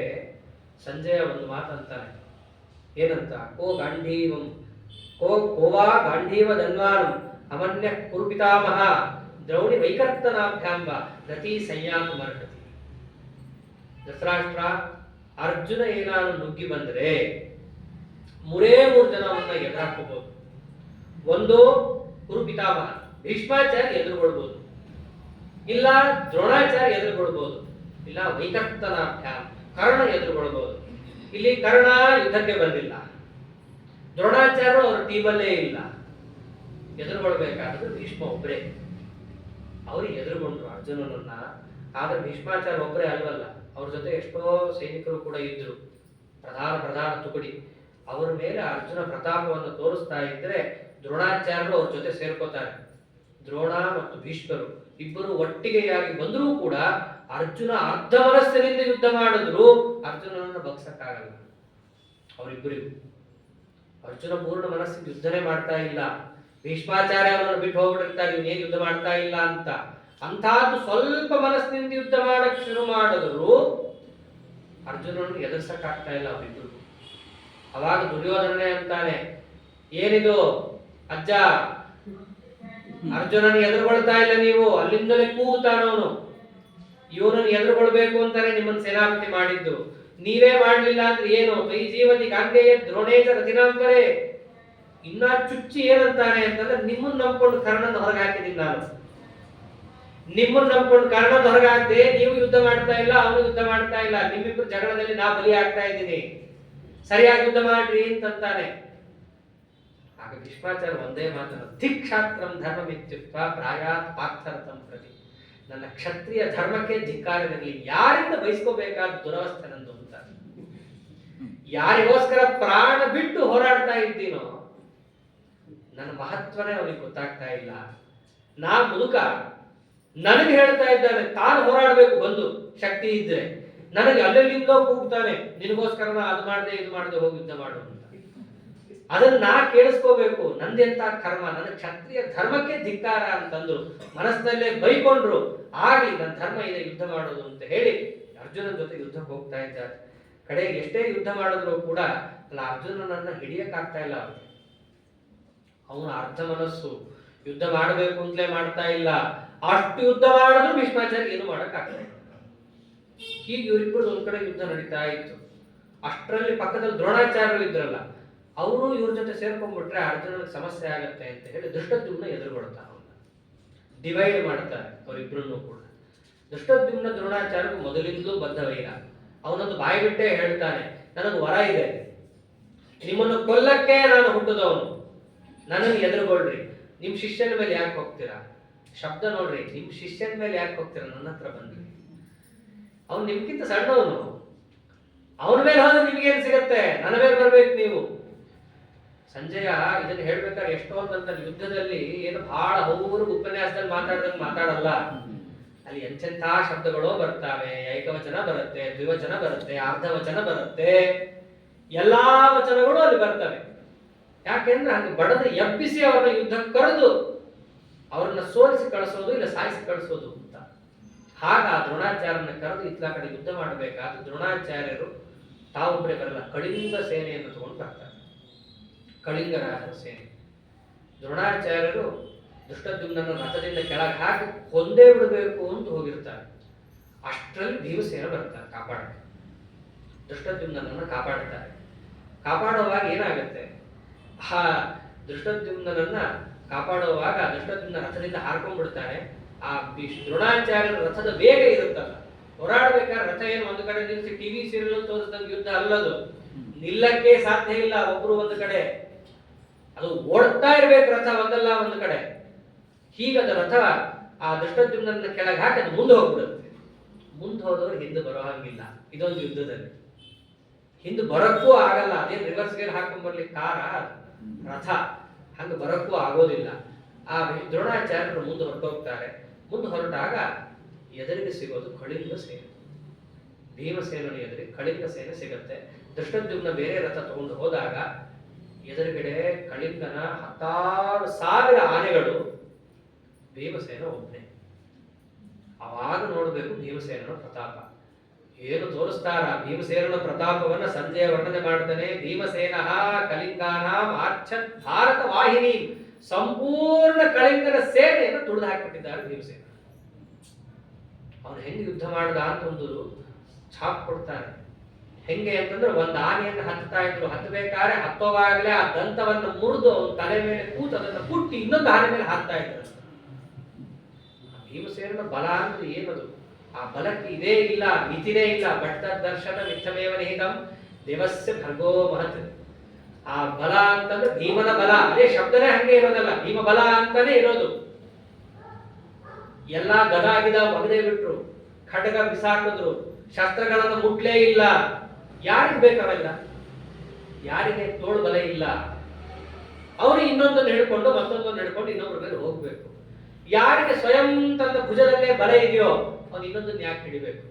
ಸಂಜಯ ಒಂದು ಮಾತಂತಾನೆ. ಏನಂತ? ಕೋವಾ ಗಾಂಧೀವ ಧನ್ವಾನಂ ಅಮನ್ಯ ಕುರುಪಿತಾಮಹ ದ್ರೌಣಿ ವೈಕರ್ತನಾಭ್ಯಾಂಬ ರತಿ ಸಂಯಾತು ಮರ್ಹತಿ. ಧೃತರಾಷ್ಟ್ರ, ಅರ್ಜುನ ಏನಾದ್ರು ನುಗ್ಗಿ ಬಂದ್ರೆ ಮೂರೇ ಜನವನ್ನ ಎದುರಾಕೋಬಹುದು. ಒಂದು ಕುರುಪಿತಾಮಹ ಭೀಷ್ಮಾಚಾರ್ಯ ಎದುರುಗೊಳ್ಬಹುದು, ಇಲ್ಲ ದ್ರೋಣಾಚಾರ್ಯ ಎದುರುಗೊಳ್ಬಹುದು, ಇಲ್ಲ ವೈಕರ್ತನಾಭ್ಯಾಂ ಕರ್ಣ ಎದುರುಗೊಳ್ಬಹುದು. ಇಲ್ಲಿ ಕರ್ಣ ಯುದ್ಧಕ್ಕೆ ಬಂದಿಲ್ಲ, ದ್ರೋಣಾಚಾರ್ಯರು ಅವ್ರ ಟೀಮಲ್ಲೇ ಇಲ್ಲ. ಎದುರುಗೊಳ್ಬೇಕಾದ್ರೆ ಭೀಷ್ಮ ಒಬ್ಬರೇ. ಅವ್ರಿಗೆ ಎದುರುಗೊಂಡ್ರು ಅರ್ಜುನನನ್ನ. ಆದ್ರೆ ಭೀಷ್ಮಾಚಾರ್ಯ ಒಬ್ಬರೇ ಅಲ್ವಲ್ಲ, ಅವ್ರ ಜೊತೆ ಎಷ್ಟೋ ಸೈನಿಕರು ಕೂಡ ಇದ್ರು, ಪ್ರಧಾನ ತುಕಡಿ. ಅವರ ಮೇಲೆ ಅರ್ಜುನ ಪ್ರತಾಪವನ್ನು ತೋರಿಸ್ತಾ ಇದ್ರೆ ದ್ರೋಣಾಚಾರ್ಯರು ಅವ್ರ ಜೊತೆ ಸೇರ್ಕೋತಾರೆ. ದ್ರೋಣ ಮತ್ತು ಭೀಷ್ಮರು ಇಬ್ಬರು ಒಟ್ಟಿಗೆಯಾಗಿ ಬಂದರೂ ಕೂಡ ಅರ್ಜುನ ಅರ್ಧ ಮನಸ್ಸಿನಿಂದ ಯುದ್ಧ ಮಾಡಿದ್ರು ಅರ್ಜುನನನ್ನು ಬಗ್ಸಕ್ಕಾಗಲ್ಲ ಅವರಿಬ್ಬರಿಗೂ. ಅರ್ಜುನ ಪೂರ್ಣ ಮನಸ್ಸಿನ ಯುದ್ಧನೇ ಮಾಡ್ತಾ ಇಲ್ಲ. ಭೀಷ್ಮಾಚಾರ್ಯ ಅವರನ್ನು ಬಿಟ್ಟು ಹೋಗ್ಬಿಟ್ಟಿರ್ತಾರೆ, ಇವನೇನು ಯುದ್ಧ ಮಾಡ್ತಾ ಇಲ್ಲ ಅಂತ. ಅಂತಹದ್ದು ಸ್ವಲ್ಪ ಮನಸ್ಸಿನಿಂದ ಯುದ್ಧ ಮಾಡಕ್ ಶುರು ಮಾಡಿದ್ರು ಅರ್ಜುನನ್ನು ಎದುರ್ಸಕ್ಕಾಗ್ತಾ ಇಲ್ಲ ಅವರಿಬ್ಬರು. ಅವಾಗ ದುರ್ಯೋಧನನೇ ಅಂತಾನೆ, ಏನಿದು ಅಜ್ಜ, ಅರ್ಜುನನ ಎದುರುಗೊಳ್ತಾ ಇಲ್ಲ ನೀವು, ಅಲ್ಲಿಂದಲೇ ಕೂಗುತ್ತಾನವನು. ಇವನನ್ನು ಎದುರುಗೊಳ್ಬೇಕು ಅಂತಾನೆ ನಿಮ್ಮನ್ನು ಸೇನಾಪತಿ ಮಾಡಿದ್ದು, ನೀವೇ ಮಾಡ್ಲಿಲ್ಲ ಅಂದ್ರೆ ಏನು? ಈ ಜೀವತಿ ಗಾಂಧೇಯ ದ್ರೋಣೇಶ ರತಿನಾಂತರೇ. ಇನ್ನ ಚುಚ್ಚಿ ಏನಂತಾನೆ ಅಂತಂದ್ರೆ, ನಿಮ್ಮನ್ನ ನಂಬ್ಕೊಂಡು ಕರ್ಣನ ಹೊರಗೆ ಹಾಕಿದ್ದೀನಿ ನಾನು. ನಿಮ್ಮನ್ನ ನಂಬ್ಕೊಂಡು ಕರ್ಣನ ಹೊರಗೆ ಹಾಕ್ದೆ, ನೀವು ಯುದ್ಧ ಮಾಡ್ತಾ ಇಲ್ಲ, ಅವನು ಯುದ್ಧ ಮಾಡ್ತಾ ಇಲ್ಲ, ನಿಮ್ಮಿಬ್ಬರು ಜಗಳದಲ್ಲಿ ನಾ ಬಲಿ ಆಗ್ತಾ ಇದ್ದೀನಿ, ಸರಿಯಾಗಿ ಯುದ್ಧ ಮಾಡ್ರಿ ಅಂತಂತಾನೆ. ಆಗ ಭೀಷ್ಮಾಚಾರ್ಯ ಒಂದೇ ಮಾತನ್ನು, ಧಿಕ್ಷಾತ್ರಂ ಧರ್ಮಮಿತ್ಯುಕ್ತ ಪ್ರಾಯಾತ್ ಪಾರ್ಥರಥಂ ಪ್ರತಿ. ನನ್ನ ಕ್ಷತ್ರಿಯ ಧರ್ಮಕ್ಕೆ ಧಿಕ್ಕಾರವಿರಲಿ, ಯಾರಿಂದ ಬಯಸ್ಕೋಬೇಕಾದ ದುರವಸ್ಥೆ ನಂದು ಅಂತ. ಯಾರಿಗೋಸ್ಕರ ಪ್ರಾಣ ಬಿಟ್ಟು ಹೋರಾಡ್ತಾ ಇದ್ದೀನೋ ನನ್ನ ಮಹತ್ವನೇ ಅವನಿಗೆ ಗೊತ್ತಾಗ್ತಾ ಇಲ್ಲ. ನಾ ಮುದುಕ, ನನಗೆ ಹೇಳ್ತಾ ಇದ್ದಾನೆ ತಾನು ಹೋರಾಡಬೇಕು ಬಂದು ಶಕ್ತಿ ಇದ್ರೆ, ನನಗೆ ಅಲ್ಲೆಲ್ಲಿಂದೋ ಕೂಗ್ತಾನೆ ನಿನಗೋಸ್ಕರ ಅದು ಮಾಡದೆ ಇದು ಮಾಡದೆ ಹೋಗಿ ಯುದ್ಧ ಮಾಡು ಅಂತ. ಅದನ್ನ ನಾ ಕೇಳಿಸ್ಕೋಬೇಕು. ನಂದೆಂತ ಕರ್ಮ, ನನ್ನ ಕ್ಷತ್ರಿಯ ಧರ್ಮಕ್ಕೆ ಧಿಕ್ಕಾರ ಅಂತಂದ್ರು, ಮನಸ್ಸಿನಲ್ಲೇ ಬೈಕೊಂಡ್ರು. ಆಗ್ಲಿ, ನನ್ನ ಧರ್ಮ ಇದೆ ಯುದ್ಧ ಮಾಡೋದು ಅಂತ ಹೇಳಿ ಅರ್ಜುನನ ಜೊತೆ ಯುದ್ಧಕ್ಕೆ ಹೋಗ್ತಾ ಇದ್ದಾರೆ. ಕಡೆಗೆ ಎಷ್ಟೇ ಯುದ್ಧ ಮಾಡಿದ್ರು ಕೂಡ ಅಲ್ಲ, ಅರ್ಜುನನನ್ನ ಹಿಡಿಯಕ್ಕಾಗ್ತಾ ಇಲ್ಲ ಅವ್ರಿಗೆ. ಅವನು ಅರ್ಧ ಮನಸ್ಸು, ಯುದ್ಧ ಮಾಡಬೇಕು ಅಂತಲೇ ಮಾಡ್ತಾ ಇಲ್ಲ. ಅಷ್ಟು ಯುದ್ಧ ಮಾಡಿದ್ರು ಭೀಷ್ಮಾಚಾರ್ಯ ಏನು ಮಾಡಕ್ ಆಗ್ತಾ ಇಲ್ಲ. ಹೀಗೆ ಇವರಿಬ್ಬರು ಒಂದ್ ಕಡೆ ಯುದ್ಧ ನಡೀತಾ ಇತ್ತು. ಅಷ್ಟರಲ್ಲಿ ಪಕ್ಕದಲ್ಲಿ ದ್ರೋಣಾಚಾರ್ಯರು ಇದ್ರಲ್ಲ, ಅವರು ಇವ್ರ ಜೊತೆ ಸೇರ್ಕೊಂಡ್ಬಿಟ್ರೆ ಅರ್ಜುನನಿಗೆ ಸಮಸ್ಯೆ ಆಗತ್ತೆ ಅಂತ ಹೇಳಿ ಧೃಷ್ಟದ್ಯುಮ್ನ ಎದುರುಗೊಳ್ತಾನೆ. ಅವನ್ನ ಡಿವೈಡ್ ಮಾಡ್ತಾರೆ ಅವರಿಬ್ರನ್ನು ಕೂಡ. ಧೃಷ್ಟದ್ಯುಮ್ನ ದ್ರೋಣಾಚಾರ್ಯರು ಮೊದಲಿಂದಲೂ ಬದ್ಧ ವೈರ. ಅವನೊಂದು ಬಾಯಿ ಬಿಟ್ಟೇ ಹೇಳ್ತಾನೆ, ನನಗೆ ವರ ಇದೆ, ನಿಮ್ಮನ್ನು ಕೊಲ್ಲಕ್ಕೆ ನಾನು ಹುಟ್ಟಿದವನು, ನನ್ನನ್ನು ಎದುರುಗೊಳ್ರಿ. ನಿಮ್ ಶಿಷ್ಯನ ಮೇಲೆ ಯಾಕೆ ಹೋಗ್ತೀರಾ? ಶಬ್ದ ನೋಡ್ರಿ, ನಿಮ್ ಶಿಷ್ಯನ ಮೇಲೆ ಯಾಕೆ ಹೋಗ್ತೀರಾ? ನನ್ನ ಹತ್ರ ಬಂದ್ರಿ. ಅವನು ನಿಮ್ಗಿಂತ ಸಣ್ಣವನು, ಅವನ ಮೇಲೆ ಹೋದ್ರೆ ನಿಮ್ಗೇನು ಸಿಗತ್ತೆ? ನನ್ನ ಮೇಲೆ ಬರ್ಬೇಕು ನೀವು. ಸಂಜಯ ಇದನ್ನ ಹೇಳ್ಬೇಕಾದ್ರೆ ಎಷ್ಟೊಂದಂತ ಯುದ್ಧದಲ್ಲಿ ಏನು ಬಹಳ ಹೌರು ಉಪನ್ಯಾಸದಲ್ಲಿ ಮಾತಾಡ್ದಂಗೆ ಮಾತಾಡಲ್ಲ. ಅಲ್ಲಿ ಎಂತೆಂಥ ಶಬ್ದಗಳು ಬರ್ತಾವೆ. ಏಕವಚನ ಬರುತ್ತೆ, ದ್ವಿವಚನ ಬರುತ್ತೆ, ಅರ್ಧವಚನ ಬರುತ್ತೆ, ಎಲ್ಲಾ ವಚನಗಳು ಅಲ್ಲಿ ಬರ್ತವೆ. ಯಾಕೆಂದ್ರೆ ಹಂಗೆ ಬಡದು ಎಬ್ಬಿಸಿ ಅವರನ್ನ ಯುದ್ಧ ಕರೆದು ಅವ್ರನ್ನ ಸೋಲಿಸಿ ಕಳಿಸೋದು, ಇಲ್ಲ ಸಾಯಿಸಿ ಕಳಿಸೋದು ಅಂತ. ಆಗ ಆ ದ್ರೋಣಾಚಾರ್ಯನ ಕರೆದು ಇತ್ಲಾ ಕಡೆ ಯುದ್ಧ ಮಾಡಬೇಕಾದ ದ್ರೋಣಾಚಾರ್ಯರು ತಾವೊಬ್ಬರೇ ಬರಲ್ಲ, ಕಳಿಂಗ ಸೇನೆಯನ್ನು ತಗೊಂಡು ಬರ್ತಾರೆ. ಕಳಿಂಗ ರಾಜರ ಸೇನೆ. ದ್ರೋಣಾಚಾರ್ಯರು ಧೃಷ್ಟದ್ಯುಮ್ನನ ರಥದಿಂದ ಕೆಳಗೆ ಹಾಕಿ ಕೊಂದೇ ಬಿಡಬೇಕು ಅಂತ ಹೋಗಿರ್ತಾರೆ. ಅಷ್ಟರಲ್ಲಿ ಭೀಮಸೇನ ಬರ್ತಾರೆ ಕಾಪಾಡಕ್ಕೆ. ಧೃಷ್ಟದ್ಯುಮ್ನನ್ನ ಕಾಪಾಡ್ತಾರೆ. ಕಾಪಾಡುವಾಗ ಏನಾಗುತ್ತೆ, ಆ ಧೃಷ್ಟದ್ಯುಮ್ನನ್ನ ಕಾಪಾಡುವಾಗ ಧೃಷ್ಟದ್ಯುಮ್ನ ರಥದಿಂದ ಹಾರ್ಕೊಂಡ್ಬಿಡ್ತಾನೆ. ಆ ದ್ರೋಣಾಚಾರ್ಯರ ರಥದ ವೇಗ ಇರುತ್ತಲ್ಲ, ಹೋರಾಡ್ಬೇಕಾದ್ರೆ ರಥ ಏನು ಒಂದು ಕಡೆ ನಿಲ್ಲಿಸಿ ಟಿವಿ ಸೀರಿಯಲ್ ತೋರಿಸಿದಂಗೆ ಯುದ್ಧ ಅಲ್ಲದು, ನಿಲ್ಲಕ್ಕೆ ಸಾಧ್ಯ ಇಲ್ಲ. ಒಬ್ರು ಒಂದು ಕಡೆ, ಅದು ಓಡ್ತಾ ಇರ್ಬೇಕು ರಥ, ಒಂದಲ್ಲ ಒಂದು ಕಡೆ. ಹೀಗದ ರಥ ಆ ಧೃಷ್ಟದ್ಯುಮ್ನನ್ನ ಕೆಳಗೆ ಹಾಕಿ ಅದು ಮುಂದೆ ಹೋಗ್ಬಿಡುತ್ತೆ. ಮುಂದೆ ಹೋದವರು ಹಿಂದೆ ಬರೋ ಹಾಗಿಲ್ಲ. ಇದೊಂದು ಯುದ್ಧದಲ್ಲಿ ಹಿಂದೆ ಬರಕ್ಕೂ ಆಗಲ್ಲ. ಅದೇನು ರಿವರ್ಸ್ ಗೇರ್ ಹಾಕೊಂಡ್ ಬರ್ಲಿಕ್ಕೆ ಕಾರ ರಥ, ಹಂಗ ಬರಕ್ಕೂ ಆಗೋದಿಲ್ಲ. ಆ ದ್ರೋಣಾಚಾರ್ಯರು ಮುಂದೆ ಹೊರಟೋಗ್ತಾರೆ. ಮುಂದೆ ಹೊರಟಾಗ ಎದುರಿಗೆ ಸಿಗೋದು ಕಳಿಂಗ ಸೇನೆ. ಭೀಮಸೇನನ ಎದುರಿಗೆ ಕಳಿಂಗ ಸೇನೆ ಸಿಗತ್ತೆ. ಧೃಷ್ಟದ್ಯುಮ್ನ ಬೇರೆ ರಥ ತಗೊಂಡು ಹೋದಾಗ ಎದುರುಗಡೆ ಕಳಿಂಗನ 10,000 ಆನೆಗಳು, ಭೀಮಸೇನ ಒಬ್ಬನೇ. ಅವಾಗ ನೋಡ್ಬೇಕು ಭೀಮಸೇನನ ಪ್ರತಾಪ ಏನು ತೋರಿಸ್ತಾರ. ಭೀಮಸೇನನ ಪ್ರತಾಪವನ್ನ ಸಂಜಯ ವರ್ಣನೆ ಮಾಡ್ತಾನೆ. ಭೀಮಸೇನ ಕಳಿಂಗಾನಾಂ ಆರ್ಛತ್ ಭಾರತ ವಾಹಿನಿ, ಸಂಪೂರ್ಣ ಕಳಿಂಗನ ಸೇನೆಯನ್ನು ತುಳಿದು ಹಾಕಿಬಿಟ್ಟಿದ್ದಾರೆ ಭೀಮಸೇನ. ಅವನು ಹೆಂಗೆ ಯುದ್ಧ ಮಾಡ್ದ ಅಂತ ಒಂದು ಛಾಪ್ ಕೊಡ್ತಾನೆ. ಹೆಂಗೆ ಅಂತಂದ್ರೆ, ಒಂದು ಆನೆಯನ್ನು ಹತ್ತಾ ಇದ್ರು, ಹತ್ತಬೇಕಾದ್ರೆ ಹತ್ತೋವಾಗಲೇ ಆ ದಂತವನ್ನು ಮುರಿದು ಅವನ ತಲೆ ಮೇಲೆ ಕೂತು ಅದನ್ನು ಕುಟ್ಟಿ ಇನ್ನೊಂದು ಆನೆ ಮೇಲೆ ಹಾಕ್ತಾ ಇದ್ರು. ಭೀಮಸೇನನ ಬಲ ಅಂದ್ರೆ ಏನದು? ಆ ಬಲಕ್ಕೆ ಇದೇ ಇಲ್ಲ, ಮಿತಿನೇ ಇಲ್ಲ. ಭಟ್ಟ ದರ್ಶನ ಮಿಥಮೇವ ನಿಹಿತಂ ದೇವಸ್ಯ ಭರ್ಗೋ ಮಹತ್. ಆ ಬಲ ಅಂತಂದ್ರೆ ಭೀಮನ ಬಲ, ಅದೇ ಶಬ್ದನೇ ಹಂಗೆ ಇರೋದಲ್ಲ, ಭೀಮ ಬಲ ಅಂತಾನೆ ಇರೋದು. ಎಲ್ಲಾ ಗದ ಗಿದ ಒಗದೇ ಬಿಟ್ರು, ಖಡ್ಗ ಬಿಸಾಕಿದ್ರು, ಶಸ್ತ್ರಗಳನ್ನು ಮುಟ್ಲೇ ಇಲ್ಲ. ಯಾರಿಗೆ ಬೇಕಾಗಲ್ಲ? ಯಾರಿಗೆ ತೋಳು ಬಲ ಇಲ್ಲ, ಅವರು ಇನ್ನೊಂದನ್ನು ಹಿಡ್ಕೊಂಡು ಮತ್ತೊಂದನ್ನು ಹಿಡ್ಕೊಂಡು ಇನ್ನೊಬ್ಬರ ಮೇಲೆ ಹೋಗ್ಬೇಕು. ಯಾರಿಗೆ ಸ್ವಯಂ ತನ್ನ ಭುಜದಲ್ಲೇ ಬಲ ಇದೆಯೋ ಅವನು ಇನ್ನೊಂದನ್ನು ಯಾಕೆ ಹಿಡಿಬೇಕು?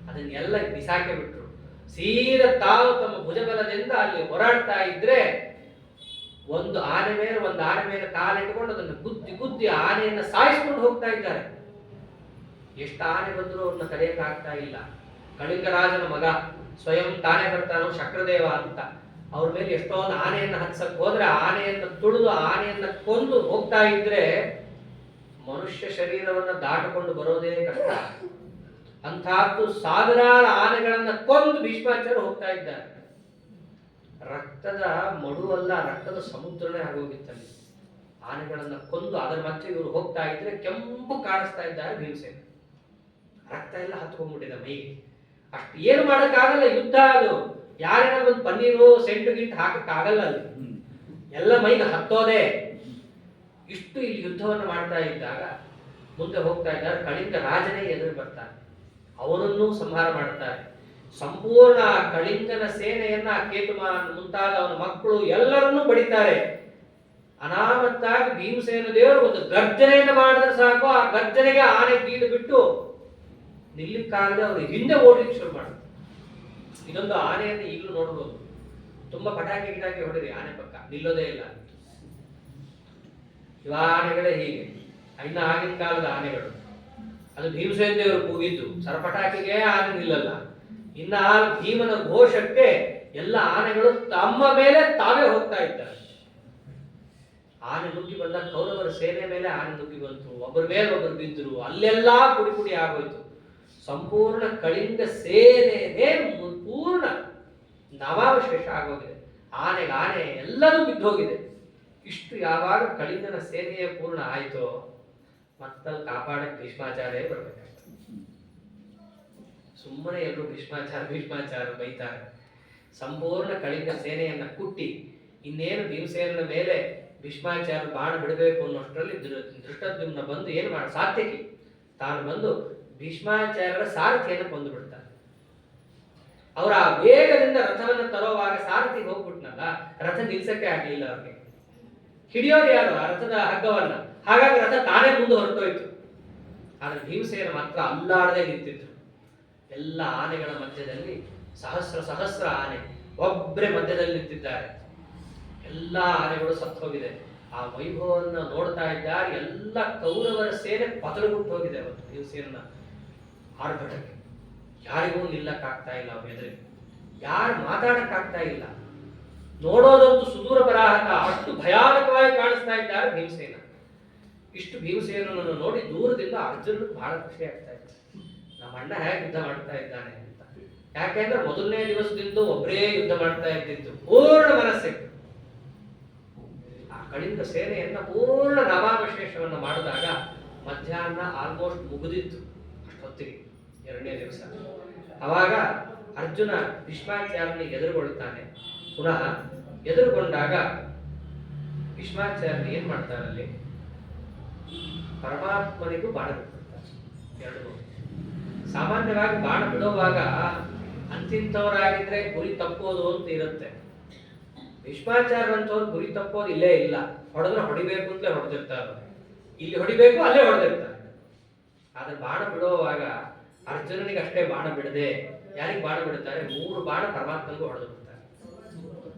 ಅದನ್ನೆಲ್ಲ ಬಿಸಾಕಿ ಬಿಟ್ರು. ಸೀದಾ ತಾವು ತಮ್ಮ ಭುಜಬಲದಿಂದ ಅಲ್ಲಿ ಹೋರಾಡ್ತಾ ಇದ್ರೆ ಒಂದು ಆನೆ ಮೇಲೆ ಕಾಲಿಟ್ಕೊಂಡು ಅದನ್ನು ಗುದ್ದಿ ಆನೆಯನ್ನ ಸಾಯಿಸ್ಕೊಂಡು ಹೋಗ್ತಾ ಇದ್ದಾರೆ. ಎಷ್ಟು ಆನೆ ಬಂದರೂ ಅವ್ರನ್ನ ತಡೆಯಕ್ಕೆ ಆಗ್ತಾ ಇಲ್ಲ. ಕಳಿಂಗರಾಜನ ಮಗ ಸ್ವಯಂ ತಾನೇ ಬರ್ತಾನೋ ಶಕ್ರದೇವ ಅಂತ, ಅವ್ರ ಮೇಲೆ ಎಷ್ಟೊಂದು ಆನೆಯನ್ನ ಹತ್ಸಕ್ ಹೋದ್ರೆ ಆನೆಯನ್ನ ತುಳಿದು ಆನೆಯನ್ನ ಕೊಂದು ಹೋಗ್ತಾ ಇದ್ರೆ ಮನುಷ್ಯ ಶರೀರವನ್ನು ದಾಟಿಕೊಂಡು ಬರೋದೇ ಕಷ್ಟ. ಅಂತಹದ್ದು ಸಾವಿರಾರು ಆನೆಗಳನ್ನ ಕೊಂದು ಭೀಷ್ಮಾಚಾರ್ಯ ಹೋಗ್ತಾ ಇದ್ದಾರೆ. ರಕ್ತದ ಮಡುವಲ್ಲ, ರಕ್ತದ ಸಮುದ್ರನೇ ಆಗೋಗಿತ್ತಲ್ಲಿ. ಆನೆಗಳನ್ನ ಕೊಂದು ಅದರ ಮಧ್ಯೆ ಇವರು ಹೋಗ್ತಾ ಇದ್ರೆ ಕೆಂಪು ಕಾಣಿಸ್ತಾ ಇದ್ದಾರೆ ಭೀಮಸೇನ. ರಕ್ತ ಎಲ್ಲ ಹತ್ಕೊಂಡ್ಬಿಟ್ಟಿದೆ ಮೈಗೆ. ಅಷ್ಟು ಏನು ಮಾಡಕ್ಕಾಗಲ್ಲ, ಯುದ್ಧ ಅದು. ಯಾರಿನ ಒಂದು ಪನ್ನೀರು ಸೆಂಟು ಗಿಂಟು ಹಾಕಕ್ಕಾಗಲ್ಲ ಅಲ್ಲಿ, ಎಲ್ಲ ಮೈಗೆ ಹತ್ತೋದೆ. ಇಷ್ಟು ಇಲ್ಲಿ ಯುದ್ಧವನ್ನು ಮಾಡ್ತಾ ಇದ್ದಾಗ ಮುಂದೆ ಹೋಗ್ತಾ ಇದ್ದಾರೆ. ಕಳಿಂಗ ರಾಜನೇ ಎದುರು ಬರ್ತಾನೆ, ಅವನನ್ನು ಸಂಹಾರ ಮಾಡ್ತಾರೆ. ಸಂಪೂರ್ಣ ಕಳಿಂಗನ ಸೇನೆಯನ್ನ ಕೇತುಮಾನ್ ಮುಂತಾದ ಅವನ ಮಕ್ಕಳು ಎಲ್ಲರನ್ನೂ ಬಡಿತಾರೆ. ಅನಾಮತ್ತಾಗಿ ಭೀಮಸೇನ ದೇವರು ಒಂದು ಗರ್ಜನೆಯನ್ನು ಮಾಡಿದ್ರೆ ಸಾಕು, ಆ ಗರ್ಜನೆಗೆ ಆನೆ ಗೀಡು ಬಿಟ್ಟು ನಿಲ್ಲಿಕ್ಕಾಗದೆ ಅವರು ಹಿಂದೆ ಓಡ್ಲಿಕ್ಕೆ ಶುರು ಮಾಡ್ತಾರೆ. ಇದೊಂದು ಆನೆಯನ್ನು ಈಗಲೂ ನೋಡ್ಬೋದು. ತುಂಬಾ ಪಟಾಕಿ ಗಿಟಾಕಿ ಹೊಡೆದಿ ಆನೆ ಪಕ್ಕ ನಿಲ್ಲೋದೇ ಇಲ್ಲ. ಇವ ಆನೆಗಳೇ ಹೀಗೆ, ಇನ್ನ ಆಗಿನ ಕಾಲದ ಆನೆಗಳು. ಅದು ಭೀಮಸೇನ ದೇವರು ಕೂಗಿದ್ದು, ಸರಪಟಾಕಿಗೆ ಆನೆ ನಿಲ್ಲಲ್ಲ. ಇನ್ನ ಭೀಮನ ಘೋಷಕ್ಕೆ ಎಲ್ಲ ಆನೆಗಳು ತಮ್ಮ ಮೇಲೆ ತಾವೇ ಹೋಗ್ತಾ ಇದ್ದಾರೆ. ಆನೆ ನುಗ್ಗಿ ಬಂದ ಕೌರವರ ಸೇನೆ ಮೇಲೆ ಆನೆ ನುಗ್ಗಿ ಬಂತು, ಒಬ್ಬರ ಮೇಲೆ ಒಬ್ಬರು ಬಿದ್ದರು, ಅಲ್ಲೆಲ್ಲಾ ಪುಡಿ ಪುಡಿ ಆಗೋಯ್ತು. ಸಂಪೂರ್ಣ ಕಳಿಂಗ ಸೇನೆನೇ ಪೂರ್ಣ ನವಾವಶೇಷ ಆಗೋಗಿದೆ. ಆನೆಗೆ ಆನೆ ಎಲ್ಲರೂ ಬಿದ್ದೋಗಿದೆ. ಇಷ್ಟು ಯಾವಾಗ ಕಳಿಂಗನ ಸೇನೆಯೇ ಪೂರ್ಣ ಆಯ್ತೋ ಮತ್ತಲ್ಲಿ ಕಾಪಾಡಕ್ಕೆ ಭೀಷ್ಮಾಚಾರ್ಯ ಬರ್ಬೇಕಾಗ್ತದೆ. ಸುಮ್ಮನೆ ಎಲ್ಲರೂ ಭೀಷ್ಮಾಚಾರ್ಯ ಬೈತಾರೆ. ಸಂಪೂರ್ಣ ಕಳಿಂಗ ಸೇನೆಯನ್ನ ಕುಟ್ಟಿ ಇನ್ನೇನು ಭೀಮಸೇನನ ಮೇಲೆ ಭೀಷ್ಮಾಚಾರ್ಯ ಬಾಣ ಬಿಡಬೇಕು ಅನ್ನೋಷ್ಟರಲ್ಲಿ ಧೃಷ್ಟದ್ಯುಮ್ನ ಬಂದು ಏನು ಮಾಡ, ಸಾತ್ಯಕಿ ತಾನು ಬಂದು ಭೀಷ್ಮಾಚಾರ್ಯರ ಸಾರಥಿಯನ್ನು ಕೊಂದು ಬಿಡ್ತಾರೆ. ಅವರ ಆ ವೇಗದಿಂದ ರಥವನ್ನು ತರೋವಾಗ ಸಾರಥಿ ಹೋಗ್ಬಿಟ್ನಲ್ಲ, ರಥ ನಿಲ್ಸಕ್ಕೆ ಆಗ್ಲಿಲ್ಲ ಅವ್ರಿಗೆ. ಹಿಡಿಯೋರು ಯಾರು ಆ ರಥದ ಹಗ್ಗವನ್ನ, ಹಾಗಾಗಿ ರಥ ತಾನೇ ಮುಂದೆ ಹೊರಟೋಯ್ತು. ಆದ್ರೆ ಭೀಮಸೇನ ಮಾತ್ರ ಅಲ್ಲಾಡದೆ ನಿಂತಿದ್ರು. ಎಲ್ಲ ಆನೆಗಳ ಮಧ್ಯದಲ್ಲಿ ಸಹಸ್ರ ಆನೆ ಒಬ್ಬರೇ ಮಧ್ಯದಲ್ಲಿ ನಿಂತಿದ್ದಾರೆ. ಎಲ್ಲ ಆನೆಗಳು ಸತ್ತು ಹೋಗಿದೆ. ಆ ವೈಭವವನ್ನು ನೋಡ್ತಾ ಇದ್ದಾರೆ. ಎಲ್ಲ ಕೌರವರ ಸೇನೆ ಪತಳಗುಟ್ಟು ಹೋಗಿದೆ ಅವತ್ತು ಭೀಮಸೇನ ಆರ್ಭಟಕ್ಕೆ. ಯಾರಿಗೂ ನಿಲ್ಲಕ್ಕಾಗ್ತಾ ಇಲ್ಲ, ಅವ್ರ ಎದುರಿಗೆ ಯಾರು ಮಾತಾಡಕ್ಕಾಗ್ತಾ ಇಲ್ಲ. ನೋಡೋದಂತೂ ಸುದೂರ ಬರಾಹಕ, ಅಷ್ಟು ಭಯಾನಕವಾಗಿ ಕಾಣಿಸ್ತಾ ಇದ್ದಾರೆ ಭೀಮಸೇನ. ಇಷ್ಟು ಭೀಮಸೇನನ್ನು ನೋಡಿ ದೂರದಿಂದ ಅರ್ಜುನನಿಗೆ ಬಹಳ ಖುಷಿ ಆಗ್ತಾ ಇತ್ತು. ನಮ್ಮ ಅಣ್ಣ ಹೇಗೆ ಯುದ್ಧ ಮಾಡ್ತಾ ಇದ್ದಾನೆ ಅಂತ. ಯಾಕೆಂದ್ರೆ ಮೊದಲನೇ ದಿವಸದಿಂದ ಒಬ್ಬರೇ ಯುದ್ಧ ಮಾಡ್ತಾ ಇದ್ದಿದ್ದು, ಪೂರ್ಣ ಮನಸ್ಸಿಗೆ. ಆ ಕಳಿಂಗ ಸೇನೆಯನ್ನ ಪೂರ್ಣ ನವಾವಶೇಷವನ್ನು ಮಾಡಿದಾಗ ಮಧ್ಯಾಹ್ನ ಆಲ್ಮೋಸ್ಟ್ ಮುಗಿದಿತ್ತು. ಅಷ್ಟೊತ್ತಿಗೆ ಎರಡನೇ ದಿವಸ ಅವಾಗ ಅರ್ಜುನ ಭೀಷ್ಮಾಚಾರ್ಯನಿಗೆ ಎದುರುಗೊಳ್ತಾನೆ. ಪುನಃ ಎದುರುಗೊಂಡಾಗ ಭೀಷ್ಮಾಚಾರ್ಯ ಏನ್ ಮಾಡ್ತಾರಲ್ಲಿ, ಪರಮಾತ್ಮನಿಗೂ ಬಾಣ ಬಿಡ್ತಾರೆ. ಎರಡು ಸಾಮಾನ್ಯವಾಗಿ ಬಾಣ ಬಿಡುವಾಗ ಅಂತಿಂತವರಾಗಿದ್ರೆ ಗುರಿ ತಪ್ಪೋದು ಅಂತ ಇರುತ್ತೆ. ಭೀಷ್ಮಾಚಾರ್ಯ ಅಂತವ್ರು ಗುರಿ ತಪ್ಪೋದು ಇಲ್ಲೇ ಇಲ್ಲ. ಹೊಡೆದ್ರೆ ಹೊಡಿಬೇಕು ಅಂತಲೇ ಹೊಡೆದಿರ್ತಾರೆ. ಇಲ್ಲಿ ಹೊಡಿಬೇಕು ಅಲ್ಲೇ ಹೊಡೆದಿರ್ತಾರೆ. ಆದ್ರೆ ಬಾಣ ಬಿಡುವಾಗ ಅರ್ಜುನನಿಗೆ ಅಷ್ಟೇ ಬಾಣ ಬಿಡದೆ ಯಾರಿಗೆ ಬಾಣ ಬಿಡುತ್ತಾರೆ, 3 ಬಾಣ ಪರಮಾತ್ಮನಿಗೂ ಹೊಡೆದು ಬಿಡ್ತಾರೆ.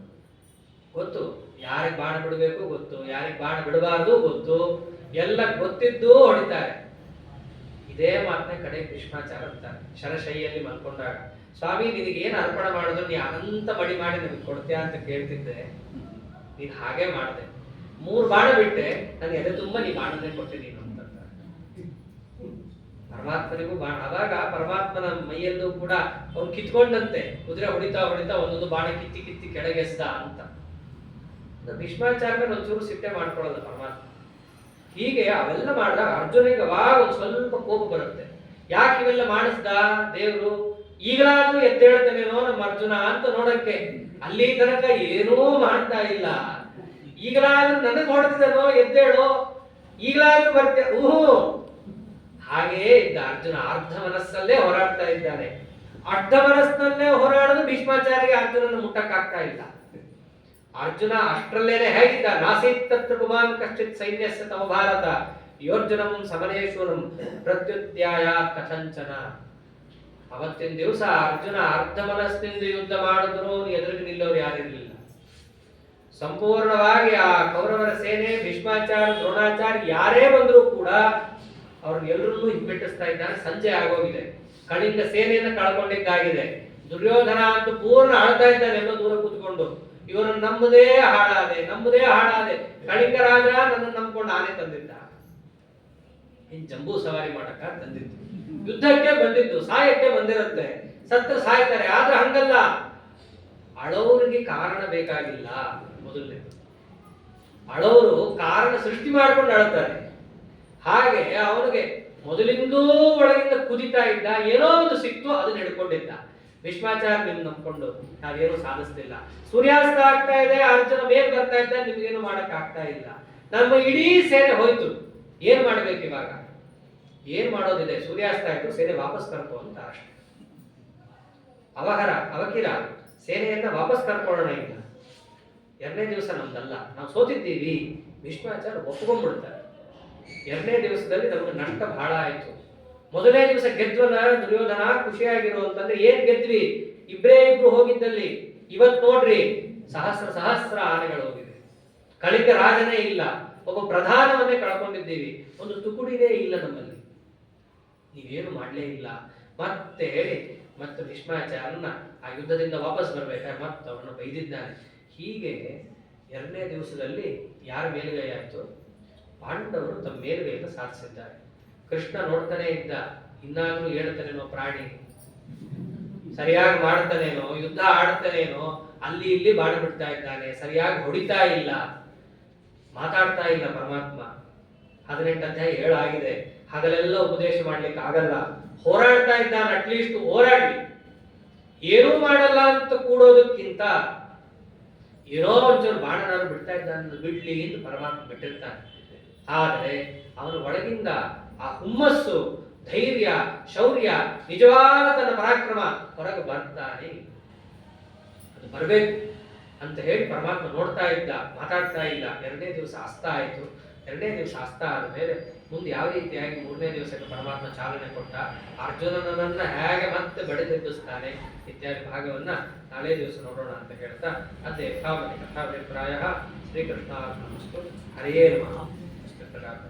ಗೊತ್ತು ಯಾರಿಗೆ ಬಾಣ ಬಿಡಬೇಕು, ಗೊತ್ತು ಯಾರಿಗೆ ಬಾಣ ಬಿಡಬಾರ್ದು ಗೊತ್ತು, ಎಲ್ಲ ಗೊತ್ತಿದ್ದು ಹೊಡಿತಾರೆ. ಇದೇ ಮಾತನ್ನ ಕಡೆ ಭೀಷ್ಮಾಚಾರ್ಯ ಅಂತಾರೆ ಶರಶೈಯಲ್ಲಿ ಮಲ್ಕೊಂಡಾಗ, ಸ್ವಾಮಿ ನಿನಗೆ ಏನು ಅರ್ಪಣೆ ಮಾಡಿದ್ರು ನೀ ಅನಂತ ಮಡಿ ಮಾಡಿ ನನಗೆ ಕೊಡ್ತೀಯ ಅಂತ ಕೇಳ್ತಿದ್ದೆ, ನೀನ್ ಹಾಗೆ ಮಾಡಿದೆ. 3 ಬಾಣ ಬಿಟ್ಟೆ, ನನಗೆ ಎದೆ ತುಂಬ ನೀ ಬಾಣನೇ ಕೊಟ್ಟಿದ್ದೀನಿ ಅಂತ ಪರಮಾತ್ಮನಿಗೂ ಬಾಣ. ಆವಾಗ ಪರಮಾತ್ಮನ ಮೈಯಲ್ಲೂ ಕೂಡ ಅವ್ನು ಕಿತ್ಕೊಂಡಂತೆ ಕುದುರೆ ಹೊಡಿತಾ ಹೊಡಿತಾ ಒಂದೊಂದು ಬಾಣ ಕಿತ್ತಿ ಕಿತ್ತಿ ಕೆಳಗೆಸ್ದ ಅಂತ. ಭೀಷ್ಮಾಚಾರ್ಯ ಒಂಚೂರು ಸಿಟ್ಟೆ ಮಾಡ್ಕೊಳ್ಳೋದು ಪರಮಾತ್ಮ. ಹೀಗೆ ಅವೆಲ್ಲ ಮಾಡಿದಾಗ ಅರ್ಜುನಿಗೆ ಅವಾಗ ಒಂದು ಸ್ವಲ್ಪ ಕೋಪ ಬರುತ್ತೆ. ಯಾಕೆ ಇವೆಲ್ಲ ಮಾಡಿಸ್ದ ದೇವರು, ಈಗಲಾದ್ರೂ ಎದ್ದೇಳ್ತಾನೇನೋ ನಮ್ಮ ಅರ್ಜುನ ಅಂತ ನೋಡಕ್ಕೆ. ಅಲ್ಲಿ ತನಕ ಏನೂ ಮಾಡ್ತಾ ಇಲ್ಲ, ಈಗಲಾದ್ರೂ ನನಗೆ ಹೊಡೆದಿದನೋ ಎದ್ದೇಳೋ, ಈಗಲಾದ್ರೂ ಬರ್ತೆ ಹಾಗೆಯೇ ಇದ್ದ ಅರ್ಜುನ. ಅರ್ಧ ಮನಸ್ಸಲ್ಲೇ ಹೋರಾಡ್ತಾ ಇದ್ದಾನೆ. ಅರ್ಧ ಮನಸ್ಸಿನಲ್ಲೇ ಹೋರಾಡೋದು ಭೀಷ್ಮಾಚಾರ್ಯಗೆ ಅರ್ಜುನನ್ನು ಮುಟ್ಟಕ್ಕಾಗ್ತಾ ಇಲ್ಲ. ಅರ್ಜುನ ಅಷ್ಟರಲ್ಲೇನೆ ಹೇಗಿದ್ದ, ನಾಸೀತ್ ತತ್ರ ಪುಮಾನ್ ಕಶ್ಚಿತ್ ಸೈನ್ಯಸ್ಯ ತವ ಭಾರತ ಯೋರ್ಜುನಂ ಸಮನೇಶ್ವರಂ ಪ್ರತ್ಯುತ್ಯಾಯ ಕಥಂಚನ. ಅವತ್ತಿನ ದಿವಸ ಅರ್ಜುನ ಅರ್ಧ ಮನಸ್ಸಿನಿಂದ ಯುದ್ಧ ಮಾಡಿದ್ರು ಎದುರಿಗೆ ನಿಲ್ಲೋರು ಯಾರಿರಲಿಲ್ಲ. ಸಂಪೂರ್ಣವಾಗಿ ಆ ಕೌರವರ ಸೇನೆ ಭೀಷ್ಮಾಚಾರ್ಯ ದ್ರೋಣಾಚಾರ್ಯ ಯಾರೇ ಬಂದರೂ ಕೂಡ ಅವ್ರನ್ನೆಲ್ಲರನ್ನೂ ಹಿಮ್ಮೆಟ್ಟಿಸ್ತಾ ಇದ್ದಾನೆ. ಸಂಜೆ ಆಗೋಗಿದೆ, ಕಳಿಂಗ ಸೇನೆಯನ್ನು ಕಳ್ಕೊಂಡಿದ್ದಾಗಿದೆ. ದುರ್ಯೋಧನ ಅಂತೂ ಪೂರ್ಣ ಆಳ್ತಾ ಇದ್ದಾನೆ ಎಲ್ಲೋ ದೂರ ಕೂತ್ಕೊಂಡು. ಇವರನ್ನು ನಮ್ಮದೇ ಹಾಡಾದೆ, ಕಳಿಂಗ ರಾಜ ನನ್ನನ್ನು ನಂಬ್ಕೊಂಡು ಆನೆ ತಂದಿದ್ದ. ಇನ್ ಜಂಬೂ ಸವಾರಿ ಮಾಡಕ ತಂದಿದ್ದು, ಯುದ್ಧಕ್ಕೆ ಬಂದಿದ್ದು, ಸಾಯಕ್ಕೆ ಬಂದಿರುತ್ತೆ, ಸತ್ತ ಸಾಯ್ತಾರೆ. ಆದ್ರೆ ಹಂಗಲ್ಲ, ಅಳೋರಿಗೆ ಕಾರಣ ಬೇಕಾಗಿಲ್ಲ. ಮೊದಲನೇದು, ಅಳೋರು ಕಾರಣ ಸೃಷ್ಟಿ ಮಾಡ್ಕೊಂಡು ಅಳ್ತಾರೆ. ಹಾಗೆ ಅವನಿಗೆ ಮೊದಲಿಂದೂ ಒಳಗಿಂದ ಕುದಿತಾ ಇದ್ದ, ಏನೋ ಒಂದು ಸಿಕ್ತು, ಅದನ್ನ ಹಿಡ್ಕೊಂಡಿದ್ದ. ಭೀಷ್ಮಾಚಾರ್ಯ ನಿಮ್ ನಂಬ್ಕೊಂಡು ನಾವೇನು ಸಾಧಿಸ್ತಿಲ್ಲ, ಸೂರ್ಯಾಸ್ತ ಆಗ್ತಾ ಇದೆ, ಅರ್ಜುನ ಮೇಲ್ ಬರ್ತಾ ಇದ್ದ, ನಿಮ್ಗೇನು ಮಾಡಕ್ ಆಗ್ತಾ ಇಲ್ಲ, ನಮ್ಮ ಇಡೀ ಸೇನೆ ಹೋಯ್ತು, ಏನ್ ಮಾಡ್ಬೇಕು ಇವಾಗ? ಏನ್ ಮಾಡೋದಿದೆ? ಸೂರ್ಯಾಸ್ತ ಆಯ್ತು, ಸೇನೆ ವಾಪಸ್ ಕರ್ಕೊ ಅಂತ ಅಷ್ಟೇ. ಅವಕಿರ ಸೇನೆಯನ್ನ ವಾಪಸ್ ಕರ್ಕೊಳ್ಳೋಣ. ಈಗ ಎರಡನೇ ದಿವಸ ನಮ್ದಲ್ಲ, ನಾವು ಸೋತಿದ್ದೀವಿ. ಭೀಷ್ಮಾಚಾರ್ಯ ಒಪ್ಕೊಂಡ್ಬಿಡ್ತಾರೆ. ಎರಡನೇ ದಿವಸದಲ್ಲಿ ನಮ್ಗೆ ನಷ್ಟ ಬಹಳ ಆಯ್ತು. ಮೊದಲನೇ ದಿವಸ ಗೆದ್ವಲ್ಲ ದುರ್ಯೋಧನ, ಖುಷಿಯಾಗಿರು ಅಂತಂದ್ರೆ ಏನ್ ಗೆದ್ವಿ? ಇಬ್ರು ಹೋಗಿದ್ದಲ್ಲಿ ಇವತ್ ನೋಡ್ರಿ ಸಹಸ್ರ ಆನೆಗಳು ಹೋಗಿದೆ, ಕಳಿಕ ರಾಜನೇ ಇಲ್ಲ, ಒಬ್ಬ ಪ್ರಧಾನವನ್ನೇ ಕಳ್ಕೊಂಡಿದ್ದೀವಿ, ಒಂದು ತುಕುಡಿನೇ ಇಲ್ಲ ನಮ್ಮಲ್ಲಿ, ನೀವೇನು ಮಾಡ್ಲೇ ಇಲ್ಲ ಮತ್ತೆ ಹೇಳಿ ಮತ್ತೆ ಭೀಷ್ಮಾಚಾರ್ಯನ ಆ ಯುದ್ಧದಿಂದ ವಾಪಸ್ ಬರ್ಬೇಕಾದ್ರೆ ಮತ್ತೆ ಅವನ್ನ ಬೈದಿದ್ದಾನೆ. ಹೀಗೆ ಎರಡನೇ ದಿವಸದಲ್ಲಿ ಯಾರ ಮೇಲುಗೈ ಆಯ್ತು? ಪಾಂಡವರು ತಮ್ಮ ಮೇಲುಗೈಯನ್ನು ಸಾಧಿಸಿದ್ದಾರೆ. ಕೃಷ್ಣ ನೋಡ್ತಾನೆ ಇದ್ದ, ಇನ್ನಾದ್ರೂ ಹೇಳ್ತಾನೇನೋ ಪ್ರಾಣಿ, ಸರಿಯಾಗಿ ಮಾಡ್ತಾನೇನೋ, ಯುದ್ಧ ಆಡ್ತಾನೇನೋ, ಅಲ್ಲಿ ಇಲ್ಲಿ ಬಾಣ ಬಿಡ್ತಾ ಇದ್ದಾನೆ, ಸರಿಯಾಗಿ ಹೊಡಿತಾ ಇಲ್ಲ, ಮಾತಾಡ್ತಾ ಇಲ್ಲ ಪರಮಾತ್ಮ. 18 ಅಧ್ಯಾಯ 7 ಆಗಿದೆ. ಹಗಲೆಲ್ಲ ಉಪದೇಶ ಮಾಡ್ಲಿಕ್ಕೆ ಆಗಲ್ಲ, ಹೋರಾಡ್ತಾ ಇದ್ದಾನೆ. ಅಟ್ಲೀಸ್ಟ್ ಹೋರಾಡ್ಲಿ, ಏನೂ ಮಾಡಲ್ಲ ಅಂತ ಕೂಡೋದಕ್ಕಿಂತ ಏನೋ ಒಂಚೂರು ಬಾಣನಾದ್ರು ಬಿಡ್ತಾ ಇದ್ದಾನೆ, ಬಿಡ್ಲಿ ಎಂದು ಪರಮಾತ್ಮ ಬಿಟ್ಟಿರ್ತಾನೆ. ಆದರೆ ಅವನ ಒಳಗಿಂದ ಆ ಹುಮ್ಮಸ್ಸು, ಧೈರ್ಯ, ಶೌರ್ಯ, ನಿಜವಾದ ತನ್ನ ಪರಾಕ್ರಮ ಹೊರಗೆ ಬರ್ತಾನೆ. ಅದು ಬರಬೇಕು ಅಂತ ಹೇಳಿ ಪರಮಾತ್ಮ ನೋಡ್ತಾ ಇದ್ದ, ಮಾತಾಡ್ತಾ ಇಲ್ಲ. ಎರಡನೇ ದಿವಸ ಅಸ್ತ ಆಯಿತು. ಎರಡನೇ ದಿವಸ ಅಸ್ತ ಆದಮೇಲೆ ಮುಂದೆ ಯಾವ ರೀತಿಯಾಗಿ ಮೂರನೇ ದಿವಸಕ್ಕೆ ಪರಮಾತ್ಮ ಚಾಲನೆ ಕೊಟ್ಟ, ಅರ್ಜುನನನ್ನ ಹೇಗೆ ಮತ್ತೆ ಬಡಿದೆಬ್ಬಿಸ್ತಾನೆ ಇತ್ಯಾದಿ ಭಾಗವನ್ನ ನಾಳೆ ದಿವಸ ನೋಡೋಣ ಅಂತ ಹೇಳ್ತಾ, ಅದೇ ಕಥಾಭಿಪ್ರಾಯ ಶ್ರೀಕೃಷ್ಣ ಹರಿಯೇ ನಮಃ.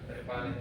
ಪರಿಪಾಲನೆ